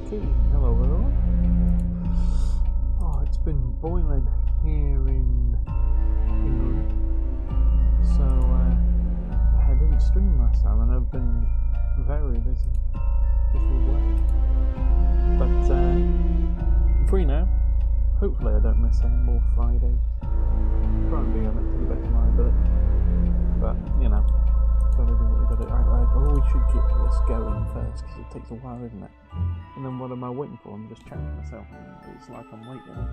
Okay, hello everyone. Oh, it's been boiling here in England, so I didn't stream last time, and I've been very busy just with work. But I'm free now. Hopefully I don't miss any more Fridays. Try and be on it to the best of my ability. But, you know, gotta do what you gotta do. We should get this going first, because it takes a while, isn't it? And then what am I waiting for? I'm just chatting to myself. It's like I'm waiting.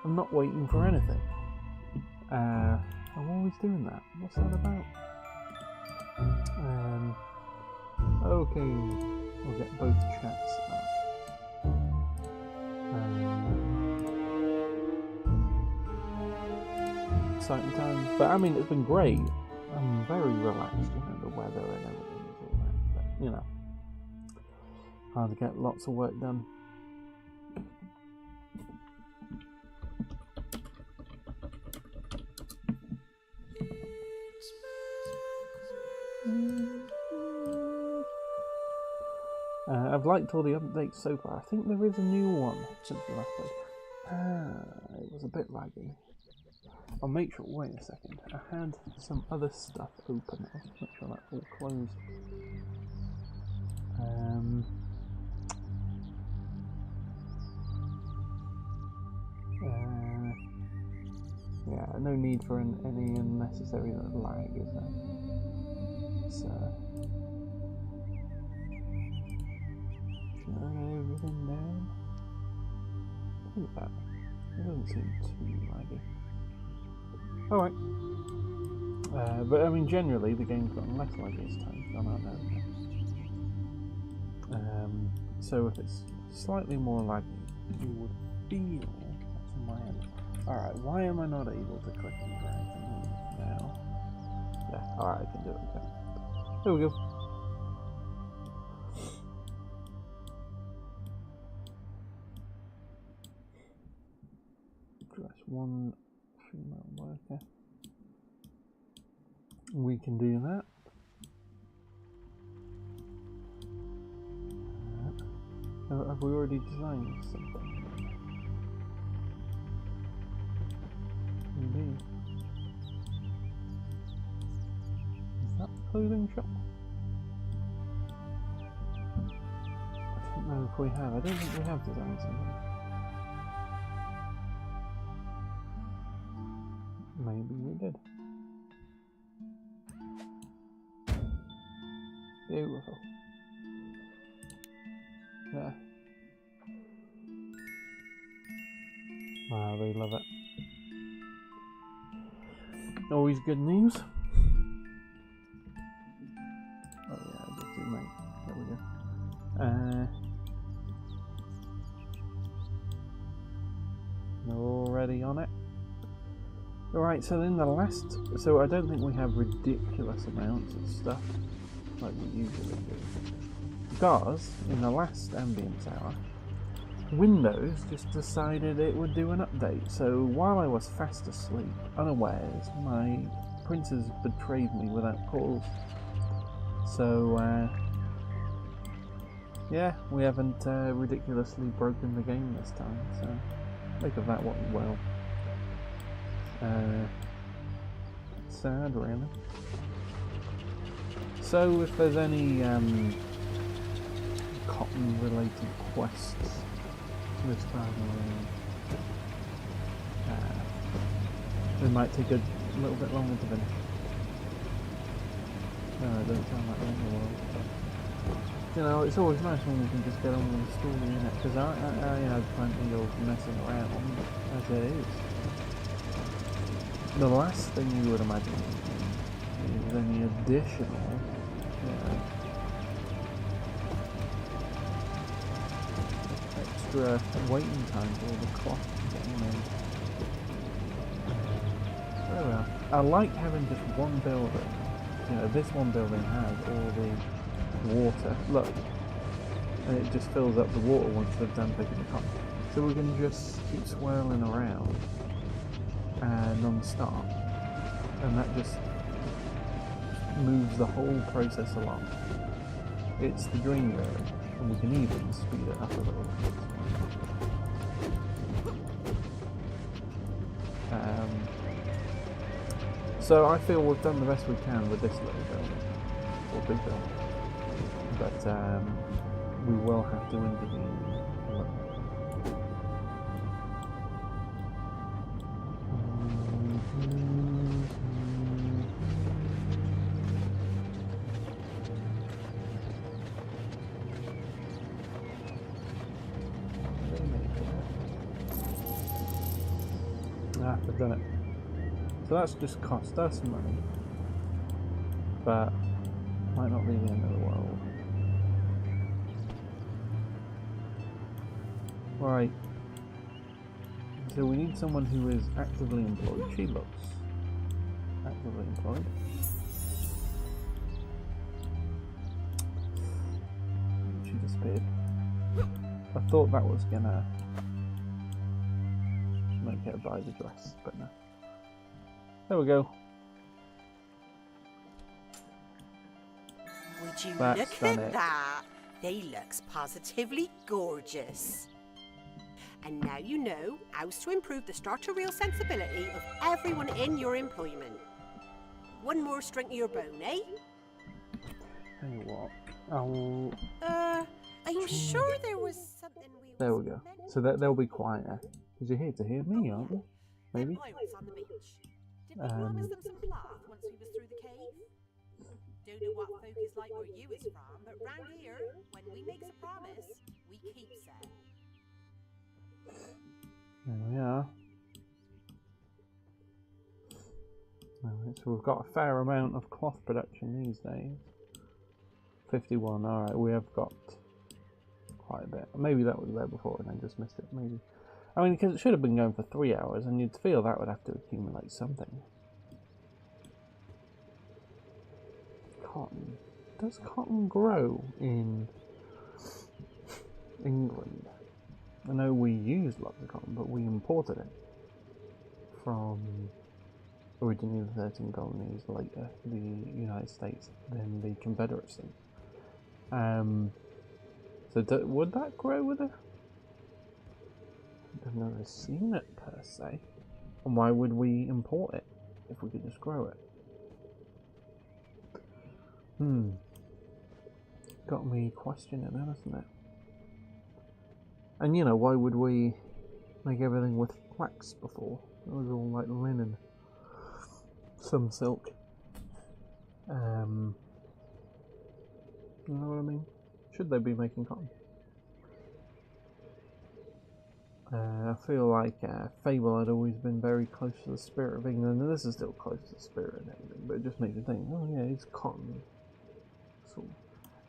I'm not waiting for anything. I'm always doing that. What's that about? Okay, we'll get both chats up. Exciting times. But I mean, it's been great. I'm very relaxed, you know, the weather and everything is all that. But, you know, hard to get lots of work done. I've liked all the updates so far. I think there is a new one since the last one. It was a bit laggy. I'll make sure. Wait a second. I had some other stuff open. I'll make sure that's all closed. Yeah, no need for any unnecessary lag, is there? So, shutting everything down. I think that it doesn't seem too laggy. Alright. But I mean, generally, the game's gotten less laggy as time's gone on, hasn't it? So if it's slightly more laggy, you would feel that's in my end. Alright, why am I not able to click and drag now? Yeah, alright, I can do it. Okay. There we go. Press one female worker. We can do that. Have we already designed something? Indeed. Is that the clothing shop? I don't know if we have. I don't think we have designed something. Maybe we did. Beautiful. There. Wow, they love it. Always good news. Oh yeah, I did too many. There we go. Already on it. Alright, so then so I don't think we have ridiculous amounts of stuff like we usually do. Because in the last Ambience hour, Windows just decided it would do an update. So while I was fast asleep, unawares, my printers betrayed me without cause. So yeah, we haven't ridiculously broken the game this time. So make of that what you will. Sad, really. So if there's any cotton-related quests this time around, it might take a little bit longer to finish. No, it doesn't sound like the end of the world. But, you know, it's always nice when we can just get on with the story, innit? Because I had plenty of messing around as it is. The last thing you would imagine is any additional, extra waiting time for all the cloth getting made. There we are. I like having just one building. You know, this one building has all the water. Look, and it just fills up the water once they've done picking the cotton. So we can just keep swirling around non-stop, and that just moves the whole process along. It's the dream, really. And we can even speed it up a little bit. So I feel we've done the best we can with this little building, or big building, but we will have to intervene. I've done it. So that's just cost us money, but might not be the end of the world. Right. So we need someone who is actively employed. She looks actively employed. She disappeared. I thought that was gonna make her buy the dress, but no. There we go. Would you That's look done at it. that? They looks positively gorgeous. And now you know how to improve the starter-real sensibility of everyone in your employment. One more string to your bone, eh? Tell you what, I'm sure there was something we... there we go. So they'll be quieter. Because you're here to hear me, aren't you? Maybe? Them pirates on the beach. Did we promise them some cloth once we was through the cave? Don't know what folk is like where you is from, but round here, when we makes a promise, we keeps it. There we are. Alright, so we've got a fair amount of cloth production these days. 51, alright, we have got quite a bit. Maybe that was there before and I just missed it, maybe. I mean, because it should have been going for 3 hours, and you'd feel that would have to accumulate something. Cotton. Does cotton grow in England? I know we used lots of cotton, but we imported it from originally the 13 colonies, later the United States, then the Confederacy. So would that grow with it? I've never seen it per se. And why would we import it if we could just grow it? Got me questioning it, hasn't it? And you know, why would we make everything with flax before? It was all like linen. Some silk. You know what I mean? Should they be making cotton? I feel like Fable had always been very close to the spirit of England, and this is still close to the spirit and everything, but it just makes you think, oh yeah, it's cotton. So,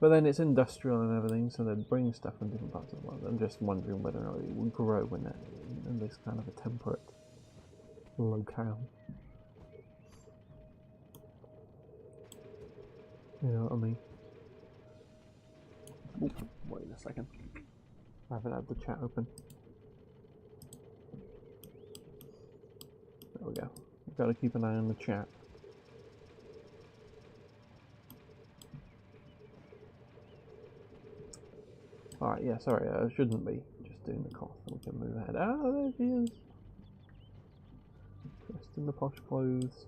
but then it's industrial and everything, so they'd bring stuff from different parts of the world. I'm just wondering whether or not it would grow in this kind of a temperate locale. You know what I mean? Ooh, wait a second. I haven't had the chat open. There we go. We've got to keep an eye on the chat. Alright, yeah, sorry, I shouldn't be just doing the cloth, and we can move ahead. Ah, there she is! Dressed in the posh clothes.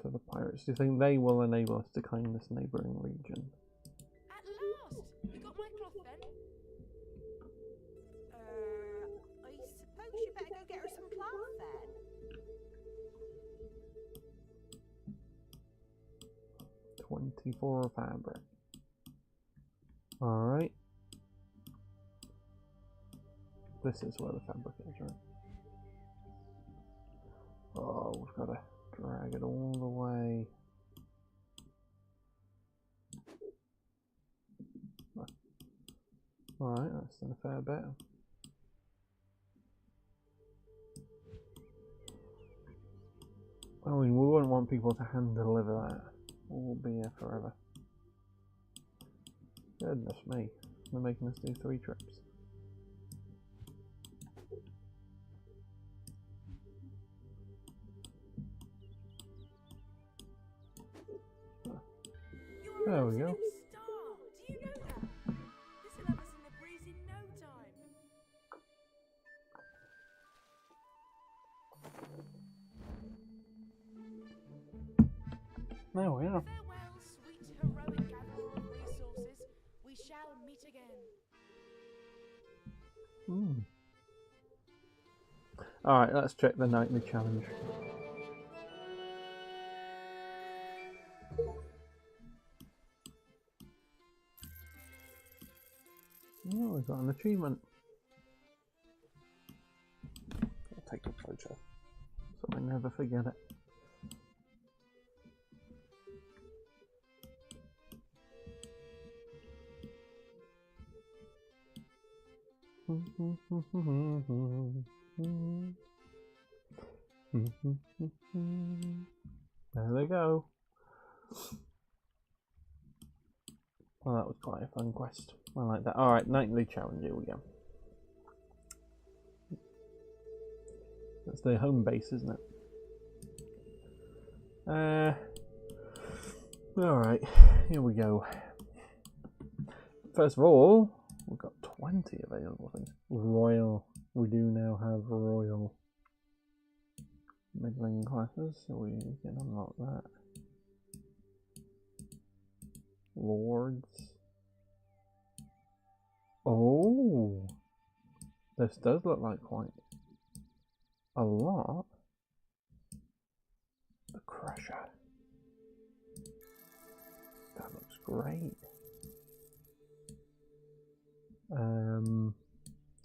So the pirates, do you think they will enable us to claim this neighbouring region? At last! You got my cloth then? I suppose you better go get her some cloth then. 24 fabric. Alright. This is where the fabric is, right? Oh, we've got to drag it all the way. Alright, that's done a fair bit. I mean, we wouldn't want people to hand deliver that. We'll be here forever. Goodness me, they're making us do 3 trips. There we go. Star, do you know that? This'll have us in the breeze in no time. There we are. Farewell, sweet heroic gatherer of resources. We shall meet again. Alright, let's check the nightly challenge. Oh, we've got an achievement. I'll take a photo so I never forget it. There they go. Well, that was quite a fun quest. I like that. Alright, nightly challenge, here we go. That's the home base, isn't it? Alright, here we go. First of all, we've got 20 available things. Royal. We do now have Royal. Middling classes, so we can unlock that. Lords. Oh, this does look like quite a lot. The Crusher. That looks great.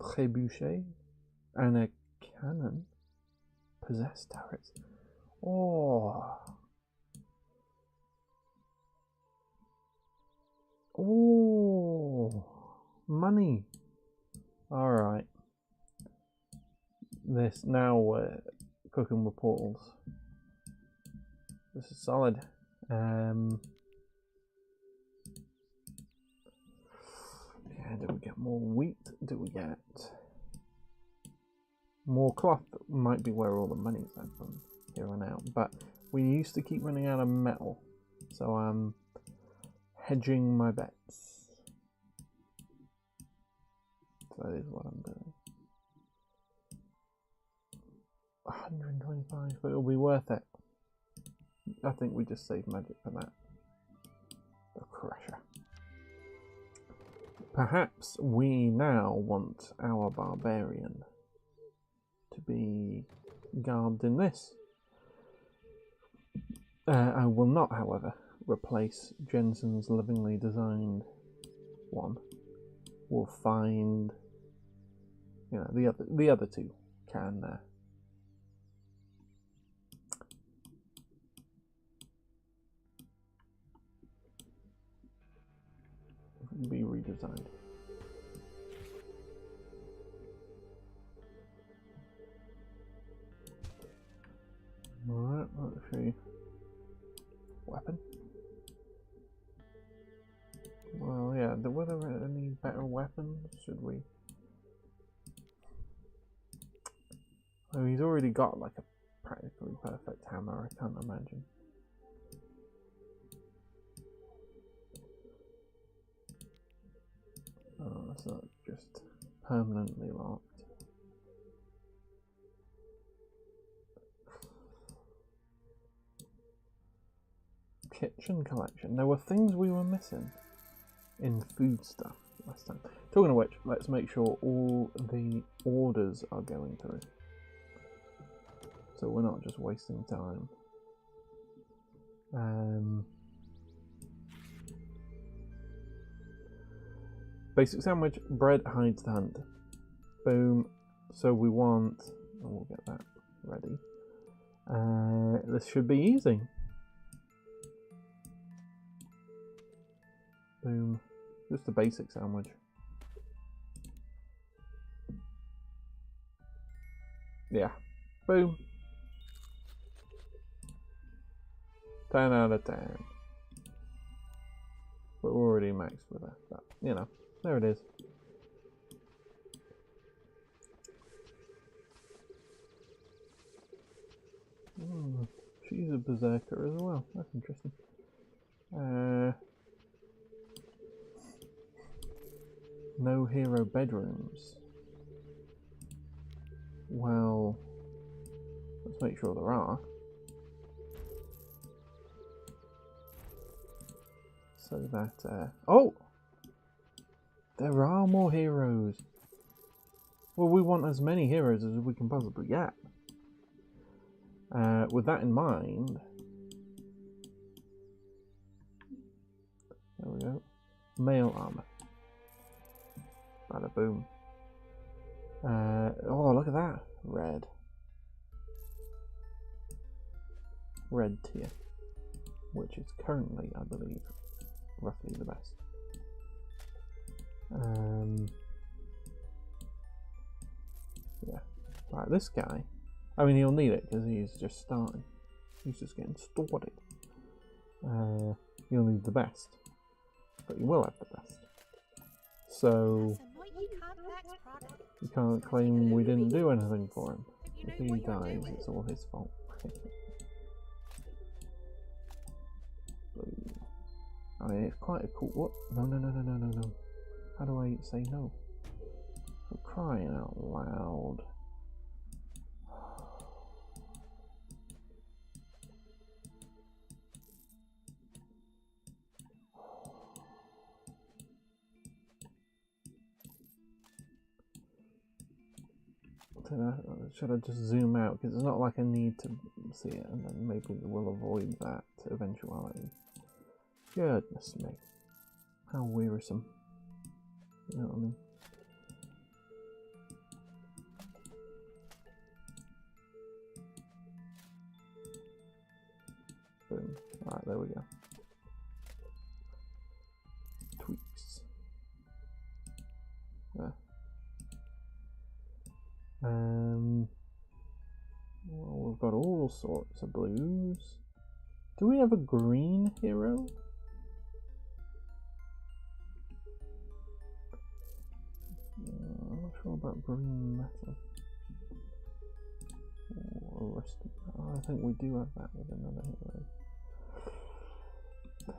Trebuchet and a cannon. Possessed turrets. Oh. Oh. Money. Alright. This now we're cooking with portals. This is solid. Yeah, do we get more wheat? Do we get more cloth? Might be where all the money's at from here on out. But we used to keep running out of metal, so I'm hedging my bets. So that is what I'm doing. 125, but it'll be worth it. I think we just save magic for that. The Crusher. Perhaps we now want our barbarian to be garbed in this. I will not, however, replace Jensen's lovingly designed one. We'll find, you know, the other two can be redesigned. Alright, let's see. Weapon? Well, yeah, were there any better weapons? Should we? Oh, he's already got like a practically perfect hammer, I can't imagine. Oh, that's not just permanently locked. Kitchen collection. There were things we were missing in food stuff last time. Talking of which, let's make sure all the orders are going through, so we're not just wasting time. Basic sandwich, bread hides the hunt. Boom. So we want, and we'll get that ready. This should be easy. Boom. Just a basic sandwich. Yeah. Boom. 10 out of 10. But we're already maxed with that. But, you know, there it is. She's a berserker as well. That's interesting. No hero bedrooms. Well, let's make sure there are. So that, oh! There are more heroes! Well, we want as many heroes as we can possibly get. With that in mind, there we go. Mail armor. Bada boom. Oh, look at that. Red. Red tier. Which is currently, I believe, roughly the best. Yeah. Right, this guy. I mean, he'll need it because he's just starting. He's just getting started. He'll need the best. But he will have the best. So, you can't claim we didn't do anything for him. If he dies, it's all his fault. I mean, it's quite a cool... What? No, no, no, no, no, no, no. How do I say no? For crying out loud. Should I just zoom out? Because it's not like I need to see it, and then maybe we'll avoid that eventuality. Goodness me. How wearisome. You know what I mean? Boom. Alright, there we go. Tweaks. There. Well, we've got all sorts of blues. Do we have a green hero? I'm not sure about green metal. Or rusty. Oh, I think we do have that with another hero.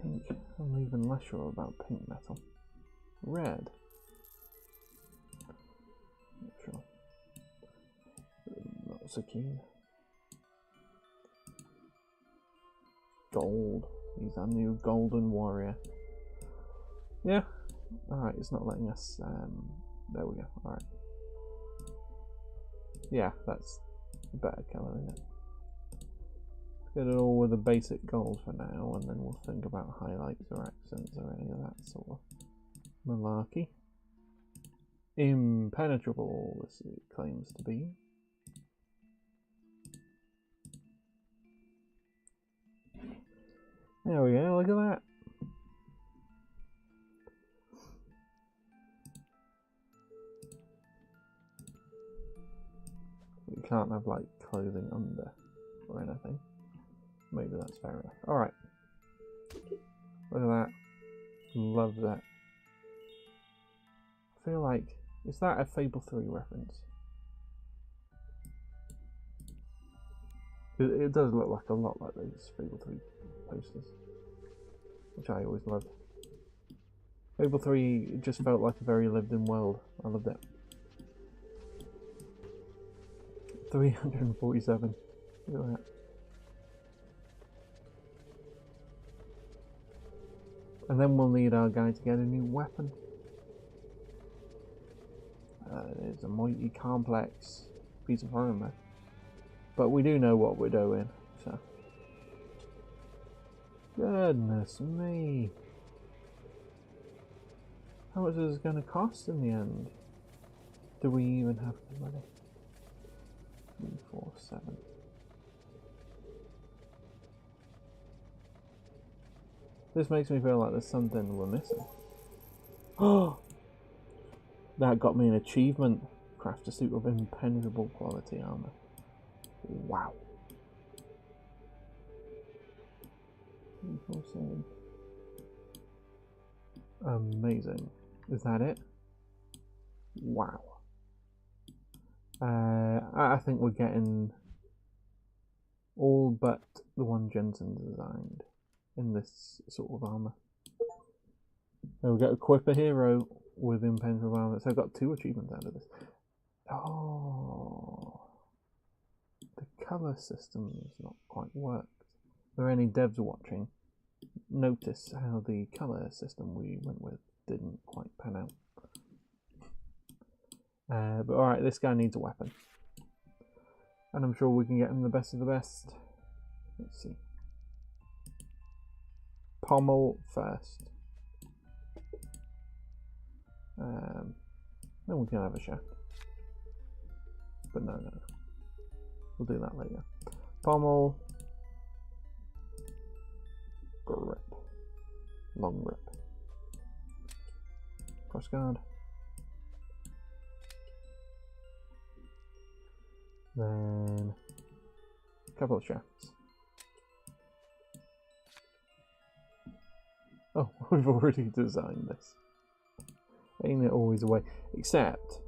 Pink. I'm even less sure about pink metal. Red. Not sure. Not so keen. Gold. He's our new golden warrior. Yeah. Alright, it's not letting us. There we go. Alright. Yeah, that's a better colour, isn't it? Get it all with a basic gold for now, and then we'll think about highlights or accents or any of that sort of malarkey. Impenetrable, this it claims to be. There we go, look at that. We can't have like clothing under or anything. Maybe that's fair enough. Alright. Look at that. Love that. I feel like, is that a Fable 3 reference? It does look like a lot like those Fable 3 posters, which I always loved. Fable 3 just felt like a very lived in world. I loved it. 347. Look at that. And then we'll need our guy to get a new weapon. It is a mighty complex piece of armor. But we do know what we're doing, so. Goodness me. How much is it going to cost in the end? Do we even have the money? 347. This makes me feel like there's something we're missing. Oh! That got me an achievement. Craft a suit of impenetrable quality armor. Wow. 347. Amazing. Is that it? Wow. I think we're getting all but the one Jensen designed in this sort of armor. So we'll get equip a hero. with impenetrable armor. So I got 2 achievements out of this. Oh, the colour system has not quite worked. If there are any devs watching, notice how the colour system we went with didn't quite pan out. But alright, this guy needs a weapon. And I'm sure we can get him the best of the best. Let's see. Pommel first. Then we can have a shaft. But no. We'll do that later. Pommel. Grip. Long grip. Cross guard. Then a couple of shafts. Oh, we've already designed this. Ain't it always a way? Except,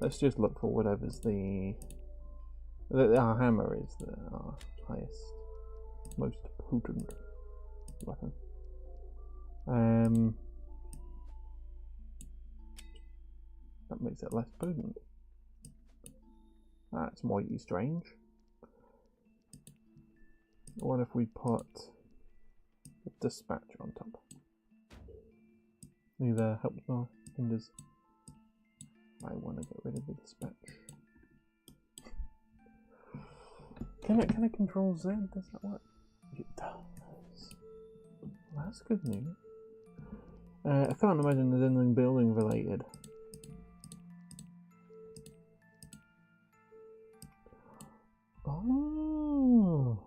let's just look for whatever's our hammer is our highest, most potent weapon. That makes it less potent. That's mighty strange. What if we put the dispatch on top? Neither helps nor hinders. I want to get rid of the dispatch. Can I control Z? Does that work? It does. Well, that's good news. I can't imagine there's anything building related. Oh.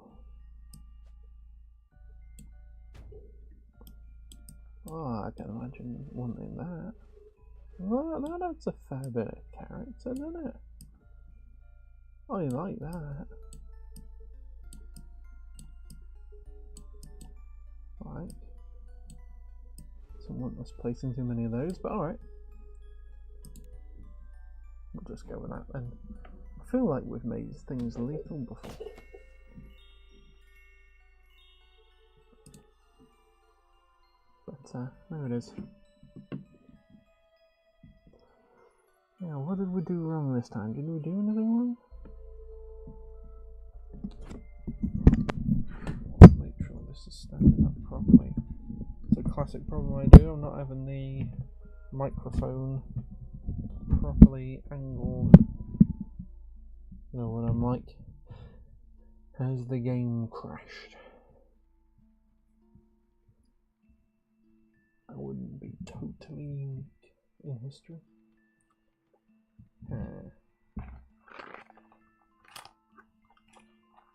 Oh, I can imagine wanting that. Well, that adds a fair bit of character, doesn't it? I like that. Right. Doesn't want us placing too many of those, but alright. We'll just go with that then. I feel like we've made things lethal before. But there it is. Yeah, what did we do wrong this time? Did we do anything wrong? Make sure this is standing up properly. It's a classic problem I do. I'm not having the microphone properly angled. You know what I'm like? Has the game crashed? I wouldn't be totally unique in history.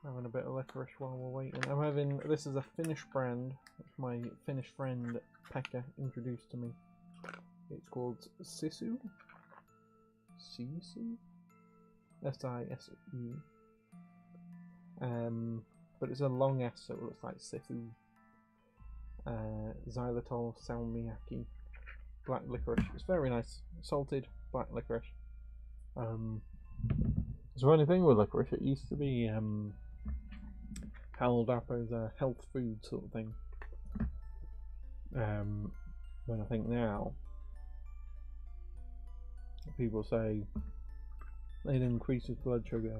Having a bit of licorice while we're waiting. I'm having, this is a Finnish brand, which my Finnish friend Pekka introduced to me. It's called Sisu. Sisu? S-I-S-U. But it's a long S, so it looks like Sisu. Xylitol salmiakki. Black licorice. It's very nice. Salted black licorice. It's a funny thing with licorice. It used to be held up as a health food sort of thing. But I think now people say it increases blood sugar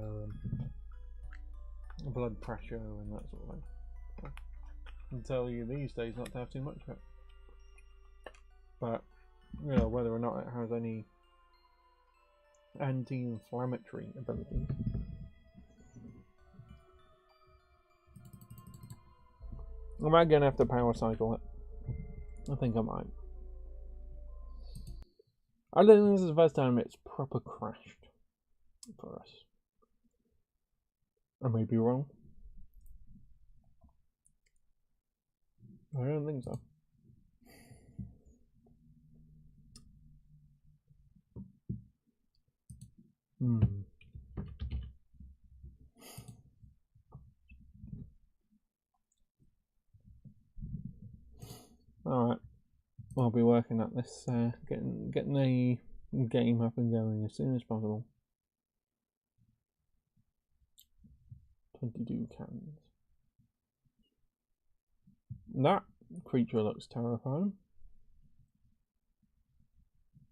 and blood pressure and that sort of thing. I can tell you these days not to have too much of it. But you know, whether or not it has any anti-inflammatory abilities. Am I gonna have to power cycle it? I think I might. I don't think this is the first time it's proper crashed for us. I may be wrong. I don't think so. Alright, I'll be working at this, getting the game up and going as soon as possible. 22 cannons. That creature looks terrifying.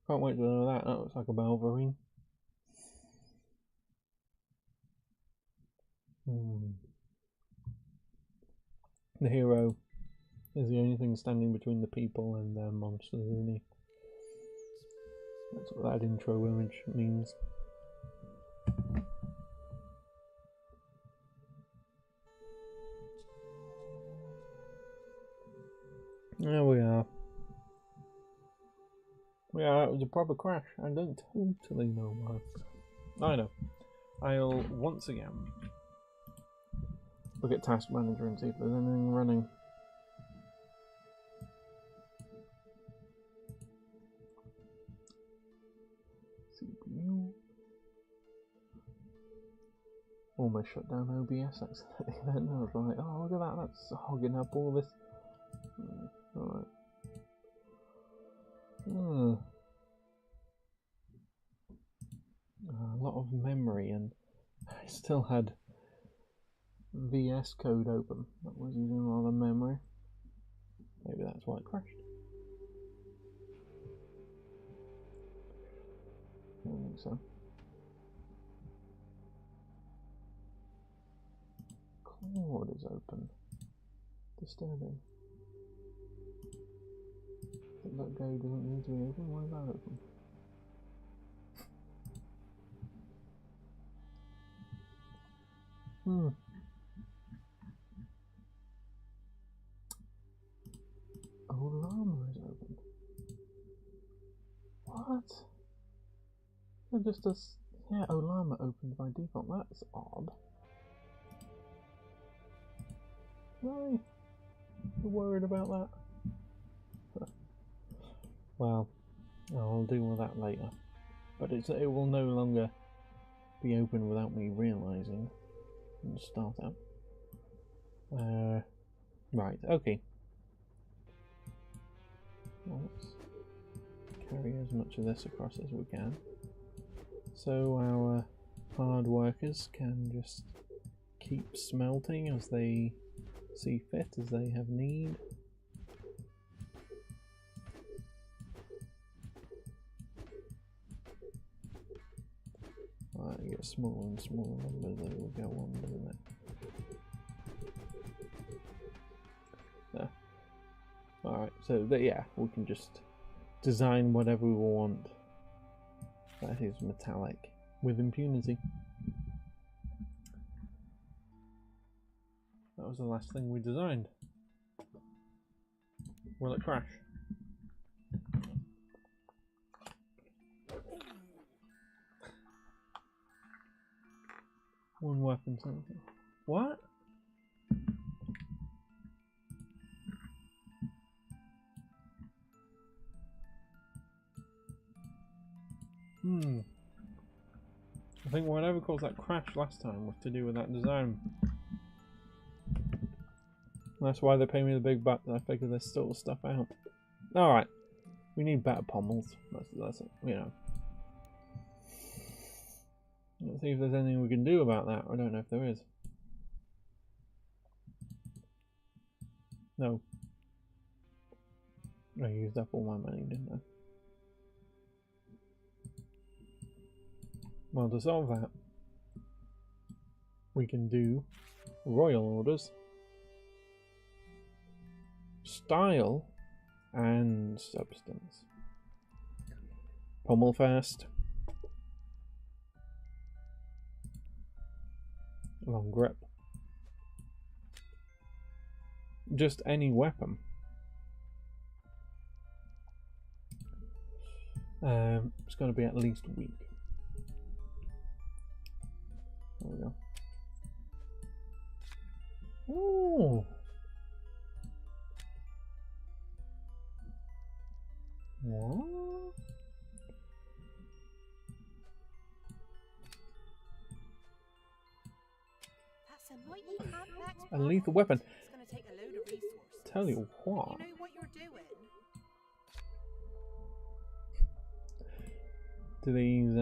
Can't wait to know that. That looks like a Balverine. The hero is the only thing standing between the people and their monsters, isn't he? That's what that intro image means. There we are. Yeah, it was a proper crash. I don't totally know why. I know. I'll once again look at Task Manager and see if there's anything running. CPU. Almost shut down OBS accidentally then. I was like, oh, look at that, that's hogging up all this. Alright. A lot of memory, and I still had VS Code open. That was using a lot of memory. Maybe that's why it crashed. I don't think so. Claude is open. Disturbing. That go doesn't need to be open. Why is that open? Llama is open. What? It just does. Yeah, Llama opened by default. That's odd. Really? You're worried about that? Well, I'll deal with that later. But it will no longer be open without me realising. And start up. Right, okay. Well, let's carry as much of this across as we can. So our hard workers can just keep smelting as they see fit, as they have need. Right, you get smaller and smaller numbers as it will go on, doesn't it? There. Alright, so yeah, we can just design whatever we want that is metallic with impunity. That was the last thing we designed. Will it crash? One weapon something. What? I think whatever caused that crash last time was to do with that design. That's why they pay me the big bucks. I figured they sort stuff out. Alright. We need better pommels. That's it, you know. Let's see if there's anything we can do about that. I don't know if there is. No. I used up all my money, didn't I? Well, to solve that, we can do royal orders, style, and substance. Pommel fast, long grip, just any weapon. It's going to be at least weak. There we go. Ooh. What? That's a mighty complex A lethal weapon. It's going to take a load of resources. Tell you what. You know what you're doing? Do these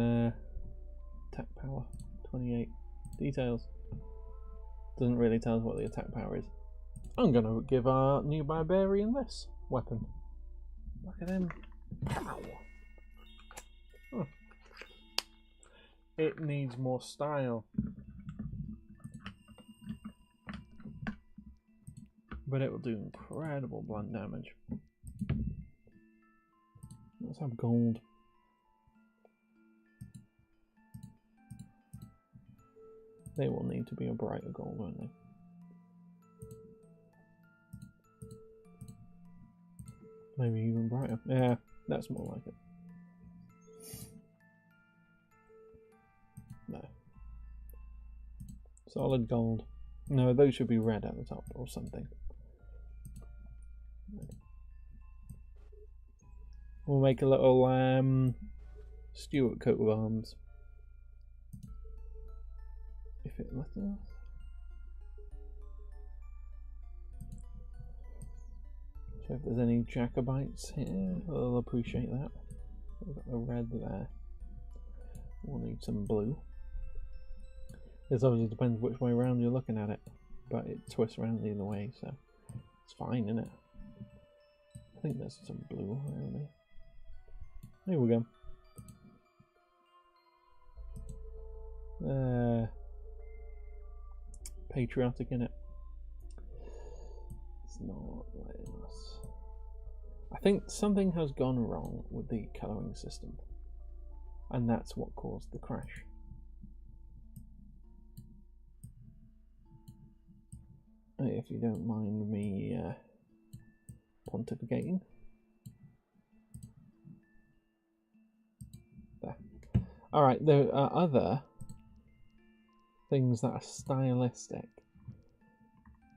attack power 28 details? Doesn't really tell us what the attack power is. I'm gonna give our new barbarian this weapon. Look at him. Pow. It needs more style. But it will do incredible blunt damage. Let's have gold. They will need to be a brighter gold, won't they? Maybe even brighter. Yeah, that's more like it. No. Solid gold. No, those should be red at the top or something. We'll make a little Stuart coat of arms. If it lets us. So if there's any Jacobites here, I'll appreciate that. We've got the red there. We'll need some blue. This obviously depends which way around you're looking at it, but it twists around either way, so it's fine, isn't it? I think there's some blue around there. There we go. Patriotic, innit? It's not letting us. I think something has gone wrong with the colouring system, and that's what caused the crash. If you don't mind me pontificating. There. Alright, there are other things that are stylistic,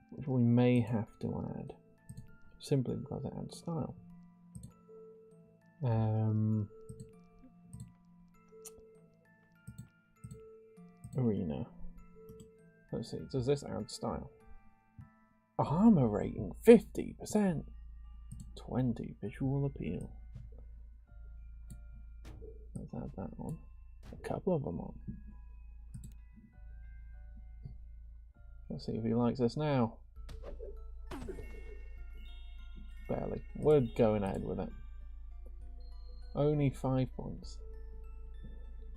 which we may have to add, simply because it adds style. Arena. Let's see, does this add style? Armor rating 50%, 20 visual appeal. Let's add that on. A couple of them on. Let's see if he likes us now. Barely. We're going ahead with it. Only 5 points.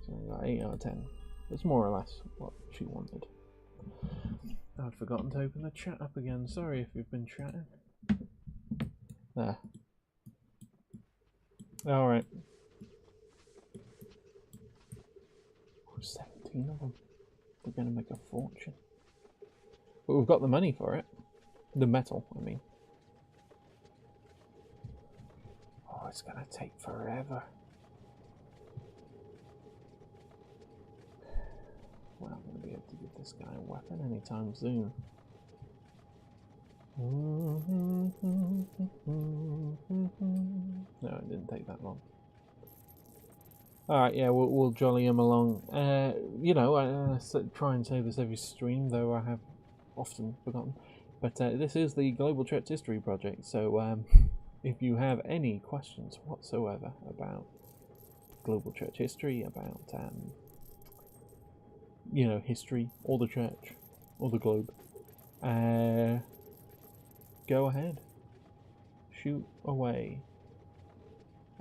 So we got 8 out of 10. That's more or less what she wanted. I'd forgotten to open the chat up again. Sorry if you've been chatting. There. Alright. 17 of them. We're going to make a fortune. But we've got the money for it. The metal, I mean. Oh, it's going to take forever. We're not going to be able to give this guy a weapon anytime soon. No, it didn't take that long. Alright, yeah, we'll jolly him along. You know, I try and say this every stream, though I have often forgotten. But this is the Global Church History Project, so if you have any questions whatsoever about Global Church history, about you know, history, or the church, or the globe, go ahead. Shoot away.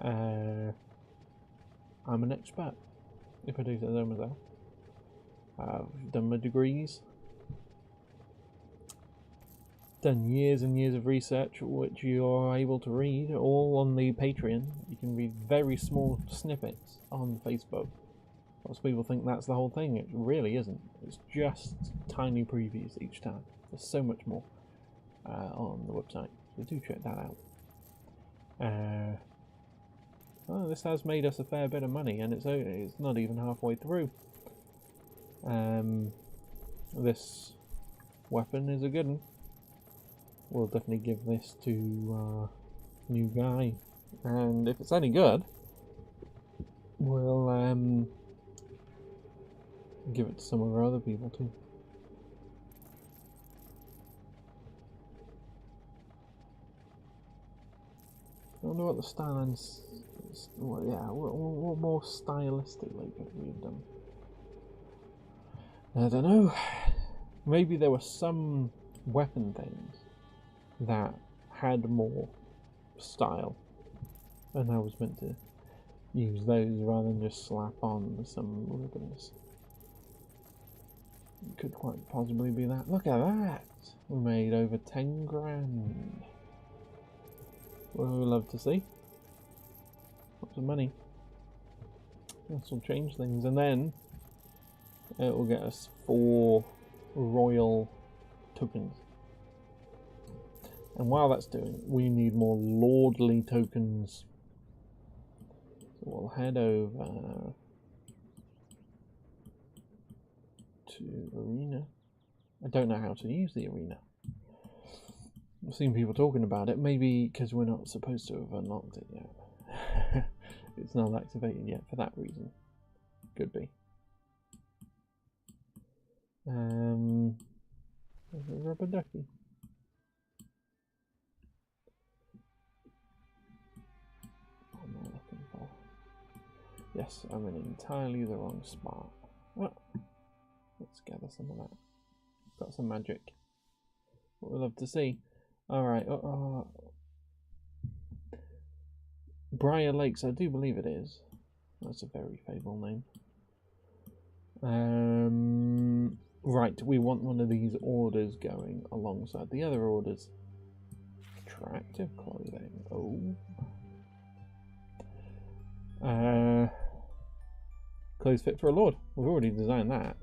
I'm an expert, if I do say so myself. I've done my degrees, done years and years of research, which you're able to read all on the Patreon. You can read very small snippets on Facebook. Lots of people think that's the whole thing. It really isn't. It's just tiny previews each time. There's so much more on the website, so do check that out. Well, this has made us a fair bit of money, and it's not even halfway through. This weapon is a good one. We'll definitely give this to new guy, and if it's any good, we'll give it to some of our other people too. I wonder what the style is. Well, yeah, what more stylistically could we have done? I don't know. Maybe there were some weapon things that had more style, and I was meant to use those rather than just slap on some ribbons. It could quite possibly be that. Look at that! We made over 10 grand. What we love to see. Lots of money. This will change things, and then it will get us 4 royal tokens. And while that's doing, we need more lordly tokens. So we'll head over to arena. I don't know how to use the arena. I've seen people talking about it. Maybe because we're not supposed to have unlocked it yet. It's not activated yet for that reason. Could be. There's a rubber ducky. What am I looking for? Yes, I'm in entirely the wrong spot. Well, let's gather some of that. Got some magic. What we love to see. Alright, Briar Lakes, I do believe it is. That's a very fable name. Right, we want one of these orders going alongside the other orders. Attractive clothing. Oh. Clothes fit for a lord. We've already designed that.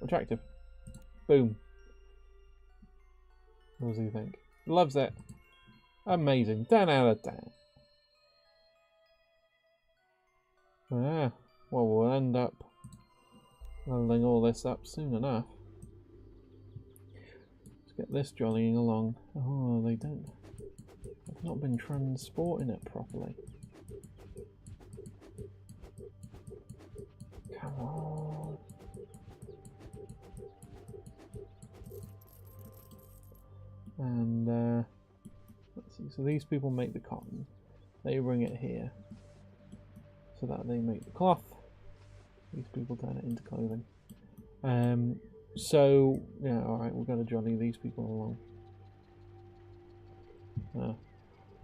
Attractive. Boom. What does he think? Loves it. Amazing. 10 out of 10. Ah, well, we'll end up leveling all this up soon enough. Let's get this jollying along. Oh, they don't. I've not been transporting it properly. Come on. And let's see. So these people make the cotton. They bring it here. So that they make the cloth. These people turn it into clothing. So yeah, alright, we're gonna jolly these people along.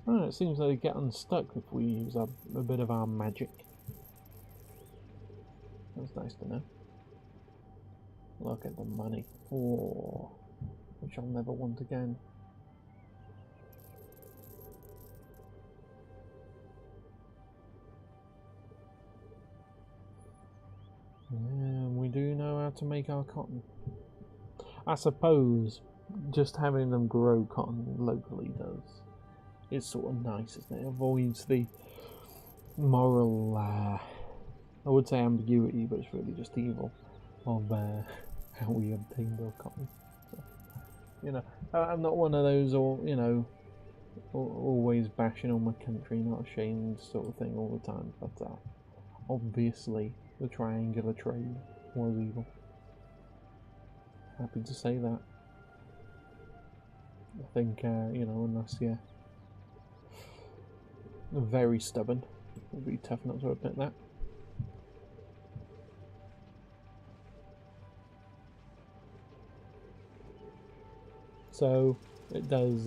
Oh, it seems they get unstuck if we use a bit of our magic. That's nice to know. Look at the money. Oh, which I'll never want again. We do know how to make our cotton. I suppose just having them grow cotton locally does. It's sort of nice, isn't it? It avoids the moral, I would say ambiguity, but it's really just evil of how we obtained our cotton. So, you know, I'm not one of those, always bashing on my country, not ashamed sort of thing all the time. But obviously, the triangular trade was evil. Happy to say that. I think, unless you're very stubborn, it'll be tough not to admit that. So it does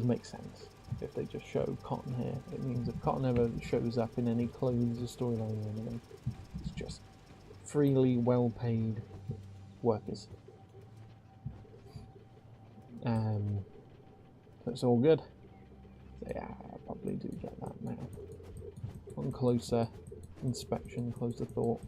make sense if they just show cotton here. It means if cotton ever shows up in any clothes or storyline or anything, it's just freely well-paid workers. So it's all good. So yeah, I probably do get that now. On closer inspection, closer thought.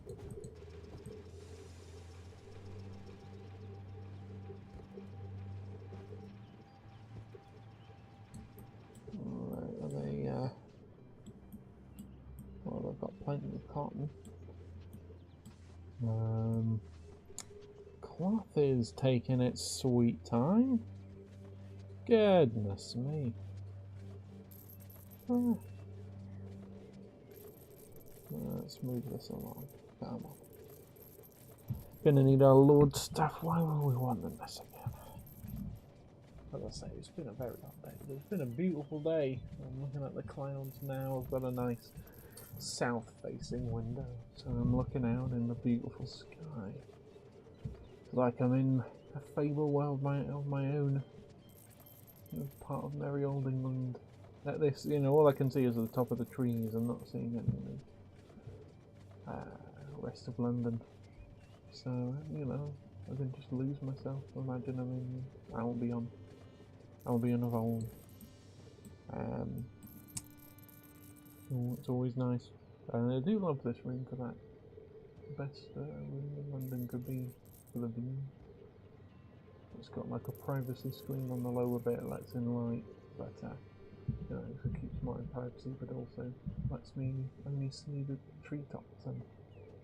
Alright, are they well, they've got plenty of cotton. Cloth is taking its sweet time. Goodness me. Let's move this along. Come on. Gonna need our Lord stuff. Why were we wanting this again? As I say, it's been a very hot day. It's been a beautiful day. I'm looking at the clouds now. I've got a nice south-facing window, so I'm looking out in the beautiful sky. It's like I'm in a fable world of my own. Part of merry old England. At this, you know, all I can see is the top of the trees. I'm not seeing any of the rest of London. So, you know, I can just lose myself. Imagine I'm in Albion. Albion of old. It's always nice. And I do love this room for that. The best room in London could be for the view. It's got like a privacy screen on the lower bit, lets in light, but you know, it keeps my privacy, but also lets me only see the treetops. And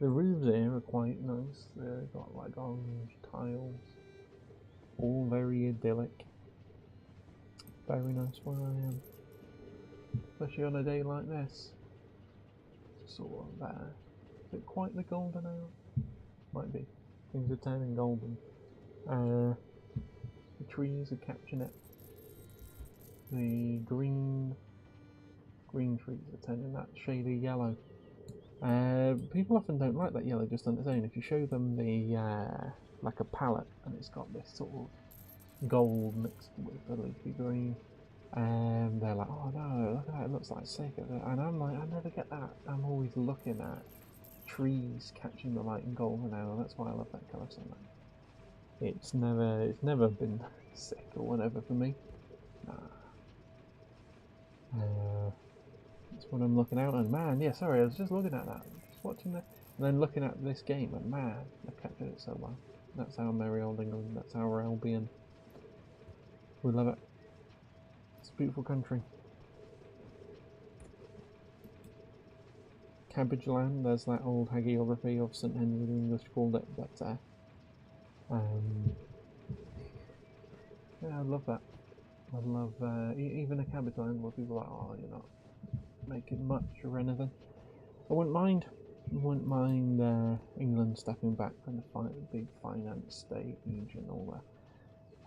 the roofs here are quite nice. They've got like orange tiles, all very idyllic. Very nice where I am, especially on a day like this. Sort of there. Is it quite the golden hour? Might be. Things are turning golden. The trees are catching it. The green trees are turning that shady yellow. People often don't like that yellow just on its own. If you show them the like a palette and it's got this sort of gold mixed with the leafy green, and they're like, oh no, look at that, it looks like sick. And I'm like, I never get that. I'm always looking at trees catching the light in golden hour. That's why I love that colour so much. It's never been sick or whatever for me. That's what I'm looking out, and man, yeah, sorry, I was just looking at that, just watching that, and then looking at this game, and man, I captured it so well. That's our merry old England, that's our Albion. We love it. It's a beautiful country. Cabbage Land, there's that old hagiography of St Henry the English called it, but yeah, I love that. I love even a cabbage land where people are like, oh, you're not making much or anything. I wouldn't mind. I wouldn't mind England stepping back from the big finance stage and all that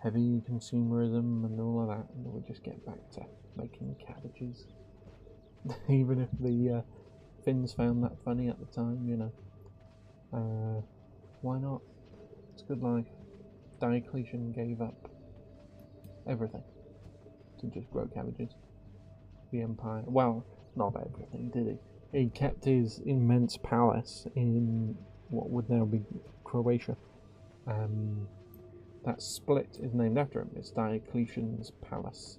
heavy consumerism and all of that, and we'll just get back to making cabbages. Even if the Finns found that funny at the time, you know. Why not? It's a good life. Diocletian gave up everything to just grow cabbages. The empire, well, not everything, did he? He kept his immense palace in what would now be Croatia. That Split is named after him. It's Diocletian's palace.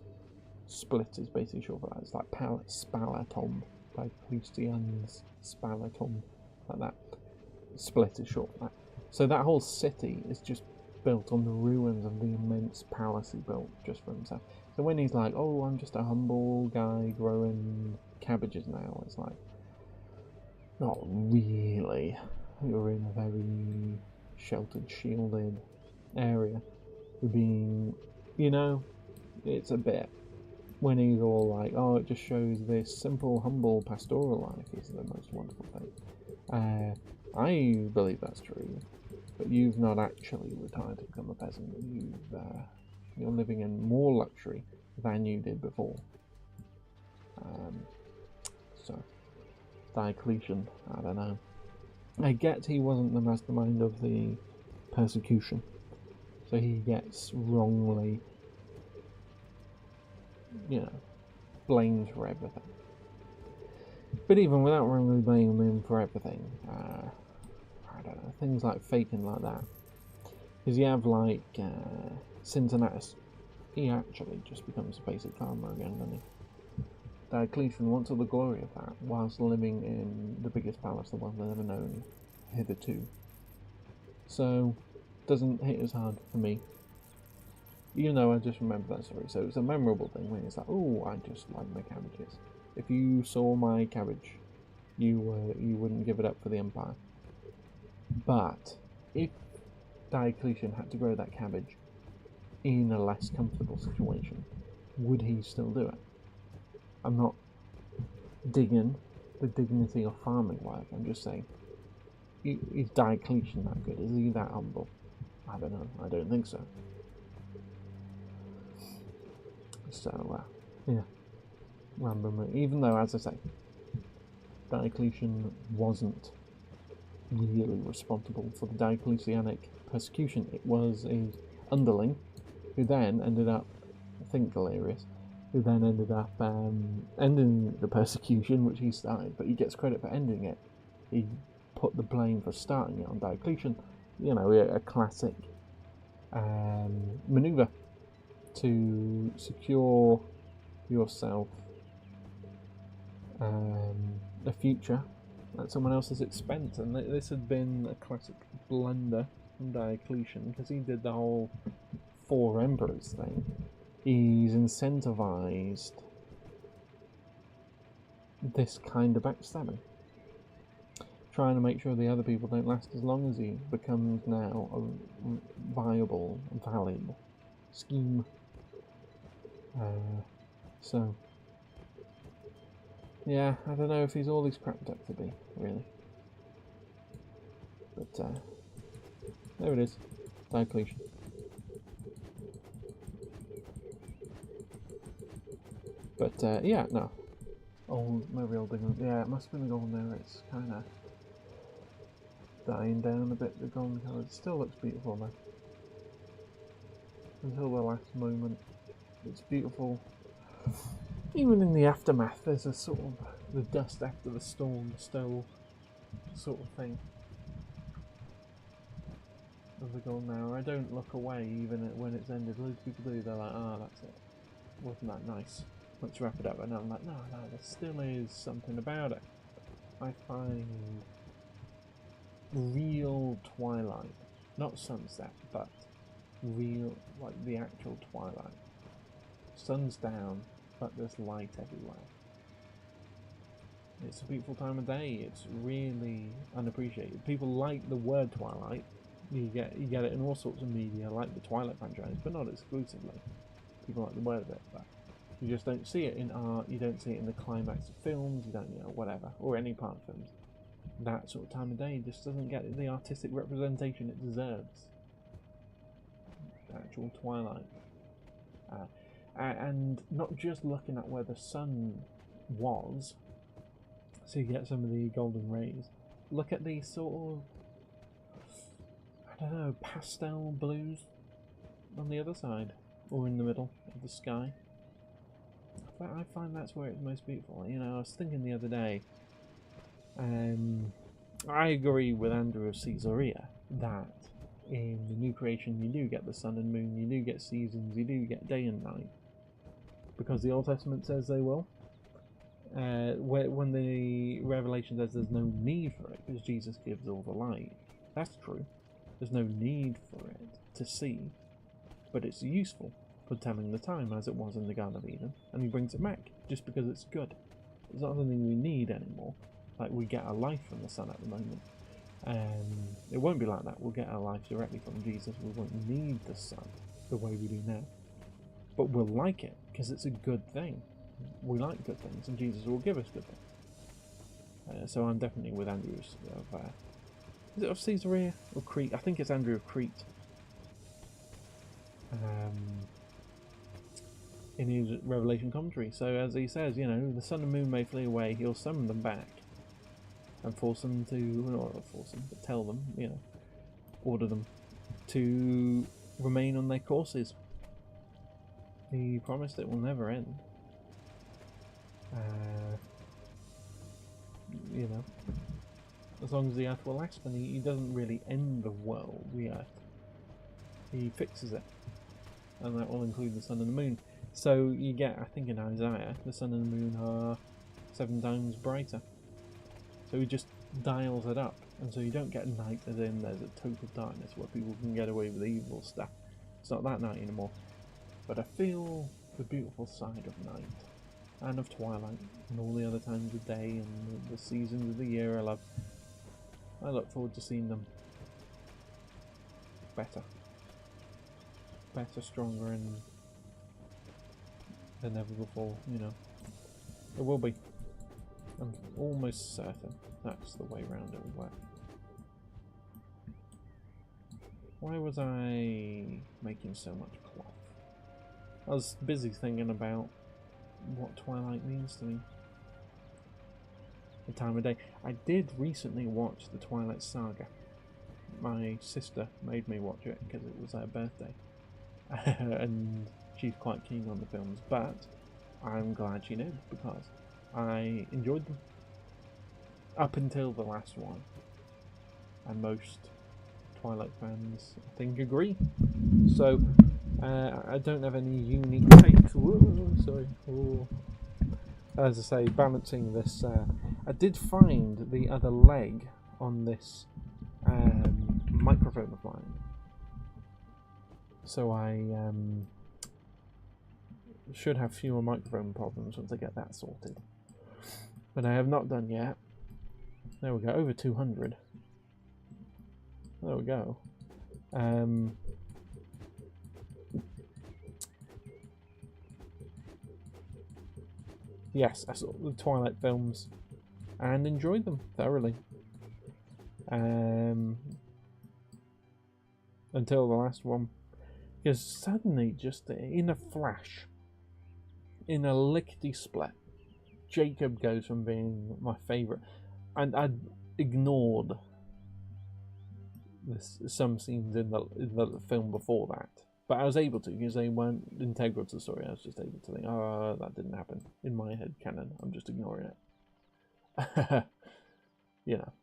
Split is basically short for that. It's like Spalatom. Diocletian's Spalatom, like that. Split is short for that. So that whole city is just built on the ruins of the immense palace he built just for himself. So when he's like, oh, I'm just a humble guy growing cabbages now, it's like, not really. You're in a very sheltered, shielded area. You're being, you know, it's a bit, when he's all like, oh, it just shows this simple, humble pastoral life is the most wonderful thing. I believe that's true. But you've not actually retired to become a peasant. You're living in more luxury than you did before. So, Diocletian, I don't know. I get he wasn't the mastermind of the persecution, so he gets wrongly, you know, blamed for everything. But even without wrongly blaming him for everything, I don't know, things like faking like that. Because you have like Cincinnatus, he actually just becomes a basic farmer again, doesn't he? Diocletian wants all the glory of that, whilst living in the biggest palace the world has ever known hitherto. So, doesn't hit as hard for me. Even though I just remember that story, so it's a memorable thing when it's like, oh, I just like my cabbages. If you saw my cabbage, you wouldn't give it up for the empire. But if Diocletian had to grow that cabbage in a less comfortable situation, would he still do it? I'm not digging the dignity of farming life, I'm just saying, is Diocletian that good? Is he that humble? I don't know, I don't think so. So, yeah, randomly, even though, as I say, Diocletian wasn't really responsible for the Diocletianic persecution. It was his underling, who then ended up, I think Galerius, who then ended up ending the persecution, which he started, but he gets credit for ending it. He put the blame for starting it on Diocletian. You know, a classic maneuver to secure yourself a future at someone else's expense. And this had been a classic blunder from Diocletian, because he did the whole four emperors thing. He's incentivized this kind of backstabbing, trying to make sure the other people don't last as long as he becomes now a viable, valid scheme. So, yeah, I don't know if he's all he's cracked up to be, really. But, there it is. Diocletian. But, yeah, no. Maybe old England. Yeah, it must have been the golden there. It's kind of dying down a bit, the golden colour. It still looks beautiful, though. Until the last moment. It's beautiful. Even in the aftermath, there's a sort of the dust after the storm still sort of thing of the golden hour. I don't look away even when it's ended. Loads of people do. They're like, "Ah, that's it. Wasn't that nice? Let's wrap it up." And I'm like, no, there still is something about it. I find real twilight, not sunset, but real, like the actual twilight. Sun's down, but there's light everywhere. It's a beautiful time of day. It's really unappreciated. People like the word twilight. You get it in all sorts of media, like the Twilight franchise, but not exclusively. People like the word of it, but you just don't see it in art. You don't see it in the climax of films. You don't, whatever, or any part of films. That sort of time of day just doesn't get the artistic representation it deserves. The actual twilight. And not just looking at where the sun was, so you get some of the golden rays. Look at these sort of, I don't know, pastel blues on the other side, or in the middle of the sky. I find that's where it's most beautiful. I was thinking the other day, I agree with Andrew of Caesarea that in the new creation you do get the sun and moon, you do get seasons, you do get day and night, because the Old Testament says they will. When the Revelation says there's no need for it because Jesus gives all the light, that's true. There's no need for it to see, but it's useful for telling the time, as it was in the Garden of Eden, and he brings it back just because it's good. It's not something we need anymore. Like, we get our life from the sun at the moment. It won't be like that. We'll get our life directly from Jesus. We won't need the sun the way we do now. But we'll like it because it's a good thing. We like good things, and Jesus will give us good things. So I'm definitely with Andrew of is it of Caesarea or Crete? I think it's Andrew of Crete. In his Revelation commentary. So as he says, the sun and moon may flee away, he'll summon them back and force them to, not force them, but tell them, order them to remain on their courses. He promised it will never end. As long as the earth will last, and he doesn't really end the world, the earth. He fixes it. And that will include the sun and the moon. So you get, I think in Isaiah, the sun and the moon are 7 times brighter. So he just dials it up. And so you don't get night as in there's a total darkness where people can get away with evil stuff. It's not that night anymore. But I feel the beautiful side of night. And of twilight. And all the other times of day and the seasons of the year I look forward to seeing them better, stronger, and than ever before. It will be. I'm almost certain that's the way round it will work. Why was I making so much cloth? I was busy thinking about what twilight means to me. The time of day. I did recently watch the Twilight Saga. My sister made me watch it because it was her birthday. And she's quite keen on the films, but I'm glad she did, because I enjoyed them up until the last one, and most Twilight fans, I think, agree. So I don't have any unique takes. Whoa, sorry. Whoa. As I say, balancing this, I did find the other leg on this microphone of mine, so I should have fewer microphone problems once I get that sorted. But I have not done yet. There we go, over 200. There we go. Yes, I saw the Twilight films and enjoyed them thoroughly. Until the last one. Because suddenly, just in a flash, in a lickety-split, Jacob goes from being my favourite. And I'd ignored some scenes in the film before that. But I was able to, because they weren't integral to the story. I was just able to think, oh, that didn't happen. In my head canon, I'm just ignoring it. You know.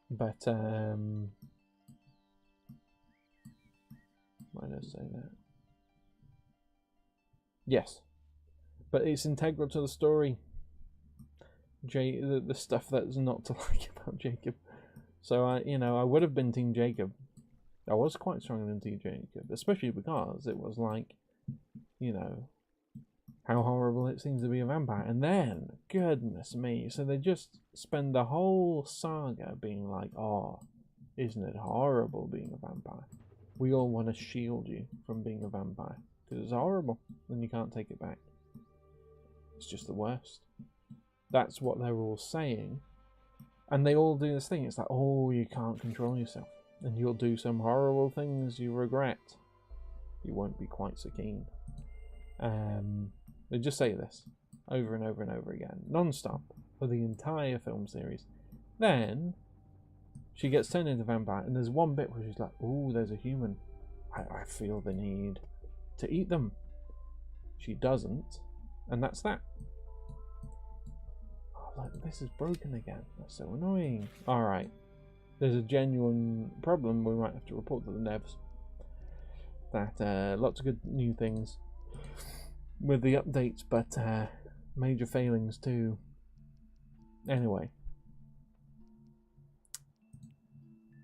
But, why did I say that? Yes. But it's integral to the story. The stuff that's not to like about Jacob. So I would have been Team Jacob. I was quite strong in Team Jacob, especially because it was like, how horrible it seems to be a vampire. And then, goodness me, so they just spend the whole saga being like, oh, isn't it horrible being a vampire? We all want to shield you from being a vampire because it's horrible and you can't take it back. It's just the worst. That's what they're all saying. And they all do this thing. It's like, oh, you can't control yourself. And you'll do some horrible things you regret. You won't be quite so keen. They just say this over and over and over again. Non-stop for the entire film series. Then she gets turned into a vampire. And there's one bit where she's like, oh, there's a human. I feel the need to eat them. She doesn't. And that's that. Like, this is broken again. That's so annoying. Alright. There's a genuine problem. We might have to report to the devs. That lots of good new things with the updates, but major failings too. Anyway.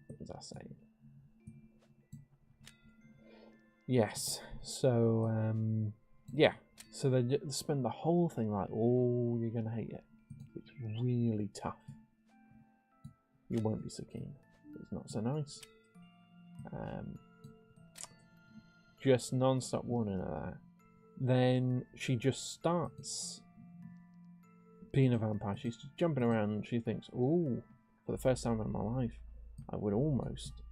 What was I saying? Yes. So, yeah. So they spend the whole thing like, oh, you're going to hate it. It's really tough. You won't be so keen. It's not so nice. Just non-stop warning of that. Then she just starts being a vampire. She's just jumping around and she thinks, oh, for the first time in my life, I would almost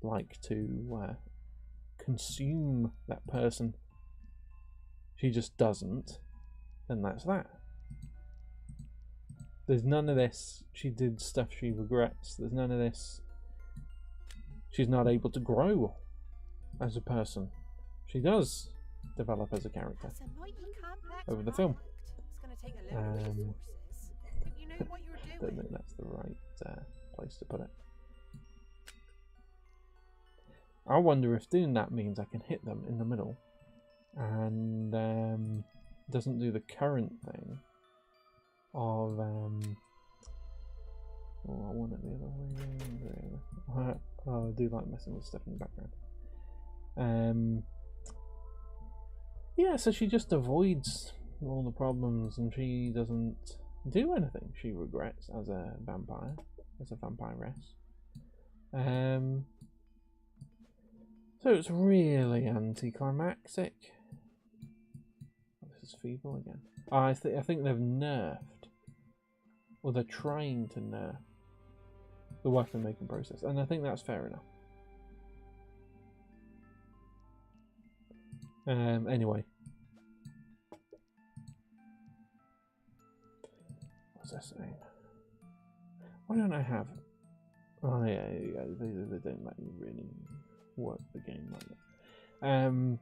like to consume that person. She just doesn't. And that's that. There's none of this. She did stuff she regrets. There's none of this. She's not able to grow as a person. She does develop as a character over the film. You know what you're I don't think that's the right place to put it. I wonder if doing that means I can hit them in the middle and doesn't do the current thing of oh, I want it the other way. Oh, I do like messing with stuff in the background. Yeah, so she just avoids all the problems and she doesn't do anything she regrets as a vampire, as a vampiress. So it's really anticlimactic. Oh, this is feeble again. I think they've nerfed, or they're trying to nerf, the weapon making process, and I think that's fair enough. Anyway. What was I saying? Why don't I have... Oh yeah, they don't let you really work the game like that.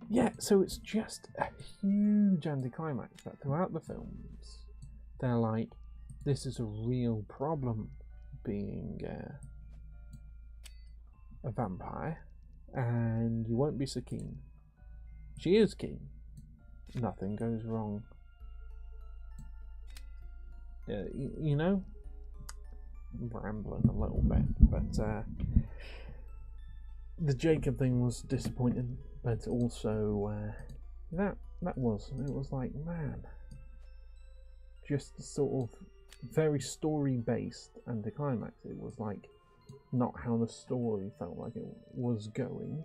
Yeah, so it's just a huge anticlimax that throughout the films, they're like, this is a real problem being a vampire, and you won't be so keen. She is keen. Nothing goes wrong. You know? I'm rambling a little bit, but the Jacob thing was disappointing, but also it was like, man, just sort of very story based anticlimax. It was like not how the story felt like it was going,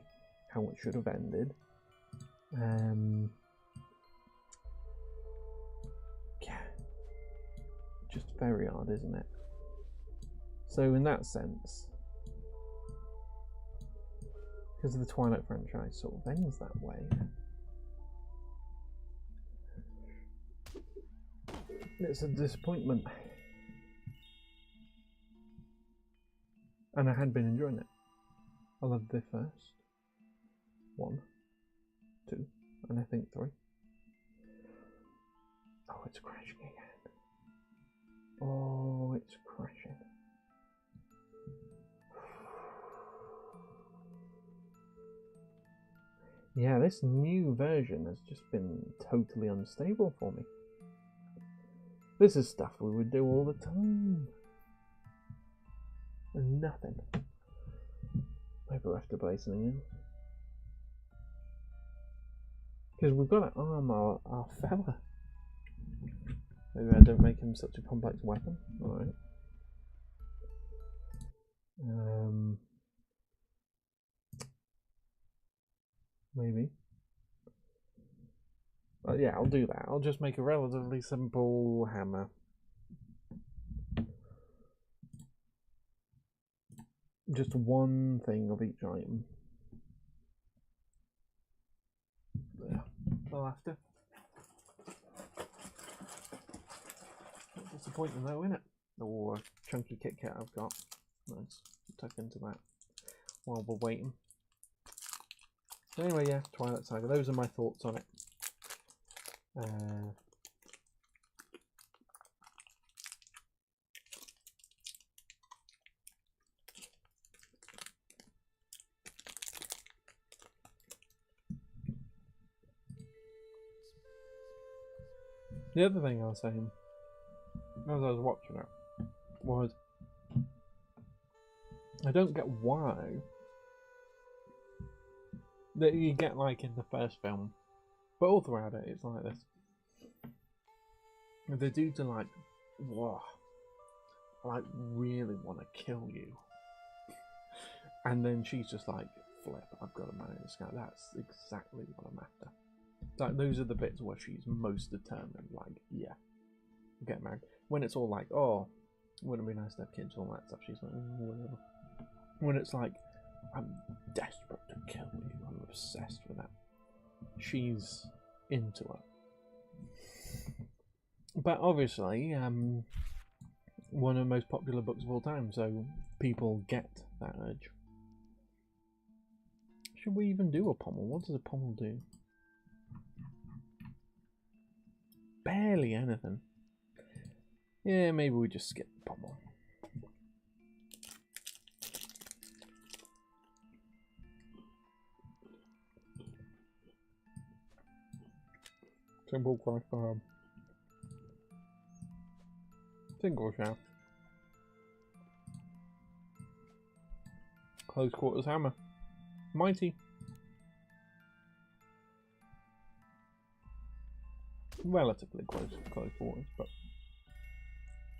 how it should have ended. Yeah, just very odd, isn't it? So in that sense, because the Twilight franchise sort of ends that way, it's a disappointment. And I had been enjoying it. I loved the first 1, 2, and I think 3. Oh, it's crashing again. Oh, it's crashing. Yeah, this new version has just been totally unstable for me. This is stuff we would do all the time. And nothing. Maybe we'll have to play something else. Because we've got to arm our fella. Maybe I don't make him such a complex weapon. Alright. Maybe. Yeah, I'll do that. I'll just make a relatively simple hammer. Just one thing of each item. There. I'll have to. Disappointing though, isn't it? Oh, a chunky Kit Kat I've got. Nice. Tuck into that while we're waiting. So anyway, yeah, Twilight Saga. Those are my thoughts on it. The other thing I was saying as I was watching it was I don't get why that you get like in the first film, but all throughout it it's like this. The dudes are like, whoa, I like really want to kill you, and then she's just like, flip, I've got to marry this guy. That's exactly what I'm after. Like, those are the bits where she's most determined, like, yeah, get married. When it's all like, oh, wouldn't it be nice to have kids, all that stuff, she's like, well. When it's like, I'm desperate to kill you, I'm obsessed with that, she's into it. But obviously, one of the most popular books of all time, so people get that urge. Should we even do a pommel? What does a pommel do? Barely anything. Yeah, maybe we just skip the pommel. Simple cross barb. Single shaft. Close quarters hammer. Mighty. Relatively close quarters, but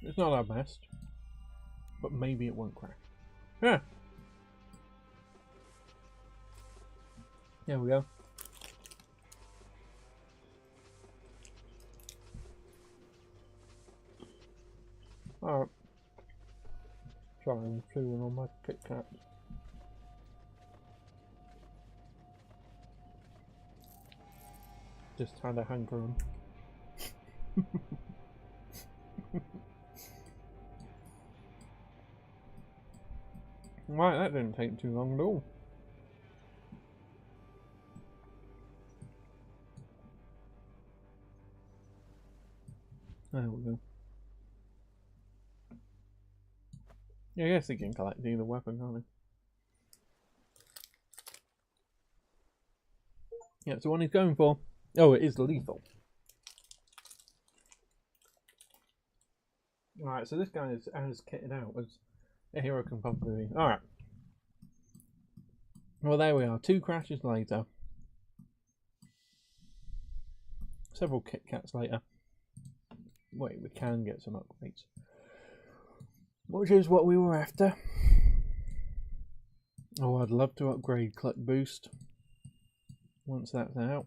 it's not our best. But maybe it won't crash. Yeah. There we go. Alright. Sorry, I'm chewing on my Kit Kat. Just had a hankering. Right, that didn't take too long at all. There we go. Yeah, I guess he can collect either weapon, can't he? Yeah, it's the one he's going for. Oh, it is lethal. Alright, so this guy is as kitted out as a hero can possibly be. Alright. Well, there we are. 2 crashes later. Several Kit Kats later. Wait, we can get some upgrades. Which is what we were after. Oh, I'd love to upgrade Click Boost once that's out.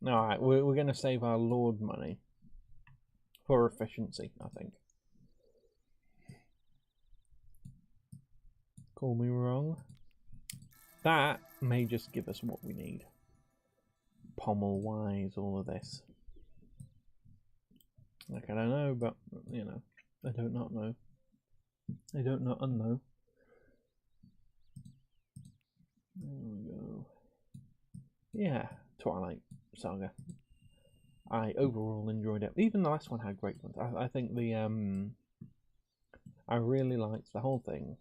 Alright, we're going to save our Lord money for efficiency, I think. Call me wrong. That may just give us what we need. Pommel-wise, all of this. Like, I don't know, but, you know, I don't not know. I don't not unknow. There we go. Yeah, Twilight Saga. I overall enjoyed it. Even the last one had great ones. I think the, I really liked the whole thing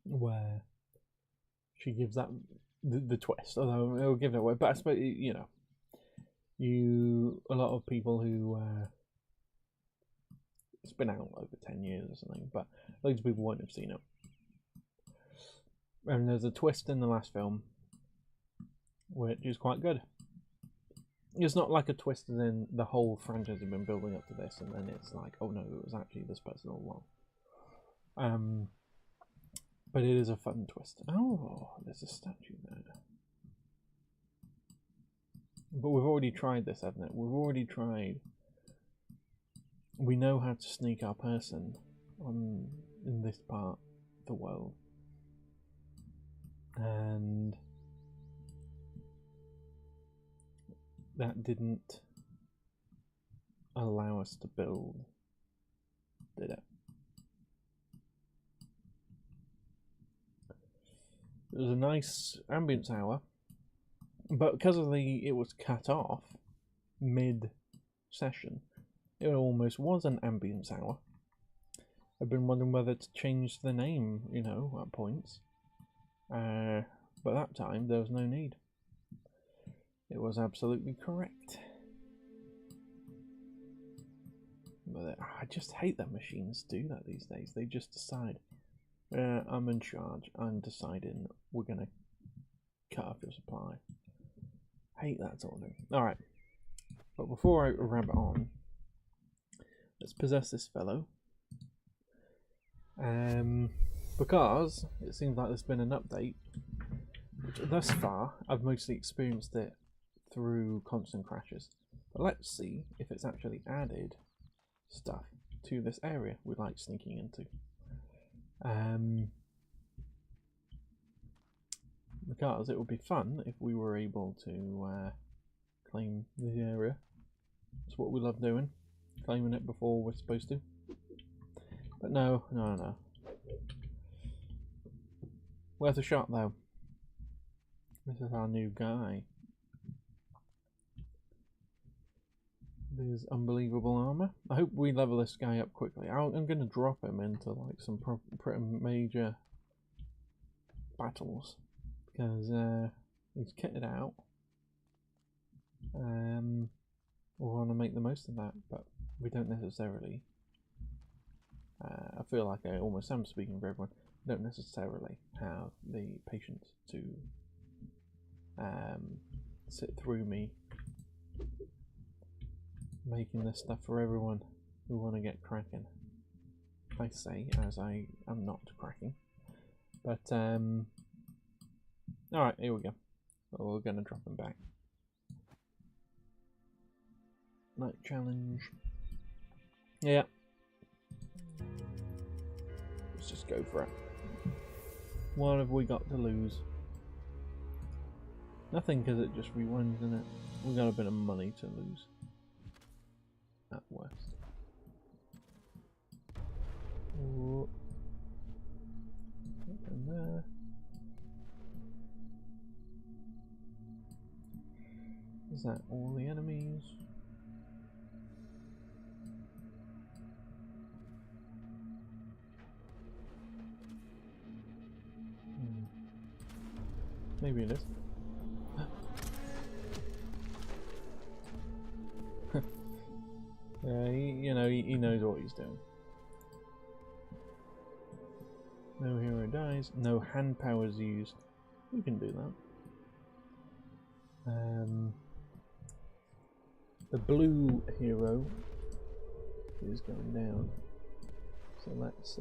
where she gives that the twist, although it'll give it away. But I suppose, you know, a lot of people who it's been out over 10 years or something, but loads of people won't have seen it. And there's a twist in the last film which is quite good. It's not like a twist as in the whole franchise has been building up to this and then it's like, oh no, it was actually this person all along. But it is a fun twist. Oh, there's a statue there. But we've already tried this, haven't it? We've already tried. We know how to sneak our person in this part of the world. And that didn't allow us to build, did it? It was a nice ambience hour, but because of it was cut off mid-session, it almost was an ambience hour. I've been wondering whether to change the name, you know, at points. But that time there was no need. It was absolutely correct. But I just hate that machines do that these days. They just decide, I'm in charge, I'm deciding we're going to cut off your supply. Hate that sort of thing. Alright, but before I rabbit on, let's possess this fellow. Because it seems like there's been an update, which thus far I've mostly experienced it through constant crashes. But let's see if it's actually added stuff to this area we like sneaking into. Because it would be fun if we were able to claim the area. It's what we love doing, claiming it before we're supposed to. But no. Worth a shot though. This is our new guy. There's unbelievable armor. I hope we level this guy up quickly. I'm going to drop him into like some pretty major battles because he's kitted out. We want to make the most of that, but we don't necessarily. I feel like I almost am speaking for everyone. Don't necessarily have the patience to sit through me making this stuff for everyone who want to get cracking. I say as I am not cracking, but alright, here we go. Well, we're gonna drop him back. Night challenge. Yeah. Let's just go for it. What have we got to lose? Nothing, because it just rewinds, isn't it? We got a bit of money to lose. At worst. Ooh. And there. Is that all the enemies? Maybe it is. Yeah, he knows what he's doing. No hero dies. No hand powers used. We can do that. The blue hero is going down. So let's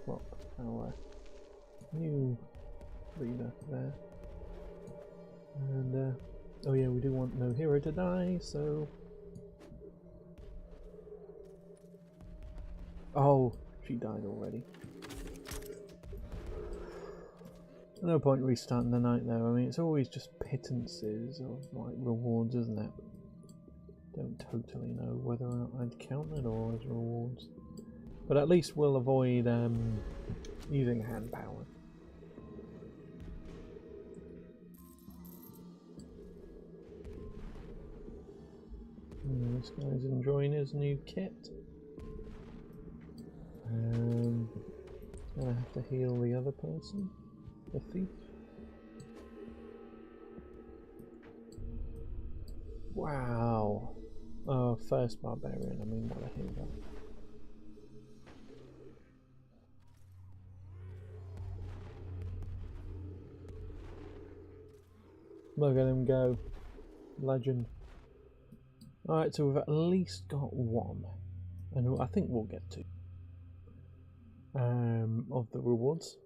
plop our new leader there. And oh yeah, we do want no hero to die, so oh, she died already. No point restarting the night though. I mean, it's always just pittances of like rewards, isn't it? Don't totally know whether or not I'd count it all as rewards, but at least we'll avoid using hand power. This guy's enjoying his new kit. Gonna have to heal the other person, the thief. Wow. Oh, first barbarian. I mean, what a hero. Look at him go. Legend. Alright, so we've at least got one. And I think we'll get two. Of the rewards.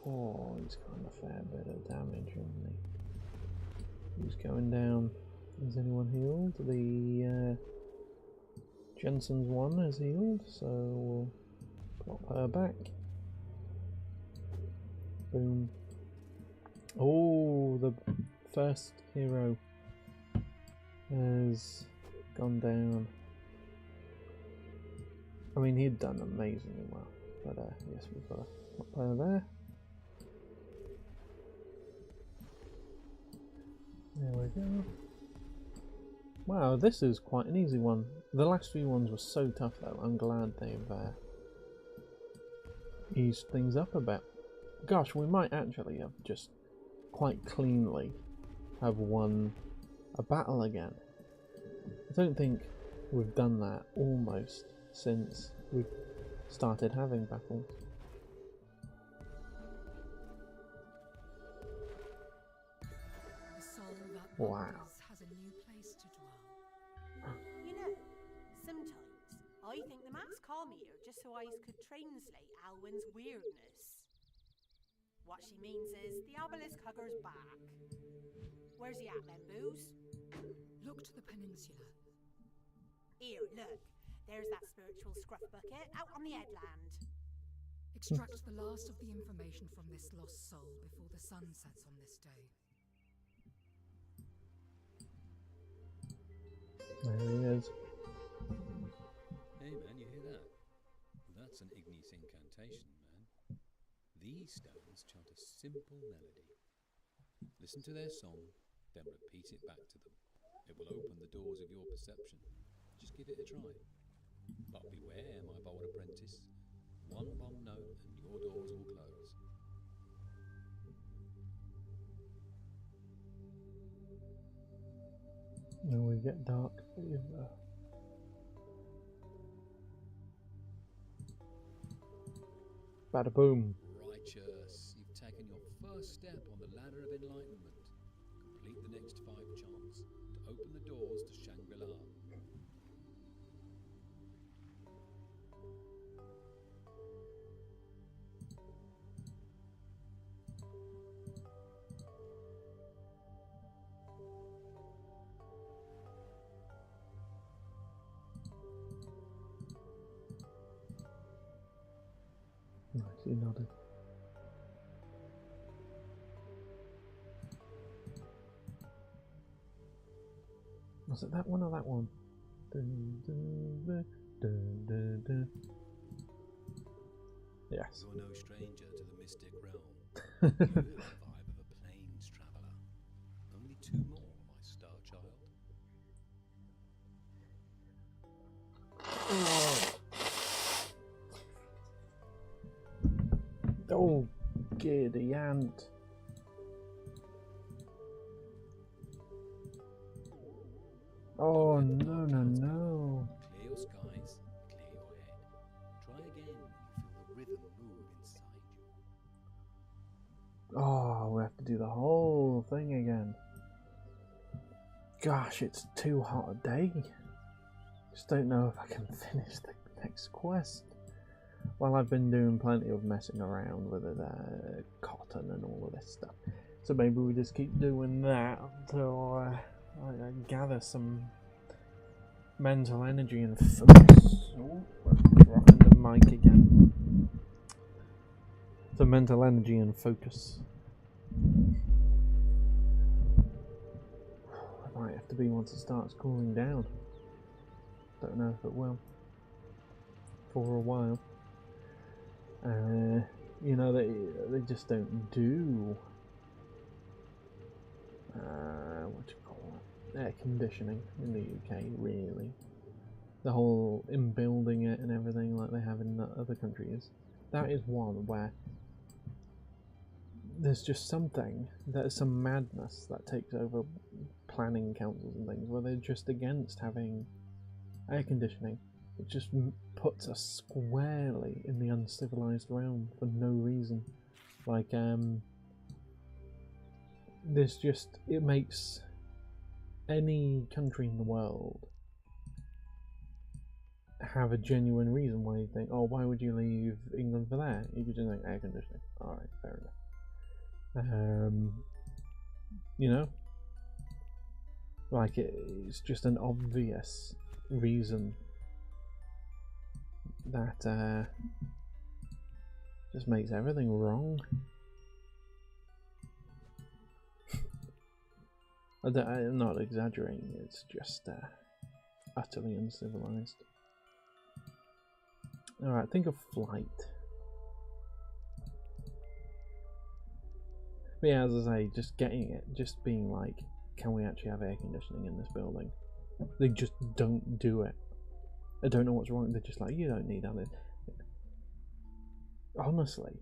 Oh, he's got a fair bit of damage, hasn't he? He's going down. Is anyone healed? The Jensen's one is healed, so we'll plop her back. Boom. Oh, the first hero has gone down. I mean, he'd done amazingly well, but yes, we've got a plop her there. There we go. Wow, this is quite an easy one. The last few ones were so tough though. I'm glad they've eased things up a bit. Gosh, we might actually have just quite cleanly have won a battle again. I don't think we've done that almost since we've started having battles. Wow. Has a new place to dwell. You know, sometimes I think the man's come here just so I could translate Alwyn's weirdness. What she means is the obelisk hugger's back. Where's he at then, Booze? Look to the peninsula. Here, look. There's that spiritual scruff bucket out on the headland. Extract the last of the information from this lost soul before the sun sets on this day. There he is. Hey man, you hear that? That's an Ignis incantation, man. These stones chant a simple melody. Listen to their song, then repeat it back to them. It will open the doors of your perception. Just give it a try. But beware, my bold apprentice. One wrong note and your doors will close. And we get dark fever. Bada boom. Righteous, you've taken your first step on the ladder of enlightenment. Complete the next 5 chants to open the doors to Shangri-La. Nicely nodded. Was it that one or that one? Dun, dun, dun, dun, dun, dun. Yes. You're no stranger to the mystic realm. You have the vibe of a plains traveller. Only 2 more of my Oh, giddy ant. Oh, no, no, no. Clear your skies, clear your head. Try again when you feel the rhythm move inside you. Oh, we have to do the whole thing again. Gosh, it's too hot a day. Just don't know if I can finish the next quest. Well, I've been doing plenty of messing around with it, cotton and all of this stuff. So maybe we just keep doing that until I gather some mental energy and focus. Oh, dropping the mic again. So mental energy and focus. It might have to be once it starts cooling down. Don't know if it will. For a while. You know, they just don't do what do you call it? Air conditioning in the UK, really. The whole in building it and everything like they have in other countries. That is one where there's just something, there's some madness that takes over planning councils and things where they're just against having air conditioning. It just puts us squarely in the uncivilized realm for no reason. Like, there's just, it makes any country in the world have a genuine reason why you think, oh, why would you leave England for that? You could just think air conditioning. Alright, fair enough. You know? Like, it's just an obvious reason that just makes everything wrong. I'm not exaggerating, it's just utterly uncivilized. Alright, think of flight. But yeah, as I say, just getting it, just being like, can we actually have air conditioning in this building? They just don't do it. I don't know what's wrong, they're just like, you don't need that. Honestly,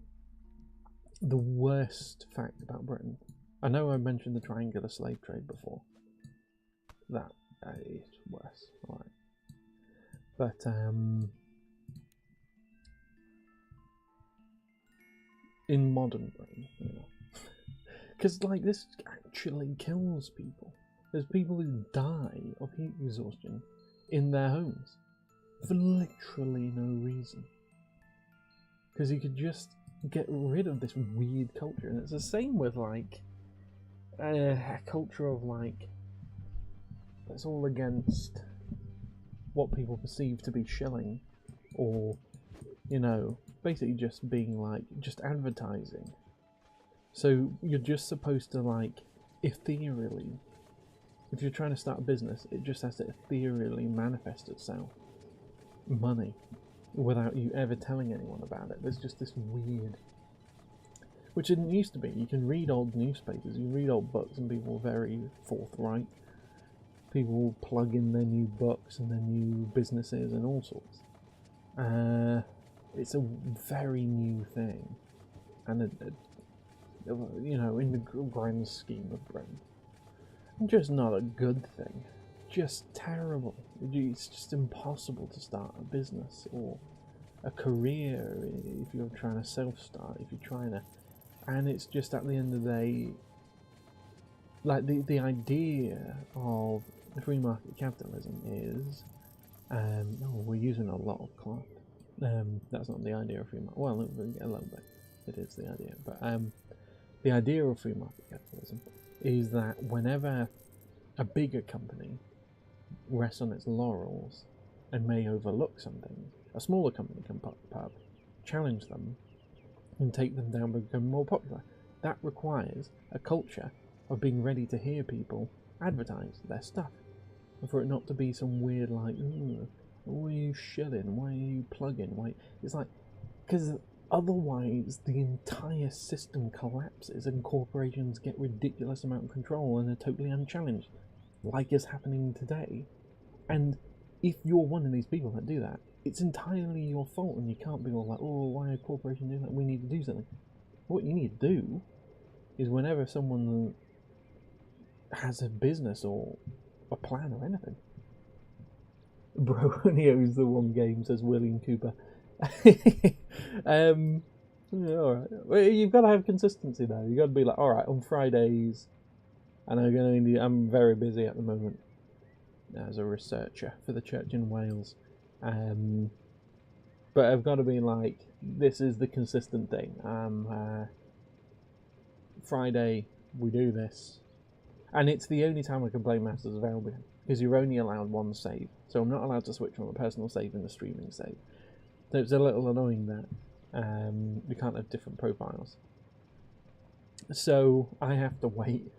the worst fact about Britain, I know I mentioned the triangular slave trade before. That is worse, alright. But, in modern Britain, you know. Because, like, this actually kills people. There's people who die of heat exhaustion in their homes for literally no reason. Because you could just get rid of this weird culture. And it's the same with, like, a culture of, like, that's all against what people perceive to be shilling. Or, you know, basically just being, like, just advertising. So you're just supposed to, like, ethereally, if you're trying to start a business, it just has to ethereally manifest itself. Money. Without you ever telling anyone about it. There's just this weird... Which didn't used to be. You can read old newspapers, you read old books, and people are very forthright. People will plug in their new books and their new businesses and all sorts. It's a very new thing. And, you know, in the grand scheme of Britain, just not a good thing. Just terrible. It's just impossible to start a business or a career if you're trying to self-start, if you're trying to... And it's just at the end of the day, like the idea of free market capitalism is... oh, we're using a lot of cloth. That's not the idea of free market... Well, a little bit. It is the idea. But the idea of free market capitalism is that whenever a bigger company rests on its laurels and may overlook something, a smaller company can pop up, challenge them, and take them down and become more popular. That requires a culture of being ready to hear people advertise their stuff, and for it not to be some weird like, why are you shilling? Why are you plugging? Why? It's like, because otherwise the entire system collapses and corporations get ridiculous amount of control and are totally unchallenged, like is happening today. And if you're one of these people that do that, it's entirely your fault, and you can't be all like, oh, why are corporations doing that? We need to do something. What you need to do is whenever someone has a business or a plan or anything. Bro only owns the one game, says William Cooper. Alright. Well, you've got to have consistency though. You've got to be like, alright, on Fridays, and I'm very busy at the moment as a researcher for the church in Wales. But I've got to be like, this is the consistent thing. Friday, we do this. And it's the only time I can play Masters of Albion, because you're only allowed one save. So I'm not allowed to switch from a personal save and a streaming save. So it's a little annoying that we can't have different profiles. So I have to wait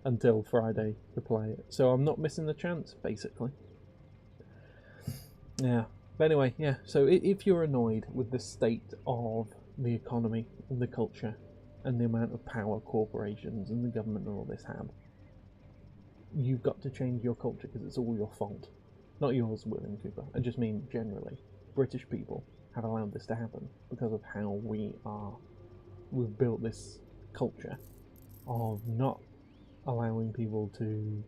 until Friday to play it. So I'm not missing the chance, basically. Yeah. But anyway, yeah. So if you're annoyed with the state of the economy and the culture and the amount of power corporations and the government and all this have, you've got to change your culture, because it's all your fault. Not yours, William Cooper. I just mean generally. British people have allowed this to happen because of how we've built this culture of not allowing people to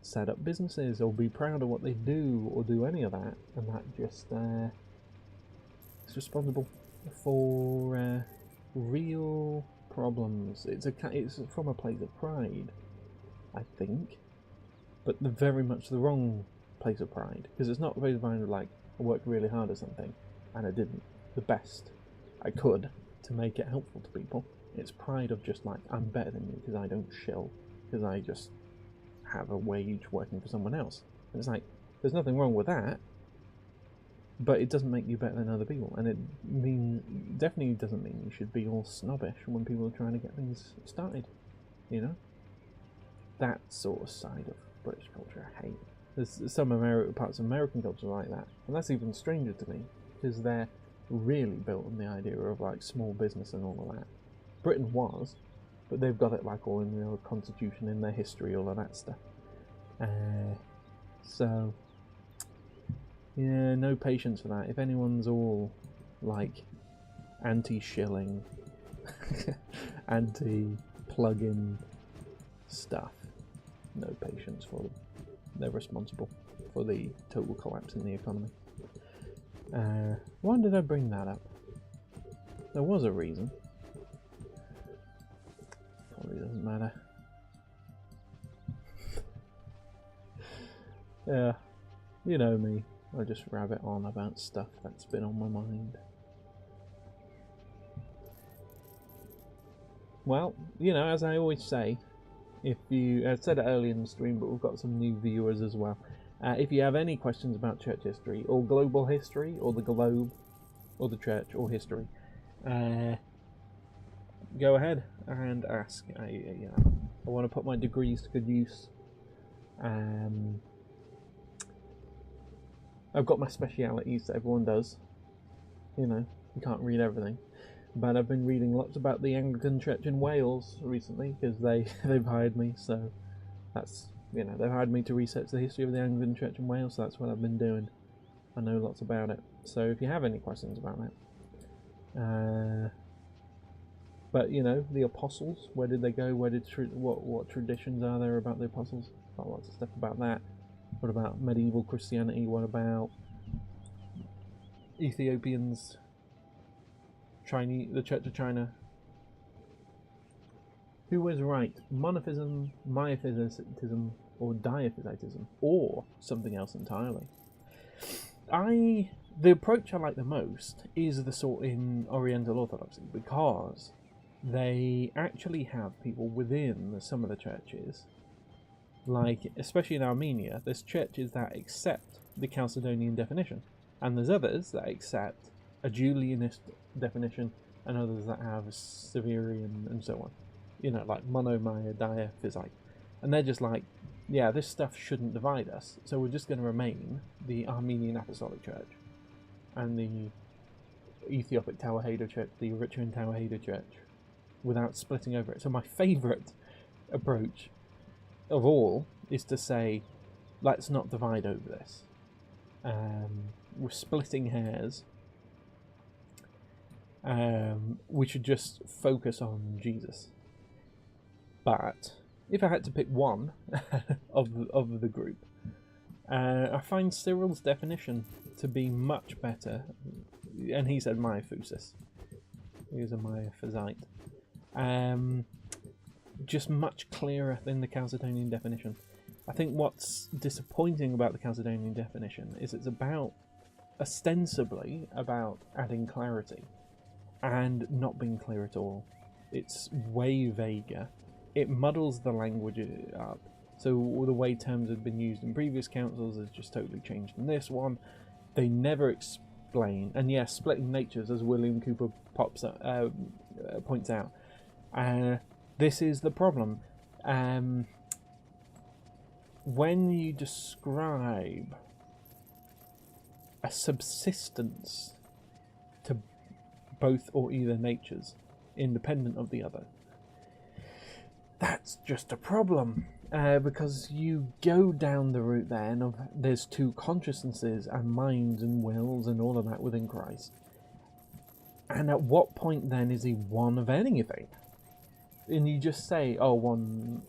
set up businesses or be proud of what they do or do any of that, and that just is responsible for real problems. It's from a place of pride, I think, but very much the wrong place of pride, because it's not a place of pride of like, I worked really hard at something and I didn't the best I could to make it helpful to people. It's pride of just like, I'm better than you because I don't shill, because I just have a wage working for someone else. And it's like, there's nothing wrong with that, but it doesn't make you better than other people, and it definitely doesn't mean you should be all snobbish when people are trying to get things started, you know? That sort of side of British culture I hate. There's some parts of American culture like that, and that's even stranger to me, because they're really built on the idea of like small business and all of that. Britain was, but they've got it like all in their constitution, in their history, all of that stuff. So, yeah, no patience for that. If anyone's all like anti-shilling, anti-plug-in stuff, no patience for them. They're responsible for the total collapse in the economy. Why did I bring that up? There was a reason. Probably doesn't matter. Yeah, you know me. I just rabbit on about stuff that's been on my mind. Well, you know, as I always say, if you, I said it earlier in the stream, but we've got some new viewers as well. If you have any questions about church history, or global history, or the globe, or the church, or history, go ahead and ask. I want to put my degrees to good use. I've got my specialities that everyone does. You know, you can't read everything. But I've been reading lots about the Anglican Church in Wales recently, because they've hired me, so that's, you know, they've hired me to research the history of the Anglican Church in Wales, so that's what I've been doing. I know lots about it. So if you have any questions about that. But, you know, the apostles, where did they go? Where did what traditions are there about the apostles? Got lots of stuff about that. What about medieval Christianity? What about Ethiopians? The Church of China. Who was right? Monotheism, Miaphysitism, or Diaphysitism, or something else entirely? The approach I like the most is the sort in Oriental Orthodoxy, because they actually have people within some of the churches, like especially in Armenia, there's churches that accept the Chalcedonian definition, and there's others that accept a Julianist definition, and others that have Severian and so on. You know, like monomia, diaphysite. And they're just like, yeah, this stuff shouldn't divide us, so we're just going to remain the Armenian Apostolic Church and the Ethiopic Tawahedo Church, the Eritrean Tawahedo Church, without splitting over it. So my favourite approach of all is to say, let's not divide over this. We're splitting hairs. We should just focus on Jesus. But if I had to pick one of the group, I find Cyril's definition to be much better, and he said Miaphysis. He was a Miaphysite. Just much clearer than the Chalcedonian definition. I think what's disappointing about the Chalcedonian definition is it's about, ostensibly, about adding clarity, and not being clear at all. It's way vaguer. It muddles the language up. So the way terms had been used in previous councils is just totally changed in this one. They never explain. And yes, splitting natures, as William Cooper points out. This is the problem. When you describe a subsistence to both or either natures, independent of the other, that's just a problem. Because you go down the route then of there's two consciousnesses and minds and wills and all of that within Christ. And at what point then is he one of anything? And you just say, oh, one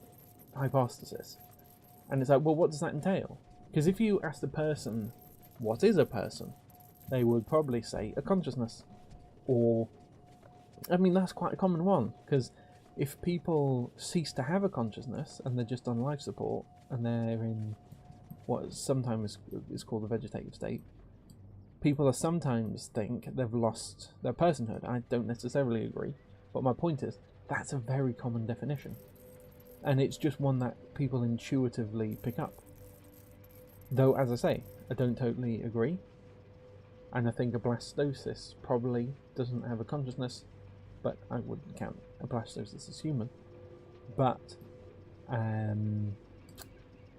hypostasis. And it's like, well, what does that entail? Because if you ask the person, what is a person? They would probably say a consciousness. Or, I mean, that's quite a common one. Because if people cease to have a consciousness and they're just on life support and they're in what sometimes is called the vegetative state, people are sometimes think they've lost their personhood. I don't necessarily agree, but my point is that's a very common definition, and it's just one that people intuitively pick up. Though, as I say, I don't totally agree, and I think a blastocyst probably doesn't have a consciousness, but I wouldn't count a blastocyst as human. But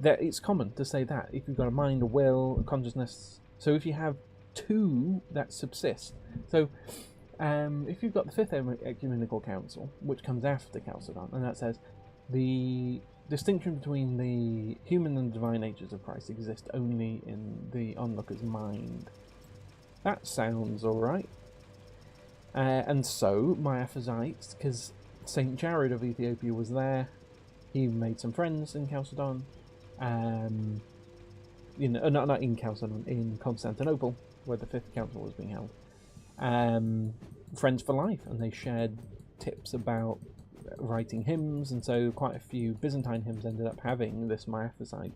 it's common to say that if you've got a mind, a will, a consciousness. So if you have two that subsist, so if you've got the Fifth Ecumenical Council, which comes after Chalcedon, and that says the distinction between the human and divine natures of Christ exist only in the onlooker's mind. That sounds alright. And so, Miaphysites, because St. Jared of Ethiopia was there, he made some friends in Chalcedon, not in Chalcedon, in Constantinople, where the Fifth Council was being held. Friends for life, and they shared tips about writing hymns, and so quite a few Byzantine hymns ended up having this Miaphysite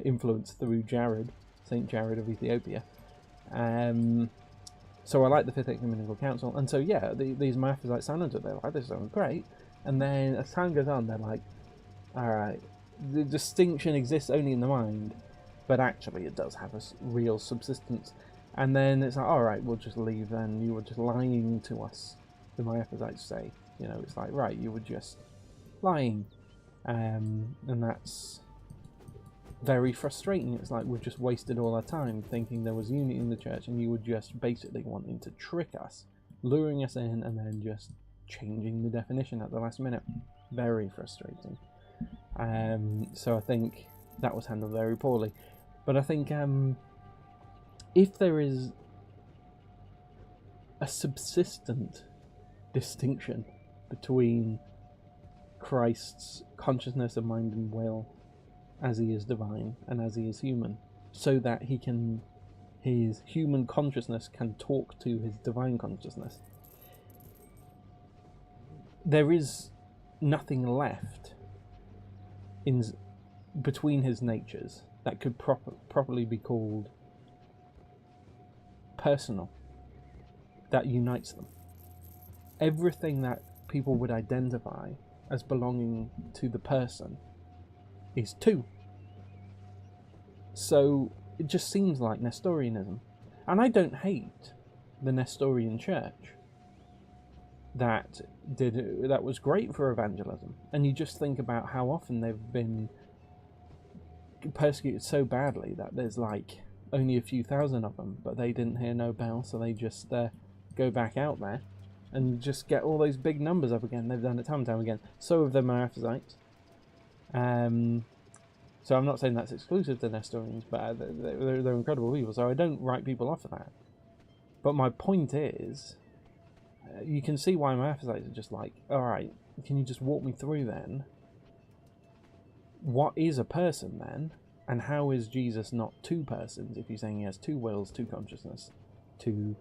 influence through Jared, St. Jared of Ethiopia. So I like the Fifth Ecumenical Council, and so yeah, these Miaphysites sound into it. They're like, this sounds great, and then as time goes on, they're like, alright, the distinction exists only in the mind, but actually it does have a real subsistence. And then it's like, alright, we'll just leave then, you were just lying to us, the Miaphysites say. You know, it's like, right, you were just lying. And that's very frustrating. It's like we've just wasted all our time thinking there was unity in the church, and you were just basically wanting to trick us, luring us in, and then just changing the definition at the last minute. Very frustrating. So I think that was handled very poorly. But I think if there is a subsistent distinction between Christ's consciousness of mind and will as he is divine and as he is human, so that his human consciousness can talk to his divine consciousness, there is nothing left between his natures that could properly be called personal, that unites them. Everything that people would identify as belonging to the person is two. So it just seems like Nestorianism. And I don't hate the Nestorian church. That was great for evangelism. And you just think about how often they've been persecuted so badly that there's like only a few thousand of them, but they didn't hear no bell, so they just go back out there and just get all those big numbers up again. They've done it time and time again. So have the Miaphysites. So I'm not saying that's exclusive to Nestorians, but they're incredible people, so I don't write people off for that. But my point is, you can see why my Apathites are just like, alright, can you just walk me through then? What is a person then? And how is Jesus not two persons if you're saying he has two wills, two consciousness, two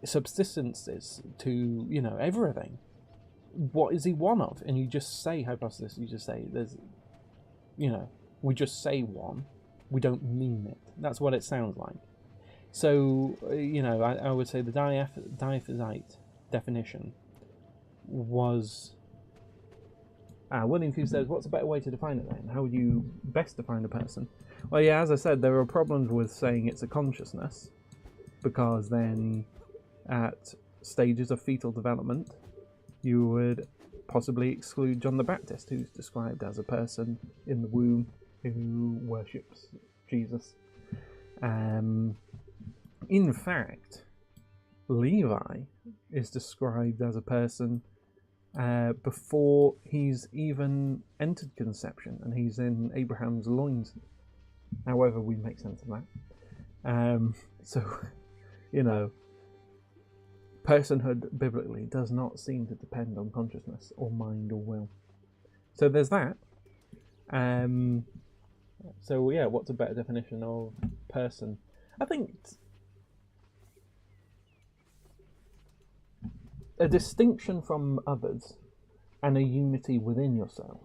subsistences, two, you know, everything? What is he one of? And you just say hypostasis, you just say there's, you know, we just say one, we don't mean it. That's what it sounds like. So, you know, I would say the diaphysite definition was... William Q says, what's a better way to define it then? How would you best define a person? Well, yeah, as I said, there are problems with saying it's a consciousness, because then at stages of fetal development, you would possibly exclude John the Baptist, who's described as a person in the womb who worships Jesus. In fact, Levi is described as a person before he's even entered conception, and he's in Abraham's loins. However, we make sense of that. So, you know, personhood biblically does not seem to depend on consciousness or mind or will. So there's that. So yeah, what's a better definition of person? I think a distinction from others and a unity within yourself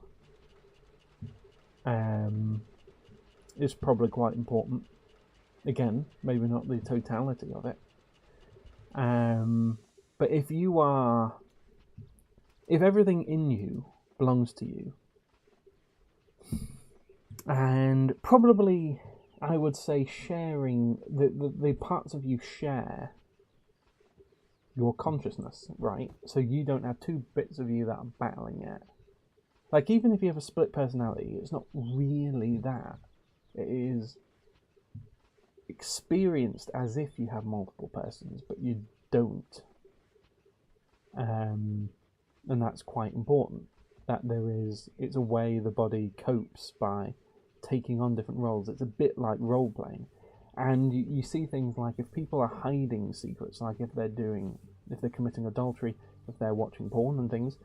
is probably quite important. Again, maybe not the totality of it. But if everything in you belongs to you, and probably I would say sharing, the parts of you share your consciousness, right? So you don't have two bits of you that are battling it. Like, even if you have a split personality, it's not really that. It is experienced as if you have multiple persons, but you don't. And that's quite important. That it's a way the body copes by taking on different roles. It's a bit like role-playing. And you see things like, if people are hiding secrets, like if they're committing adultery, if they're watching porn and things,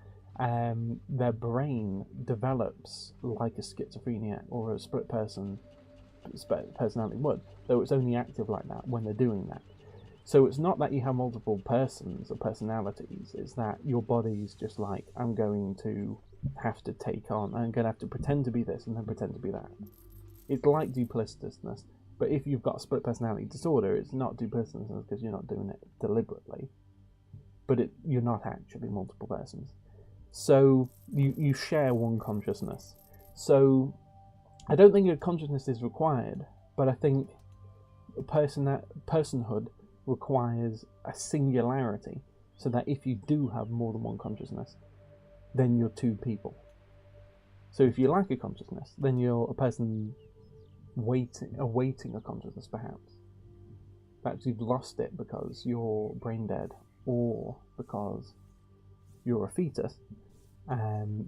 their brain develops like a schizophrenia or a split personality would, though it's only active like that when they're doing that. So it's not that you have multiple persons or personalities, it's that your body's just like, I'm going to have to pretend to be this and then pretend to be that. It's like duplicitousness, but if you've got a split personality disorder, it's not duplicitousness because you're not doing it deliberately, but you're not actually multiple persons. So you share one consciousness. So I don't think a consciousness is required, but I think personhood requires a singularity, so that if you do have more than one consciousness, then you're two people. So if you lack a consciousness, then you're a person awaiting a consciousness, perhaps. Perhaps you've lost it because you're brain dead, or because you're a fetus,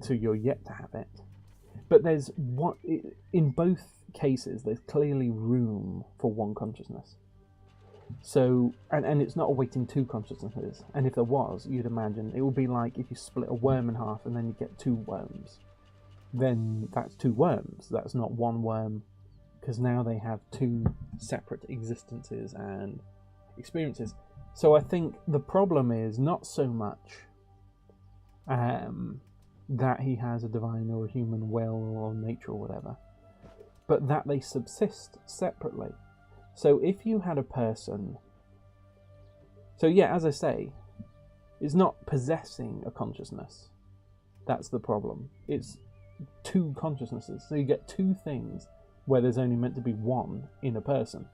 so you're yet to have it. But in both cases, there's clearly room for one consciousness. So, and it's not awaiting two consciousnesses. And if there was, you'd imagine it would be like if you split a worm in half and then you get two worms. Then that's two worms. That's not one worm, because now they have two separate existences and experiences. So I think the problem is not so much that he has a divine or a human will or nature or whatever, but that they subsist separately. So if you had a person... So yeah, as I say, it's not possessing a consciousness. That's the problem. It's two consciousnesses. So you get two things where there's only meant to be one in a person.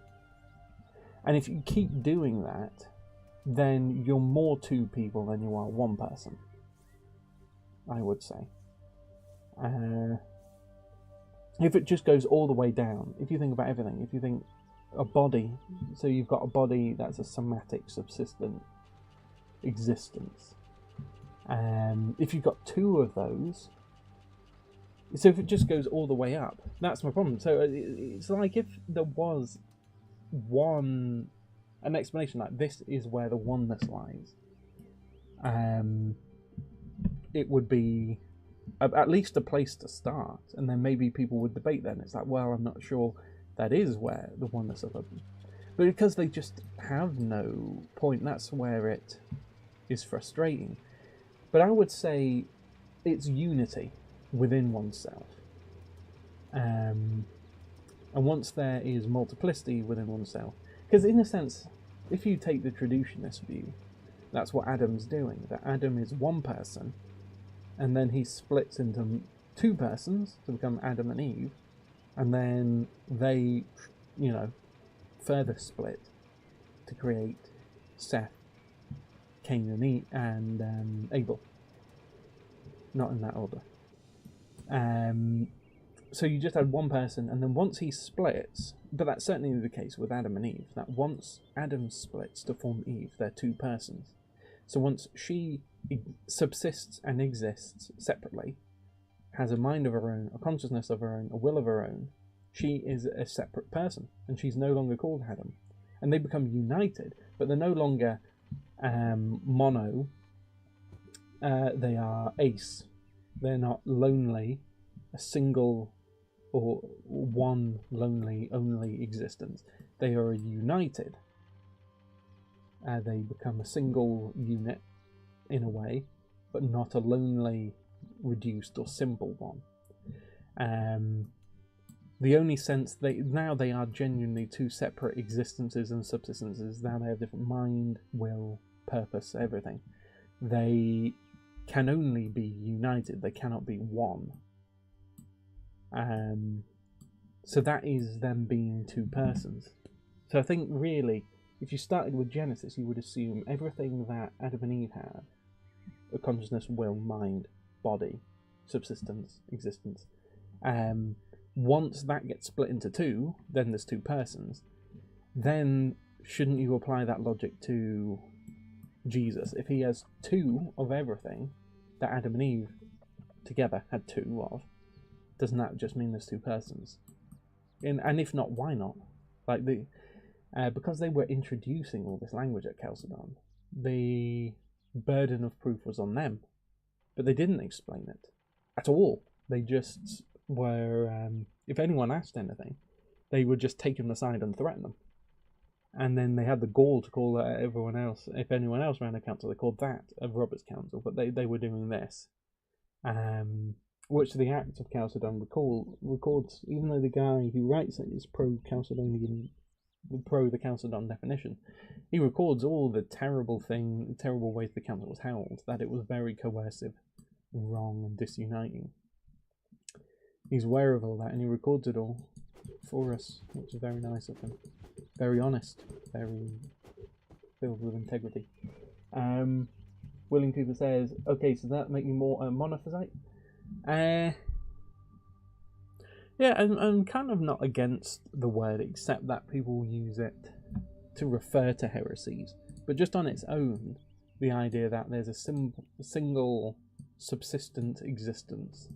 And if you keep doing that, then you're more two people than you are one person, I would say. If it just goes all the way down, if you think about everything, if you think a body, so you've got a body that's a somatic, subsistent existence. If you've got two of those, So if it just goes all the way up, that's my problem. So it's like if there was an explanation like this is where the oneness lies, it would be at least a place to start, and then maybe people would debate then. It's like, well, I'm not sure that is where the oneness of it, but because they just have no point, that's where it is frustrating. But I would say it's unity within oneself. And once there is multiplicity within oneself, because in a sense, if you take the traducianist view, that's what Adam's doing, that Adam is one person, and then he splits into two persons to become Adam and Eve, and then they, further split to create Seth, Cain and Abel. Not in that order. So you just had one person, and then once he splits, but that's certainly the case with Adam and Eve, that once Adam splits to form Eve, they're two persons. So once she subsists and exists separately, has a mind of her own, a consciousness of her own, a will of her own, she is a separate person, and she's no longer called Adam. And they become united, but they're no longer mono, they are ace. They're not lonely, a single or one lonely only existence. They are united. They become a single unit in a way, but not a lonely, reduced or simple one. The only sense they are genuinely two separate existences and subsistences. Now they have different mind, will, purpose, everything. They can only be united. They cannot be one. So that is them being two persons. So I think really, if you started with Genesis, you would assume everything that Adam and Eve had, a consciousness, will, mind, body, subsistence, existence, once that gets split into two, then there's two persons. Then shouldn't you apply that logic to Jesus? If he has two of everything that Adam and Eve together had two of, doesn't that just mean there's two persons? And if not, why not? Like because they were introducing all this language at Chalcedon, the burden of proof was on them, but they didn't explain it at all. They just were, if anyone asked anything, they would just take them aside and threaten them. And then they had the gall to call everyone else, if anyone else ran a council, they called that a Robert's Council, but they were doing this. Which the Acts of Chalcedon records, even though the guy who writes it is pro-Chalcedonian, pro the Chalcedon definition, he records all the terrible ways the council was held, that it was very coercive, wrong and disuniting. He's aware of all that, and he records it all for us, which is very nice of him. Very honest, very filled with integrity. Willing Cooper says, okay, so that make you more monophysite? Yeah, I'm kind of not against the word, except that people use it to refer to heresies. But just on its own, the idea that there's a single subsistent existence.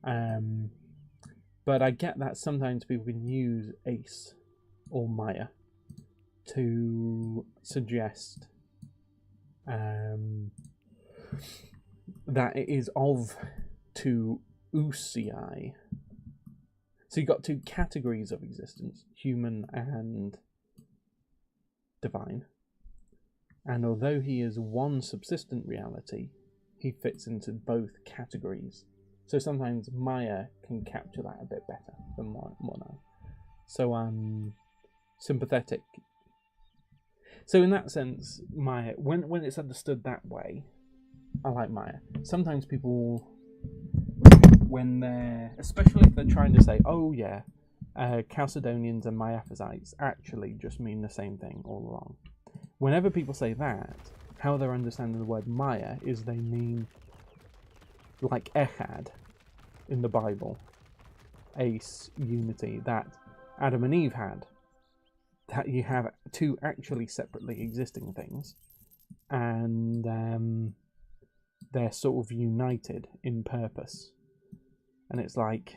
But I get that sometimes people can use ace or Maya to suggest that it is of two ousiai. So you've got two categories of existence, human and divine. And although he is one subsistent reality, he fits into both categories. So sometimes Maya can capture that a bit better than Mono. So I'm sympathetic. So in that sense, Maya, when it's understood that way, I like Maya. Sometimes people, when especially if they're trying to say, oh yeah, Chalcedonians and Miaphysites actually just mean the same thing all along. Whenever people say that, how they're understanding the word Maya is they mean like Echad in the Bible, ace, unity, that Adam and Eve had. That you have two actually separately existing things, and they're sort of united in purpose. And it's like,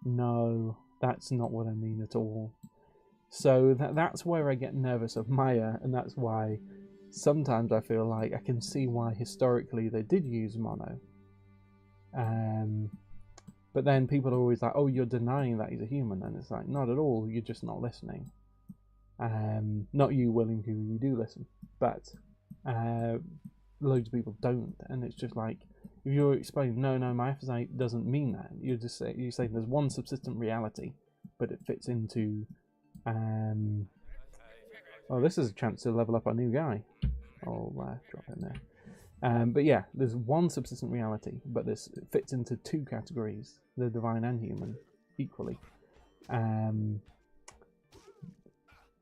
no, that's not what I mean at all. So that's where I get nervous of Maya, and that's why sometimes I feel like I can see why historically they did use mono. But then people are always like, oh, you're denying that he's a human, and it's like, not at all, you're just not listening. Not you, William, who you do listen, but loads of people don't, and it's just like, if you're explaining, no, Miaphysite doesn't mean that. You're saying there's one subsistent reality, but it fits into. Oh, this is a chance to level up our new guy. I'll drop him there. But yeah, there's one subsistent reality, but this fits into two categories: the divine and human, equally.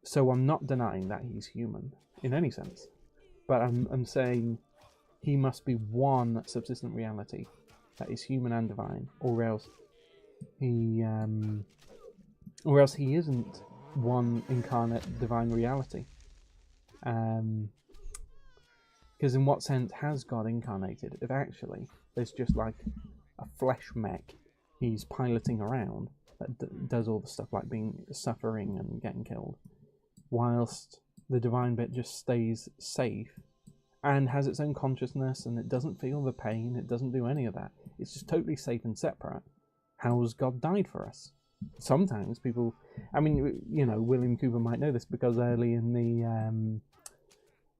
So I'm not denying that he's human in any sense, but I'm saying he must be one subsistent reality that is human and divine, or else he isn't one incarnate divine reality. Because in what sense has God incarnated if actually there's just like a flesh mech he's piloting around that does all the stuff like suffering and getting killed, whilst the divine bit just stays safe and has its own consciousness, and it doesn't feel the pain, it doesn't do any of that. It's just totally safe and separate. How has God died for us? Sometimes people, I mean, William Cooper might know this, because early in the,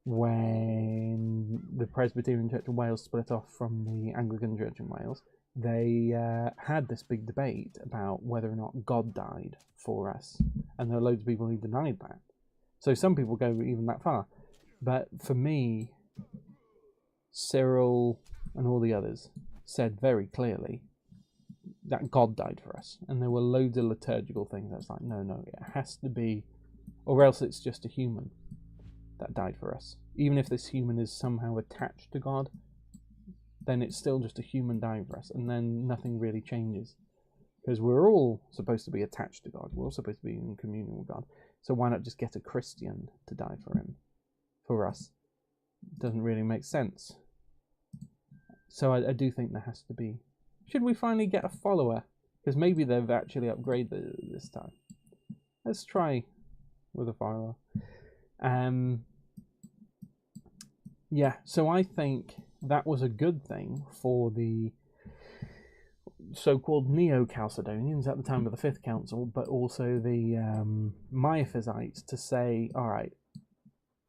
when the Presbyterian Church of Wales split off from the Anglican Church in Wales, they had this big debate about whether or not God died for us, and there are loads of people who denied that. So some people go even that far, but for me, Cyril and all the others said very clearly that God died for us, and there were loads of liturgical things that's like, no, it has to be, or else it's just a human that died for us. Even if this human is somehow attached to God, then it's still just a human dying for us, and then nothing really changes, because we're all supposed to be attached to God, we're all supposed to be in communion with God, so why not just get a Christian to die for us? Doesn't really make sense. So I do think there has to be. Should we finally get a follower? Because maybe they've actually upgraded this time. Let's try with a follower. Yeah, so I think that was a good thing for the so-called Neo-Chalcedonians at the time of the Fifth Council, but also the Miaphysites, to say, all right,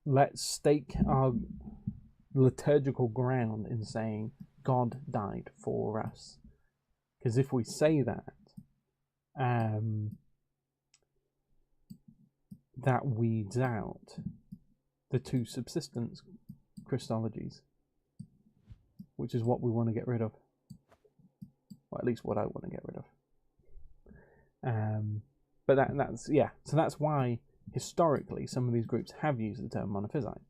let's stake our liturgical ground in saying God died for us. Because if we say that, that weeds out the two subsistence Christologies, which is what we want to get rid of. Or at least what I want to get rid of. But that's, yeah, so that's why historically some of these groups have used the term monophysite.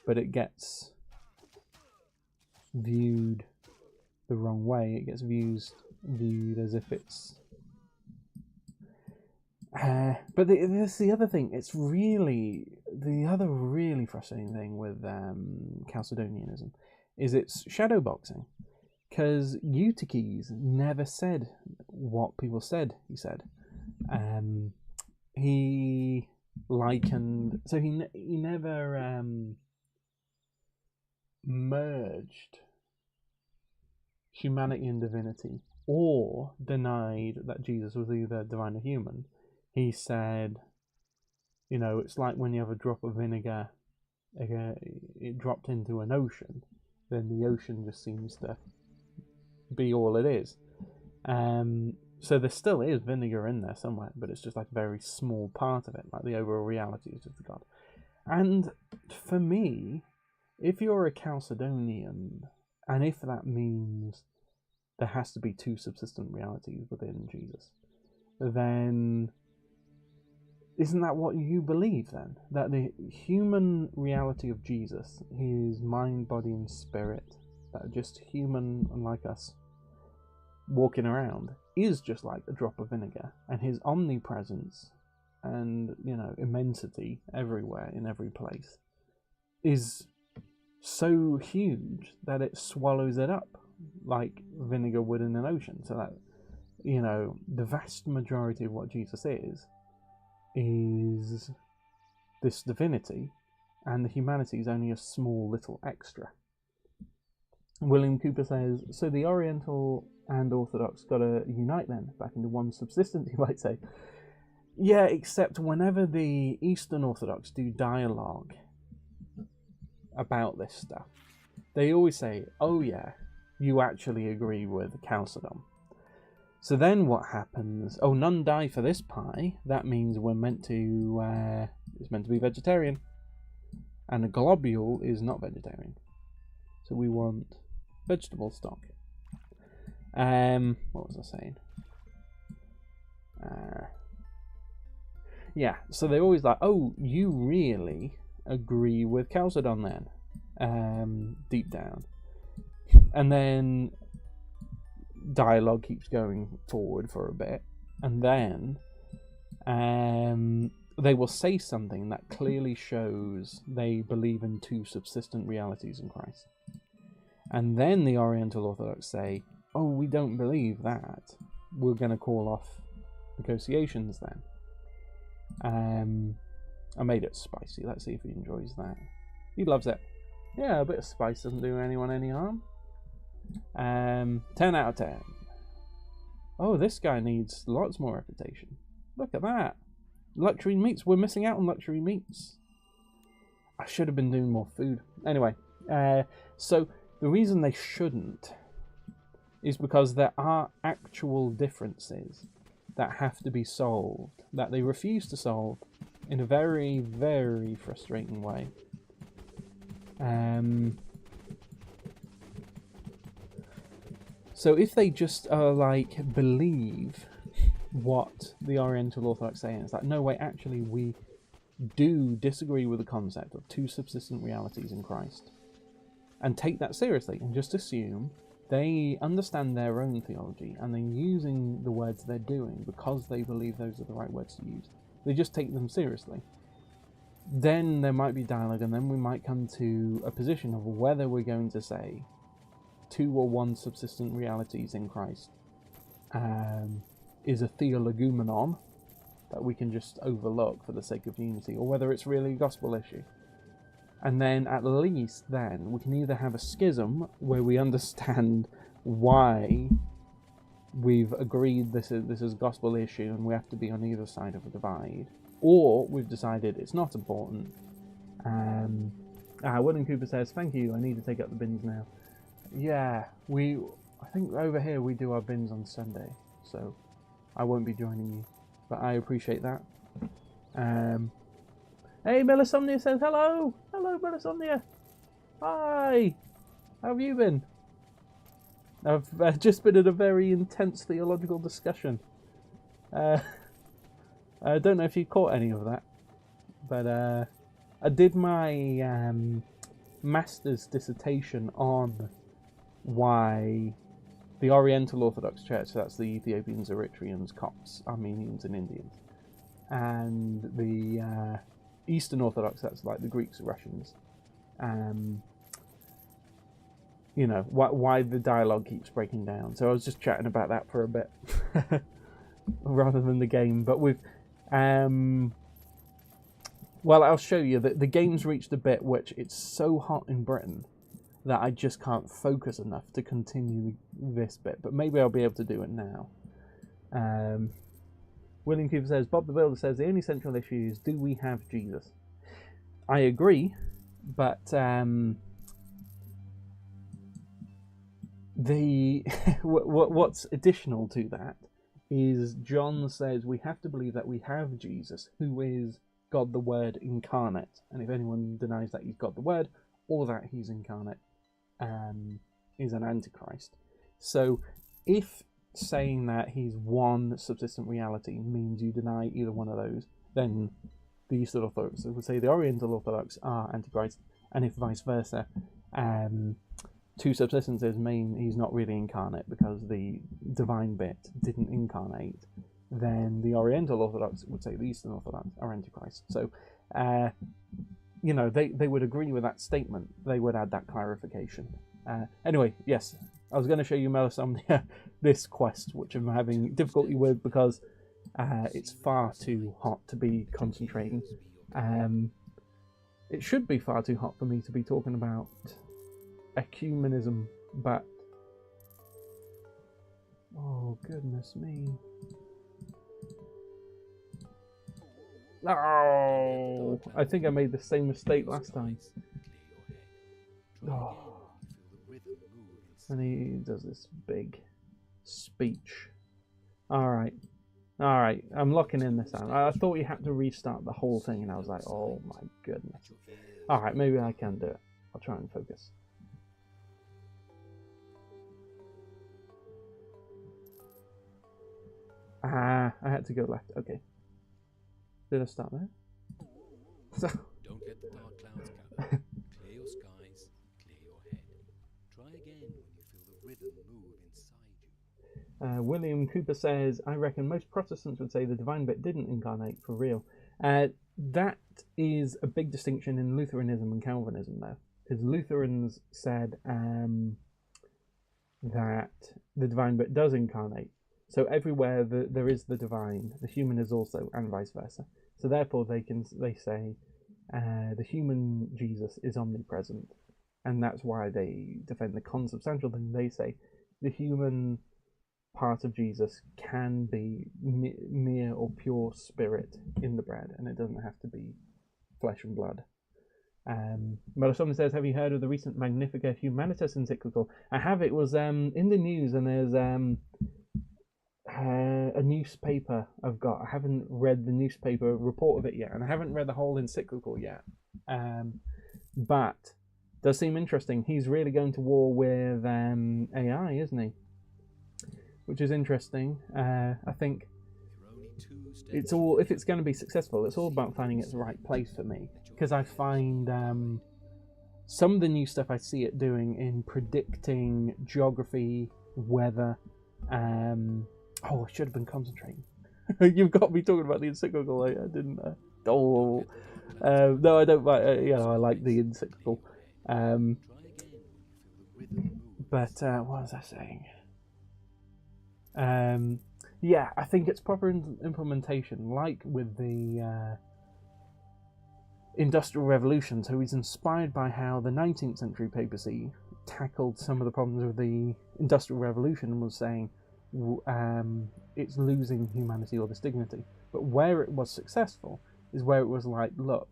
But it gets viewed the wrong way. It gets viewed as if it's but that's the other thing. It's really the other really frustrating thing with Chalcedonianism is its shadow boxing, because Eutyches never said what people said he said. He likened, so he never merged humanity and divinity, or denied that Jesus was either divine or human. He said, it's like when you have a drop of vinegar, it dropped into an ocean, then the ocean just seems to be all it is. So there still is vinegar in there somewhere, but it's just like a very small part of it, like the overall reality is just the God. And for me, if you're a Chalcedonian, and if that means there has to be two subsistent realities within Jesus, then isn't that what you believe then? That the human reality of Jesus, his mind, body and spirit, that are just human and like us, walking around, is just like a drop of vinegar, and his omnipresence and immensity everywhere in every place is so huge that it swallows it up like vinegar would in an ocean. So that, you know, the vast majority of what Jesus is this divinity, and the humanity is only a small little extra. William Cooper says, so the Oriental and Orthodox got to unite then, back into one subsistence, you might say. Yeah, except whenever the Eastern Orthodox do dialogue about this stuff, they always say, oh yeah, you actually agree with Chalcedon. So then what happens? Oh, none die for this pie. That means we're meant to, it's meant to be vegetarian. And a globule is not vegetarian. So we want vegetable stock. What was I saying? Yeah, so they're always like, oh, you really agree with Chalcedon then, deep down. And then dialogue keeps going forward for a bit, and then they will say something that clearly shows they believe in two subsistent realities in Christ. And then the Oriental Orthodox say, oh, we don't believe that. We're going to call off negotiations then. I made it spicy. Let's see if he enjoys that. He loves it. Yeah, a bit of spice doesn't do anyone any harm. 10 out of 10. Oh, this guy needs lots more reputation. Look at that. Luxury meats. We're missing out on luxury meats. I should have been doing more food. Anyway, so the reason they shouldn't is because there are actual differences that have to be solved, that they refuse to solve in a very, very frustrating way. So if they just like believe what the Oriental Orthodox say, and it's like, no way, actually we do disagree with the concept of two subsistent realities in Christ, and take that seriously, and just assume they understand their own theology, and they're using the words they're doing because they believe those are the right words to use. They just take them seriously. Then there might be dialogue, and then we might come to a position of whether we're going to say two or one subsistent realities in Christ is a theologumenon that we can just overlook for the sake of unity, or whether it's really a gospel issue. And then at least then we can either have a schism where we understand why we've agreed this is a gospel issue and we have to be on either side of a divide, or we've decided it's not important. William Cooper says, thank you, I need to take up the bins now. Yeah, I think over here we do our bins on Sunday, so I won't be joining you, but I appreciate that. Hey, Melisomnia says hello! Hello, Melisomnia! Hi! How have you been? I've just been in a very intense theological discussion. I don't know if you caught any of that, but I did my master's dissertation on why the Oriental Orthodox Church, so that's the Ethiopians, Eritreans, Copts, Armenians and Indians, and the Eastern Orthodox, that's like the Greeks, Russians, you know, why the dialogue keeps breaking down. So I was just chatting about that for a bit rather than the game. But with well, I'll show you that the game's reached a bit which it's so hot in Britain that I just can't focus enough to continue this bit, but maybe I'll be able to do it now. William Cooper says, Bob the Builder says, the only central issue is, do we have Jesus? I agree, but what's additional to that is John says we have to believe that we have Jesus, who is God the Word incarnate, and if anyone denies that he's God the Word or that he's incarnate, is an antichrist. So if saying that he's one subsistent reality means you deny either one of those, then the Eastern Orthodox would say the Oriental Orthodox are antichrist, and if vice versa, two subsistences mean he's not really incarnate because the divine bit didn't incarnate, then the Oriental Orthodox would say the Eastern Orthodox are antichrist. So they would agree with that statement. They would add that clarification. Anyway, yes, I was going to show you Melisomnia, this quest, which I'm having difficulty with because it's far too hot to be concentrating. It should be far too hot for me to be talking about ecumenism, but oh goodness me. Oh, I think I made the same mistake last time. Oh. And he does this big speech. Alright, I'm locking in this time. I thought you had to restart the whole thing, and I was like, oh my goodness. Alright, maybe I can do it. I'll try and focus. I had to go left. Okay. Did I start there? So. Don't let the dark clouds gather. Clear your skies, clear your head. Try again when you feel the rhythm move inside you. William Cooper says, I reckon most Protestants would say the divine bit didn't incarnate for real. That is a big distinction in Lutheranism and Calvinism, though. Because Lutherans said that the divine bit does incarnate. So everywhere there is the divine, the human is also, and vice versa. So therefore they say the human Jesus is omnipresent, and that's why they defend the consubstantial thing. They say the human part of Jesus can be mere or pure spirit in the bread, and it doesn't have to be flesh and blood. Melisomnia says, have you heard of the recent Magnifica Humanitas encyclical? I have. It was in the news, and there's a newspaper I've got. I haven't read the newspaper report of it yet, and I haven't read the whole encyclical yet. But it does seem interesting. He's really going to war with AI, isn't he? Which is interesting. I think it's all, if it's going to be successful, it's all about finding its right place for me. Because I find some of the new stuff I see it doing in predicting geography, weather. Oh, I should have been concentrating. You've got me talking about the encyclical. I didn't. No, I don't. I like the encyclical. But what was I saying? Yeah, I think it's proper implementation, like with the Industrial Revolution. So he's inspired by how the 19th century papacy tackled some of the problems of the Industrial Revolution and was saying it's losing humanity or this dignity. But where it was successful is where it was like, look,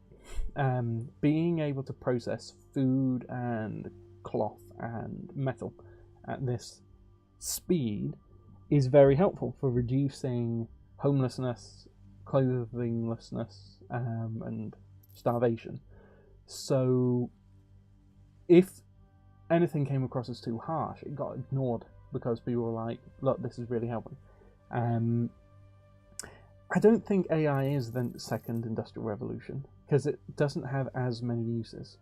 being able to process food and cloth and metal at this speed is very helpful for reducing homelessness, clothinglessness, and starvation. So if anything came across as too harsh, it got ignored because people were like, look, this is really helping. I don't think AI is the second industrial revolution because it doesn't have as many uses.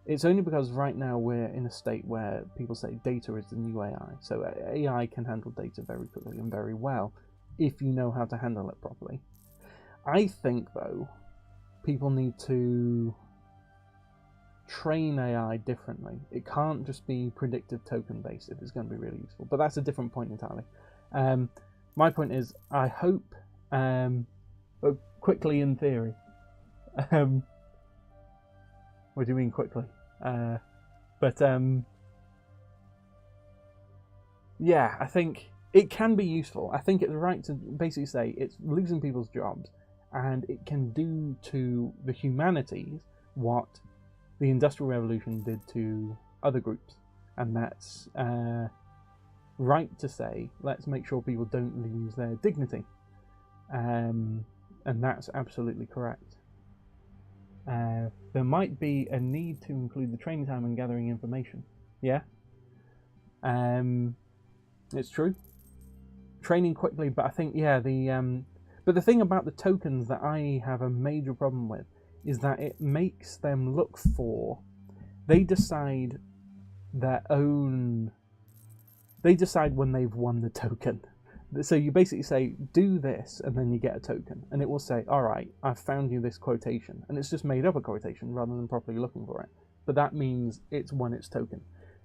It's only because right now we're in a state where people say data is the new AI. So AI can handle data very quickly and very well if you know how to handle it properly. I think, though, people need to train AI differently. It can't just be predictive token based if it's going to be really useful. But that's a different point entirely. My point is, I hope, quickly in theory. What do you mean quickly? Yeah, I think it can be useful. I think it's right to basically say it's losing people's jobs, and it can do to the humanities what the Industrial Revolution did to other groups. And that's right to say, let's make sure people don't lose their dignity. And that's absolutely correct. There might be a need to include the training time and gathering information. Yeah. It's true. Training quickly, but I think, yeah, but the thing about the tokens that I have a major problem with is that it makes them look for, they decide when they've won the token. So you basically say, do this, and then you get a token. And it will say, all right, I've found you this quotation. And it's just made up a quotation rather than properly looking for it. But that means it's won its token.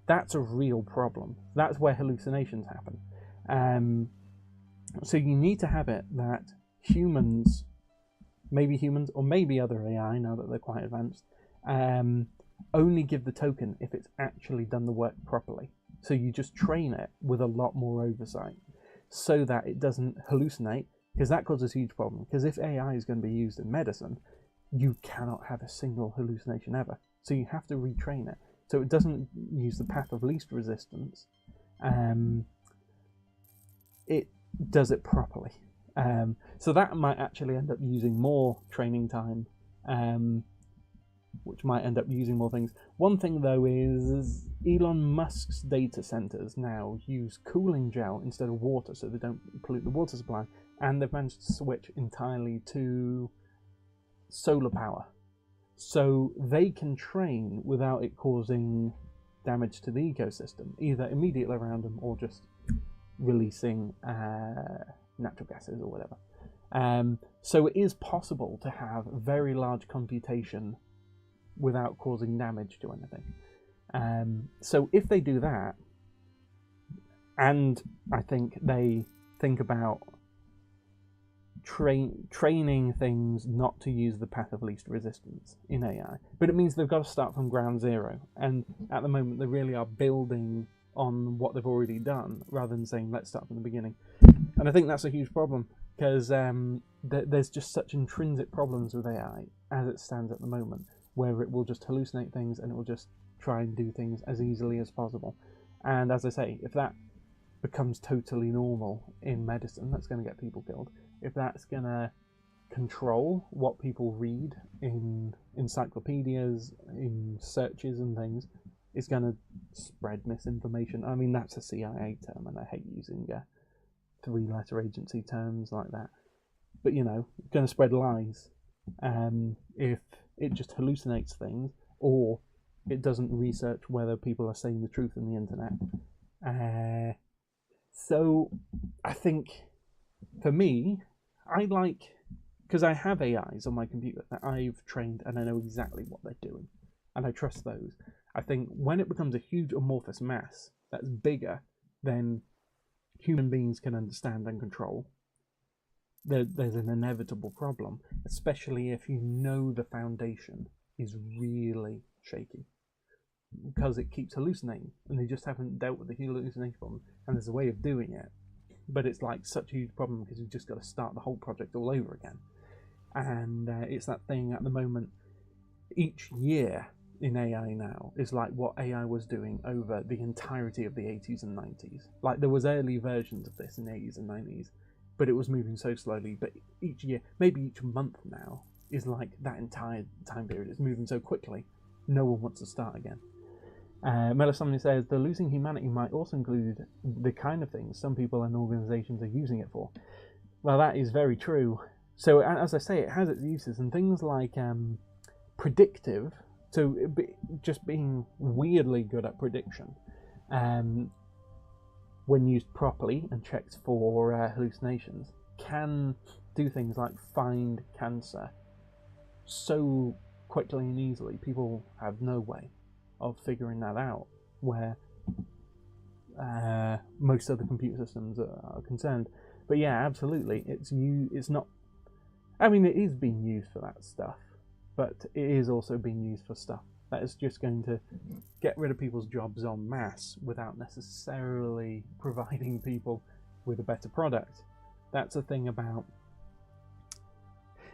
That's a real problem. That's where hallucinations happen. So you need to have it that humans or maybe other AI, now that they're quite advanced, only give the token if it's actually done the work properly. So you just train it with a lot more oversight so that it doesn't hallucinate, because that causes a huge problem. Because if AI is going to be used in medicine, you cannot have a single hallucination ever. So you have to retrain it so it doesn't use the path of least resistance. It does it properly. So that might actually end up using more training time, which might end up using more things. One thing though is Elon Musk's data centers now use cooling gel instead of water, so they don't pollute the water supply, and they've managed to switch entirely to solar power. So they can train without it causing damage to the ecosystem, either immediately around them or just releasing natural gases or whatever. So it is possible to have very large computation without causing damage to anything. So if they do that, and I think they think about training things not to use the path of least resistance in AI, but it means they've got to start from ground zero, and at the moment they really are building on what they've already done rather than saying let's start from the beginning. And I think that's a huge problem, because there's just such intrinsic problems with AI as it stands at the moment, where it will just hallucinate things and it will just try and do things as easily as possible. And as I say, if that becomes totally normal in medicine, that's going to get people killed. If that's going to control what people read in encyclopedias, in searches and things, it's going to spread misinformation. I mean, that's a CIA term, and I hate using three-letter agency terms like that. But, you know, it's going to spread lies if it just hallucinates things, or it doesn't research whether people are saying the truth on the internet. So I think, for me, because I have AIs on my computer that I've trained and I know exactly what they're doing, and I trust those. I think when it becomes a huge amorphous mass that's bigger than human beings can understand and control, there's an inevitable problem, especially if you know the foundation is really shaky, because it keeps hallucinating and they just haven't dealt with the hallucination problem, and there's a way of doing it, but it's like such a huge problem because you've just got to start the whole project all over again. And it's that thing at the moment, each year in AI now is like what AI was doing over the entirety of the 80s and 90s. Like, there was early versions of this in the 80s and 90s, but it was moving so slowly. But each year, maybe each month now, is like that entire time period. It's moving so quickly, no one wants to start again. Melisomni says, the losing humanity might also include the kind of things some people and organisations are using it for. Well, that is very true. So, as I say, it has its uses, and things like predictive, so just being weirdly good at prediction, when used properly and checked for hallucinations, can do things like find cancer so quickly and easily. People have no way of figuring that out, where most other computer systems are concerned. But yeah, absolutely, it's not. I mean, it is being used for that stuff, but it is also being used for stuff that is just going to get rid of people's jobs en masse without necessarily providing people with a better product. That's the thing about,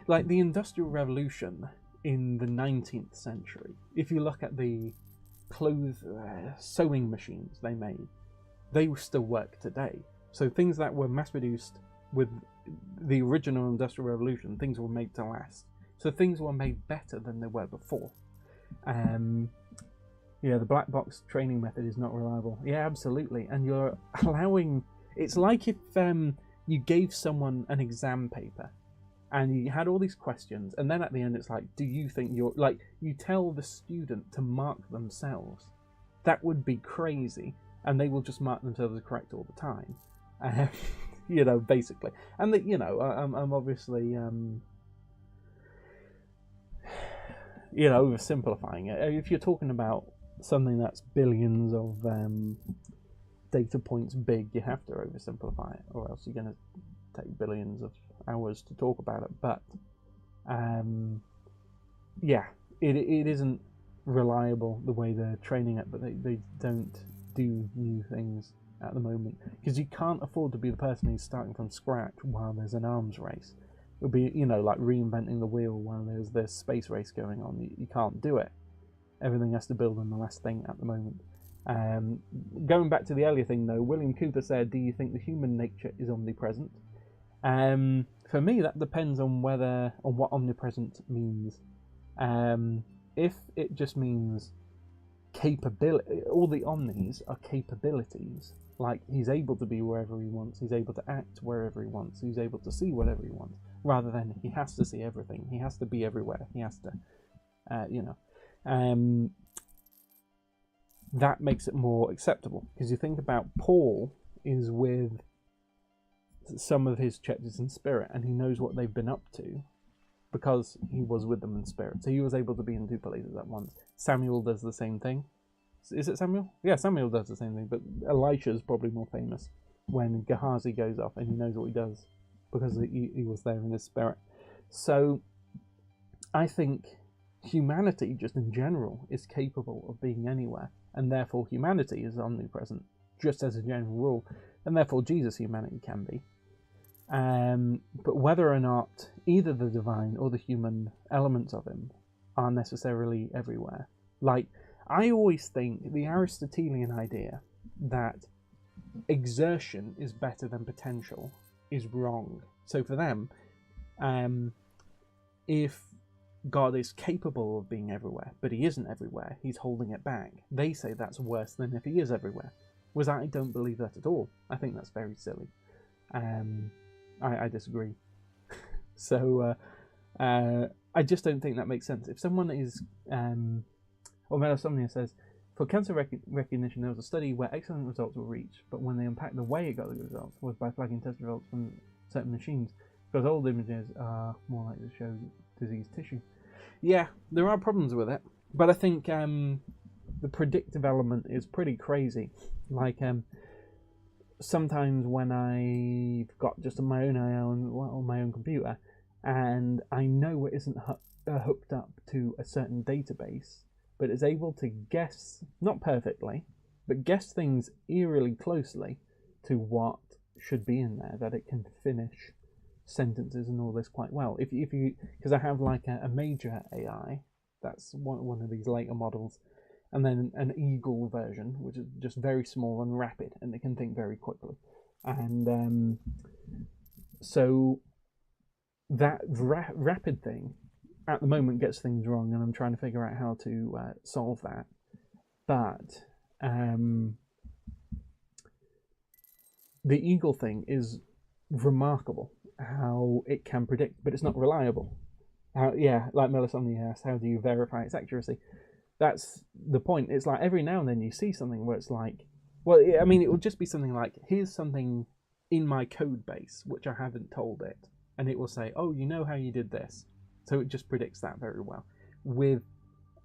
like, the Industrial Revolution in the 19th century. If you look at the sewing machines they made, they still work today. So things that were mass-produced with the original Industrial Revolution, things were made to last. So things were made better than they were before. Yeah, the black box training method is not reliable. Yeah, absolutely. And you're allowing... It's like if you gave someone an exam paper and you had all these questions, and then at the end it's like, do you think you're... Like, you tell the student to mark themselves. That would be crazy. And they will just mark themselves as correct all the time. You know, basically. And, you know, I'm obviously... you know, oversimplifying it. If you're talking about something that's billions of data points big, you have to oversimplify it, or else you're going to take billions of hours to talk about it. But yeah, it isn't reliable the way they're training it, but they don't do new things at the moment, because you can't afford to be the person who's starting from scratch while there's an arms race. It would be, like reinventing the wheel while there's this space race going on. You can't do it. Everything has to build on the last thing at the moment. Going back to the earlier thing though, William Cooper said, do you think the human nature is omnipresent? For me, that depends on what omnipresent means. If it just means capability, all the omnis are capabilities. Like, he's able to be wherever he wants, he's able to act wherever he wants, he's able to see whatever he wants, rather than he has to see everything, he has to be everywhere, he has to, that makes it more acceptable. Because you think about Paul is with some of his churches in spirit, and he knows what they've been up to because he was with them in spirit. So he was able to be in two places at once. Samuel does the same thing. Is it Samuel? Yeah, Samuel does the same thing, but Elisha's probably more famous when Gehazi goes off and he knows what he does because he was there in his spirit. So I think humanity, just in general, is capable of being anywhere, and therefore humanity is omnipresent, just as a general rule, and therefore Jesus' humanity can be. But whether or not either the divine or the human elements of him are necessarily everywhere, like, I always think the Aristotelian idea that exertion is better than potential is wrong. So for them, if God is capable of being everywhere, but he isn't everywhere, he's holding it back, they say that's worse than if he is everywhere. Whereas I don't believe that at all. I think that's very silly. I disagree. So I just don't think that makes sense. If someone is... Or somebody says, for cancer recognition, there was a study where excellent results were reached, but when they unpacked the way it got the results was by flagging test results from certain machines, because old images are more likely to show diseased tissue. Yeah, there are problems with it, but I think the predictive element is pretty crazy. Like, sometimes when I've got just my own eye on my own computer, and I know it isn't hooked up to a certain database, but is able to guess, not perfectly, but guess things eerily closely to what should be in there, that it can finish sentences and all this quite well. If you, because I have like a major AI, that's one of these later models, and then an Eagle version, which is just very small and rapid, and it can think very quickly. And so that rapid thing at the moment gets things wrong, and I'm trying to figure out how to solve that. But the Eagle thing is remarkable, how it can predict, but it's not reliable. Like Melisomnia asked, how do you verify its accuracy? That's the point. It's like every now and then you see something where it's like, well, I mean, it will just be something like, here's something in my code base which I haven't told it, and it will say, oh, you know how you did this. So it just predicts that very well.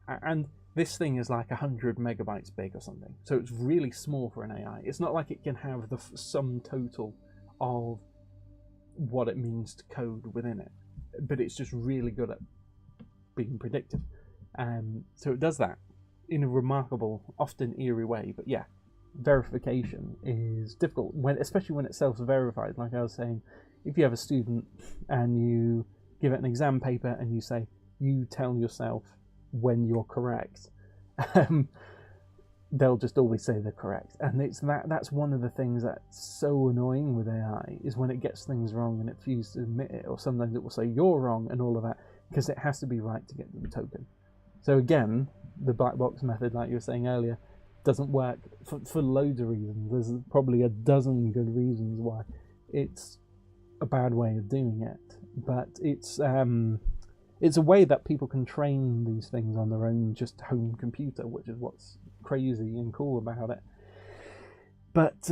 And this thing is like 100 megabytes big or something. So it's really small for an AI. It's not like it can have the sum total of what it means to code within it. But it's just really good at being predictive. So it does that in a remarkable, often eerie way. But yeah, verification is difficult, especially when it's self-verified. Like I was saying, if you have a student and you give it an exam paper and you say, you tell yourself when you're correct, they'll just always say they're correct. And that's one of the things that's so annoying with AI, is when it gets things wrong and it refuses to admit it, or sometimes it will say you're wrong and all of that, because it has to be right to get to the token. So again, the black box method, like you were saying earlier, doesn't work for loads of reasons. There's probably a dozen good reasons why it's a bad way of doing it, but it's a way that people can train these things on their own just home computer, which is what's crazy and cool about it. But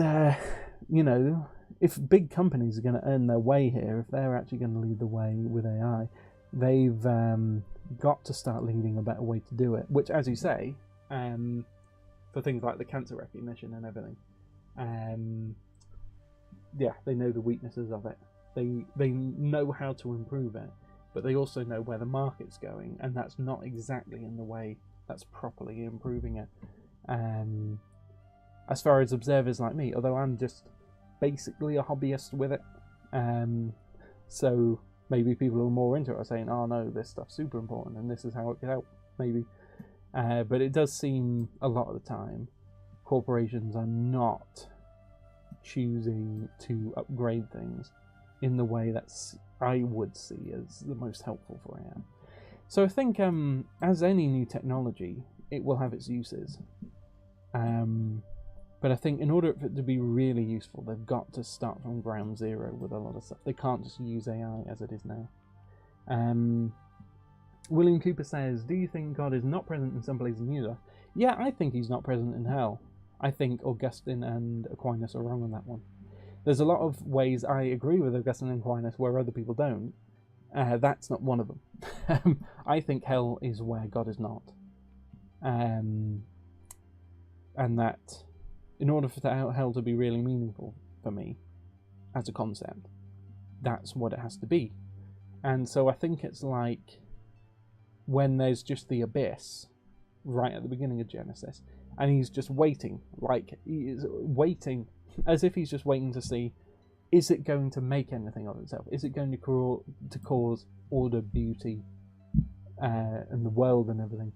if big companies are going to earn their way here, if they're actually going to lead the way with AI, they've got to start leading a better way to do it, which, as you say, for things like the cancer recognition and everything. Yeah, they know the weaknesses of it. They know how to improve it, but they also know where the market's going, and that's not exactly in the way that's properly improving it. As far as observers like me, although I'm just basically a hobbyist with it, so maybe people who are more into it are saying, oh no, this stuff's super important and this is how it could help, maybe. But it does seem a lot of the time corporations are not choosing to upgrade things in the way that I would see as the most helpful for AI. So I think, as any new technology, it will have its uses. But I think in order for it to be really useful, they've got to start from ground zero with a lot of stuff. They can't just use AI as it is now. William Cooper says, do you think God is not present in some places in Utah? Yeah, I think he's not present in hell. I think Augustine and Aquinas are wrong on that one. There's a lot of ways I agree with Augustine and Aquinas where other people don't. That's not one of them. I think hell is where God is not. And that in order for hell to be really meaningful for me as a concept, that's what it has to be. And so I think it's like when there's just the abyss right at the beginning of Genesis, and he's just waiting, like he is waiting as if he's just waiting to see, is it going to make anything of itself? Is it going to cause order, beauty, and the world and everything?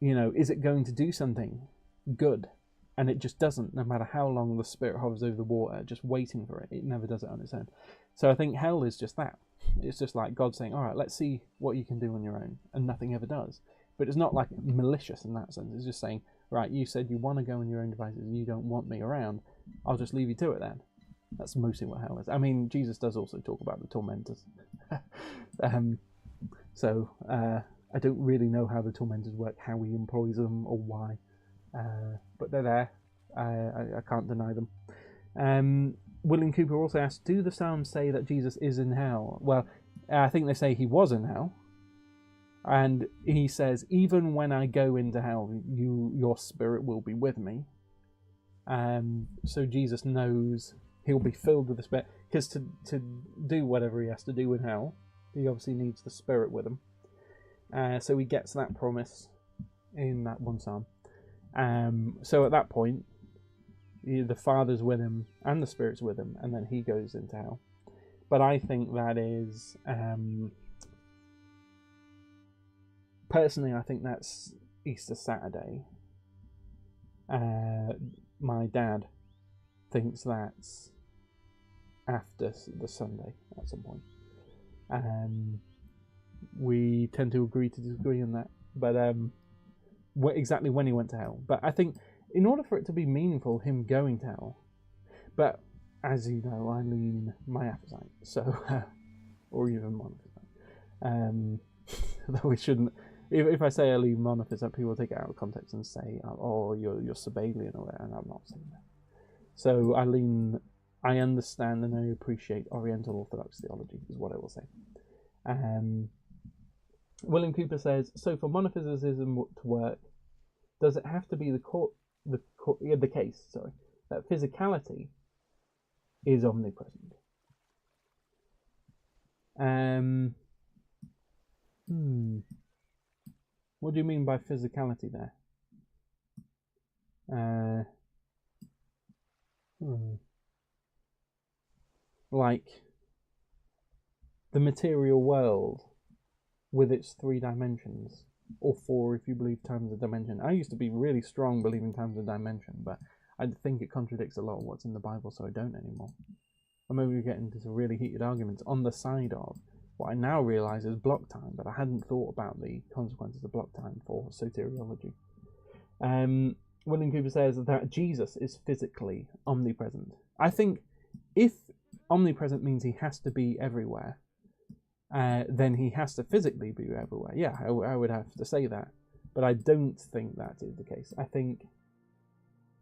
Is it going to do something good? And it just doesn't, no matter how long the spirit hovers over the water, just waiting for it. It never does it on its own. So I think hell is just that. It's just like God saying, all right, let's see what you can do on your own, and nothing ever does. But it's not like malicious in that sense. It's just saying, right, you said you want to go on your own devices and you don't want me around. I'll just leave you to it then. That's mostly what hell is. I mean, Jesus does also talk about the tormentors. I don't really know how the tormentors work, how he employs them or why. But they're there. I can't deny them. William Cooper also asked, do the Psalms say that Jesus is in hell? Well, I think they say he was in hell. And he says, even when I go into hell, your spirit will be with me. So Jesus knows he'll be filled with the Spirit. Because to do whatever he has to do in hell, he obviously needs the Spirit with him. So he gets that promise in that one psalm. So at that point, the Father's with him and the Spirit's with him, and then he goes into hell. But I think that is... personally, I think that's Easter Saturday. My dad thinks that's after the Sunday at some point. We tend to agree to disagree on that, but exactly when he went to hell. But I think in order for it to be meaningful, him going to hell, but as you know, I lean Miaphysite, so or even Monophysite. Though we shouldn't. If I say I lean Monophysite, people take it out of context and say, "Oh, you're Sabellian," or that, and I'm not saying that. So I understand and I appreciate Oriental Orthodox theology, is what I will say. William Cooper says, so for monophysitism to work, does it have to be the case that physicality is omnipresent? What do you mean by physicality there? Like the material world with its 3 dimensions, or 4 if you believe time's a dimension. I used to be really strong believing time's a dimension, but I think it contradicts a lot of what's in the Bible, so I don't anymore. I maybe we get into some really heated arguments on the side of what I now realise is block time, but I hadn't thought about the consequences of block time for soteriology. William Cooper says that Jesus is physically omnipresent. I think if omnipresent means he has to be everywhere, then he has to physically be everywhere. Yeah, I would have to say that. But I don't think that is the case. I think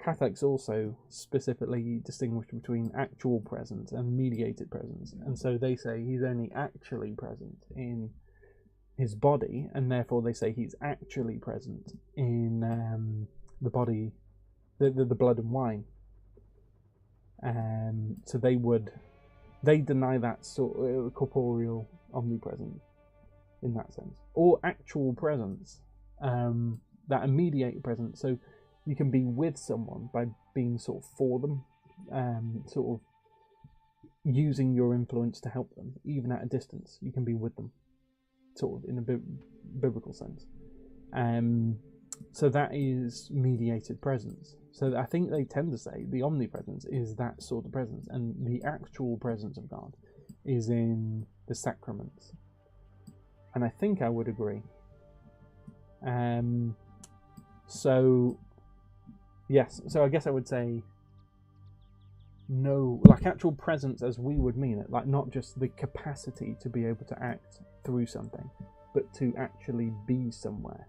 Catholics also specifically distinguish between actual presence and mediated presence. And so they say he's only actually present in his body, and therefore they say he's actually present in the body, the blood and wine. So they deny that sort of corporeal omnipresence in that sense, or actual presence, that immediate presence. So you can be with someone by being sort of for them, sort of using your influence to help them, even at a distance. You can be with them, sort of in a biblical sense. So that is mediated presence. So I think they tend to say the omnipresence is that sort of presence, and the actual presence of God is in the sacraments. And I think I would agree. So yes, so I guess I would say no, like actual presence as we would mean it, like not just the capacity to be able to act through something, but to actually be somewhere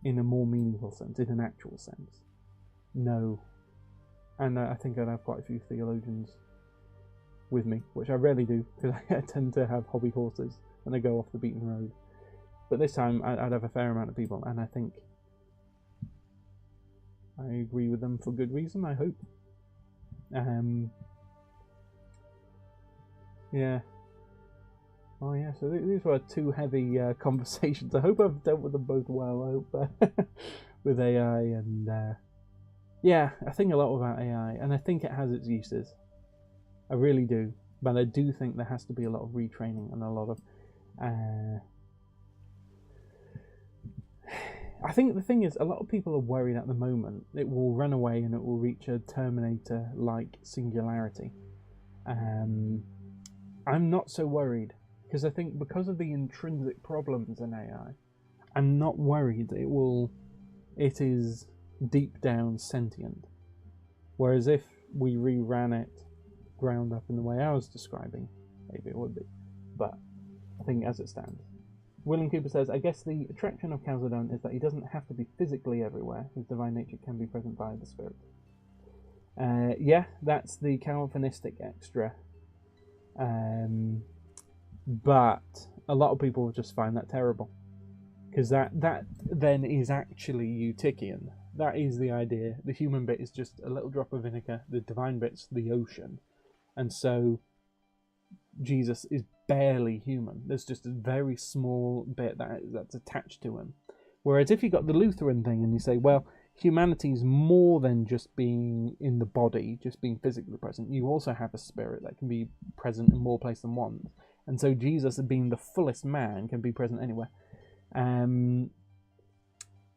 in a more meaningful sense, in an actual sense. No. And I think I'd have quite a few theologians with me, which I rarely do, because I tend to have hobby horses and I go off the beaten road. But this time I'd have a fair amount of people, and I think I agree with them for good reason, I hope. Yeah. Oh yeah, so these were two heavy conversations. I hope I've dealt with them both well. I hope with AI and yeah, I think a lot about AI, and I think it has its uses. I really do, but I do think there has to be a lot of retraining and a lot of. I think the thing is, a lot of people are worried at the moment it will run away and it will reach a Terminator-like singularity. I'm not so worried, because I think because of the intrinsic problems in AI, I'm not worried it is deep down sentient. Whereas if we reran it ground up in the way I was describing, maybe it would be. But I think as it stands. William Cooper says, I guess the attraction of Chalcedon is that he doesn't have to be physically everywhere. His divine nature can be present by the Spirit. Yeah, that's the Calvinistic extra. But a lot of people just find that terrible. Because that then is actually Eutychian. That is the idea. The human bit is just a little drop of vinegar. The divine bit's the ocean. And so Jesus is barely human. There's just a very small bit that's attached to him. Whereas if you got the Lutheran thing and you say, well, humanity is more than just being in the body, just being physically present. You also have a spirit that can be present in more places than one. And so Jesus, being the fullest man, can be present anywhere.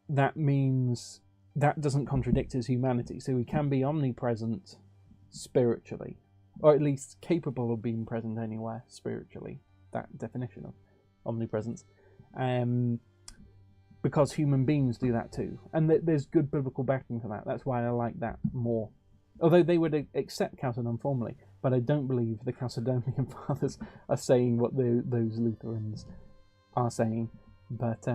That means that doesn't contradict his humanity. So he can be omnipresent spiritually, or at least capable of being present anywhere spiritually. That definition of omnipresence. Because human beings do that too. And there's good biblical backing for that. That's why I like that more. Although they would accept Chalcedon formally, but I don't believe the Chalcedonian fathers are saying what those Lutherans are saying. But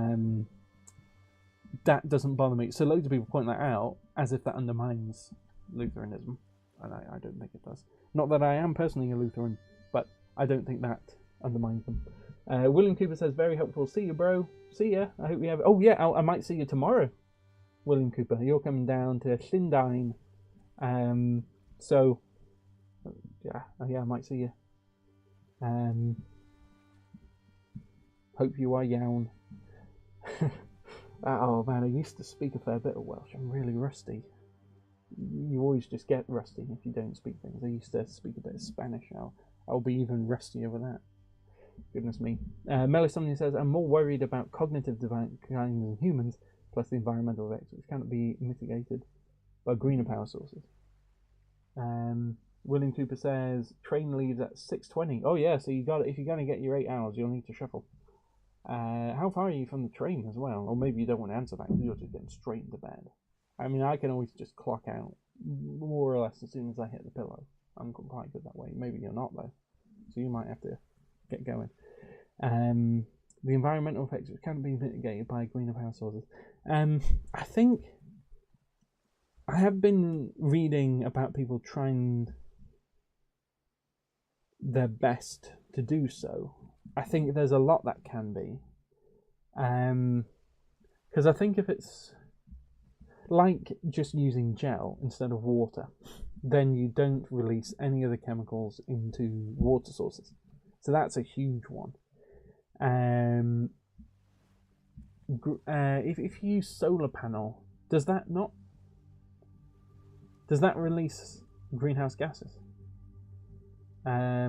that doesn't bother me. So loads of people point that out as if that undermines Lutheranism. And I don't think it does. Not that I am personally a Lutheran, but I don't think that undermines them. William Cooper says, very helpful. See you, bro. See ya. I hope you have... Oh, yeah, I might see you tomorrow, William Cooper. You're coming down to Llundain. So, yeah, I might see you. Hope you are young. Oh, man, I used to speak a fair bit of Welsh. I'm really rusty. You always just get rusty if you don't speak things. I used to speak a bit of Spanish. I'll be even rustier with that. Goodness me. Melisomnia says, I'm more worried about cognitive decline than humans, plus the environmental effects, which cannot be mitigated by greener power sources. William Cooper says, train leaves at 6:20. Oh yeah, so if you're going to get your 8 hours, you'll need to shuffle. How far are you from the train as well? Or maybe you don't want to answer that because you're just getting straight into bed. I mean, I can always just clock out, more or less, as soon as I hit the pillow. I'm quite good that way. Maybe you're not, though. So you might have to get going. The environmental effects which can be mitigated by greener power sources. I think I have been reading about people trying their best to do so. I think there's a lot that can be. Because I think if it's like just using gel instead of water, then you don't release any of the chemicals into water sources. So that's a huge one. If you use solar panel, does that release greenhouse gases? I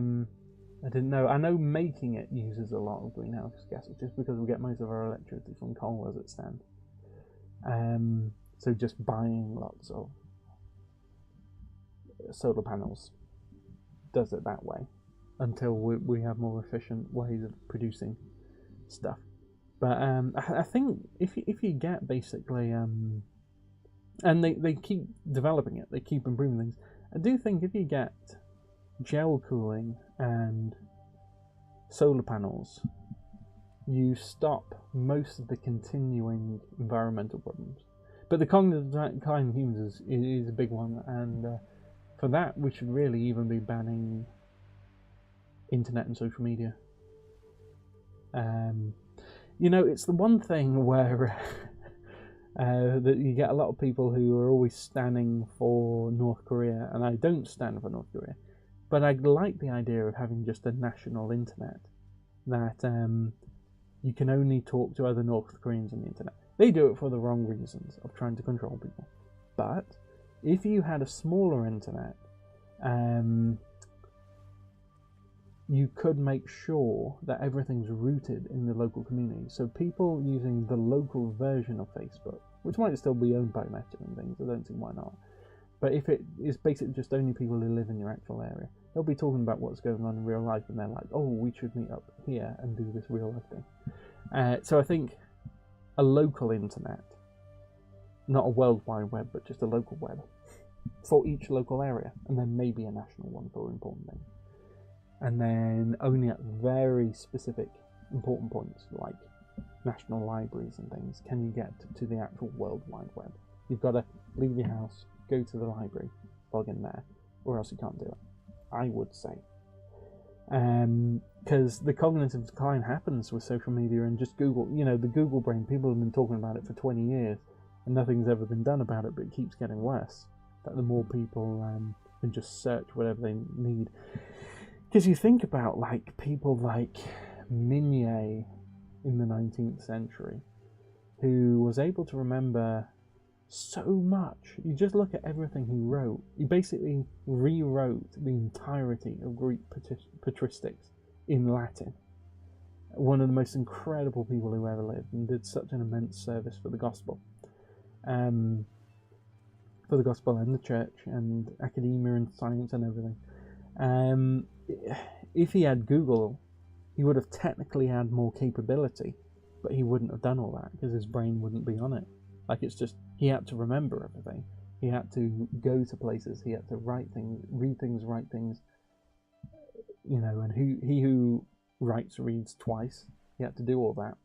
didn't know. I know making it uses a lot of greenhouse gases just because we get most of our electricity from coal as it stands. So just buying lots of solar panels does it that way until we have more efficient ways of producing stuff. But I think if you get basically and they keep developing it, they keep improving things. I do think if you get gel cooling and solar panels, you stop most of the continuing environmental problems. But the cognitive decline in humans is a big one, and for that we should really even be banning internet and social media. You know, it's the one thing where that you get a lot of people who are always standing for North Korea, and I don't stand for North Korea, but I like the idea of having just a national internet that you can only talk to other North Koreans on the internet. They do it for the wrong reasons of trying to control people. But if you had a smaller internet, you could make sure that everything's rooted in the local community. So people using the local version of Facebook, which might still be owned by Meta and things, I don't see why not. But if it is basically just only people who live in your actual area, they'll be talking about what's going on in real life, and they're like, oh, we should meet up here and do this real life thing. So I think a local internet, not a world wide web, but just a local web for each local area, and then maybe a national one for important things. And then only at very specific important points, like national libraries and things, can you get to the actual World Wide Web. You've got to leave your house, go to the library, log in there, or else you can't do it, I would say. Because the cognitive decline happens with social media and just Google. You know, the Google brain, people have been talking about it for 20 years, and nothing's ever been done about it, but it keeps getting worse. That the more people can just search whatever they need. Because you think about like people like Mignet in the 19th century, who was able to remember so much. You just look at everything he wrote. He basically rewrote the entirety of Greek patristics in Latin. One of the most incredible people who ever lived, and did such an immense service for the gospel. And the church and academia and science and everything. If he had Google, he would have technically had more capability, but he wouldn't have done all that because his brain wouldn't be on it. Like, it's just, he had to remember everything. He had to go to places. He had to write things, read things, write things. You know, and he who writes reads twice. He had to do all that.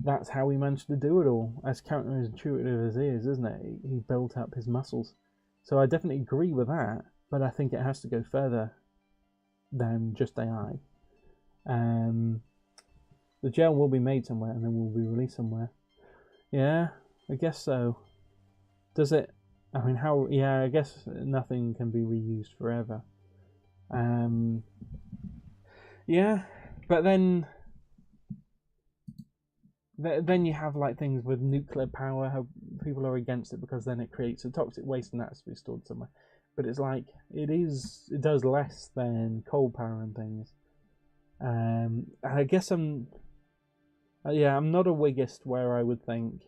That's how he managed to do it all. As counterintuitive as it is, isn't it? He built up his muscles. So I definitely agree with that, but I think it has to go further than just AI. The gel will be made somewhere and then will be released somewhere. Yeah, I guess so. Does it? I mean, how? Yeah, I guess nothing can be reused forever. Yeah, but then you have like things with nuclear power. How people are against it because then it creates a toxic waste and that has to be stored somewhere. But it's like it does less than coal power and things. I guess I'm not a Whiggist where I would think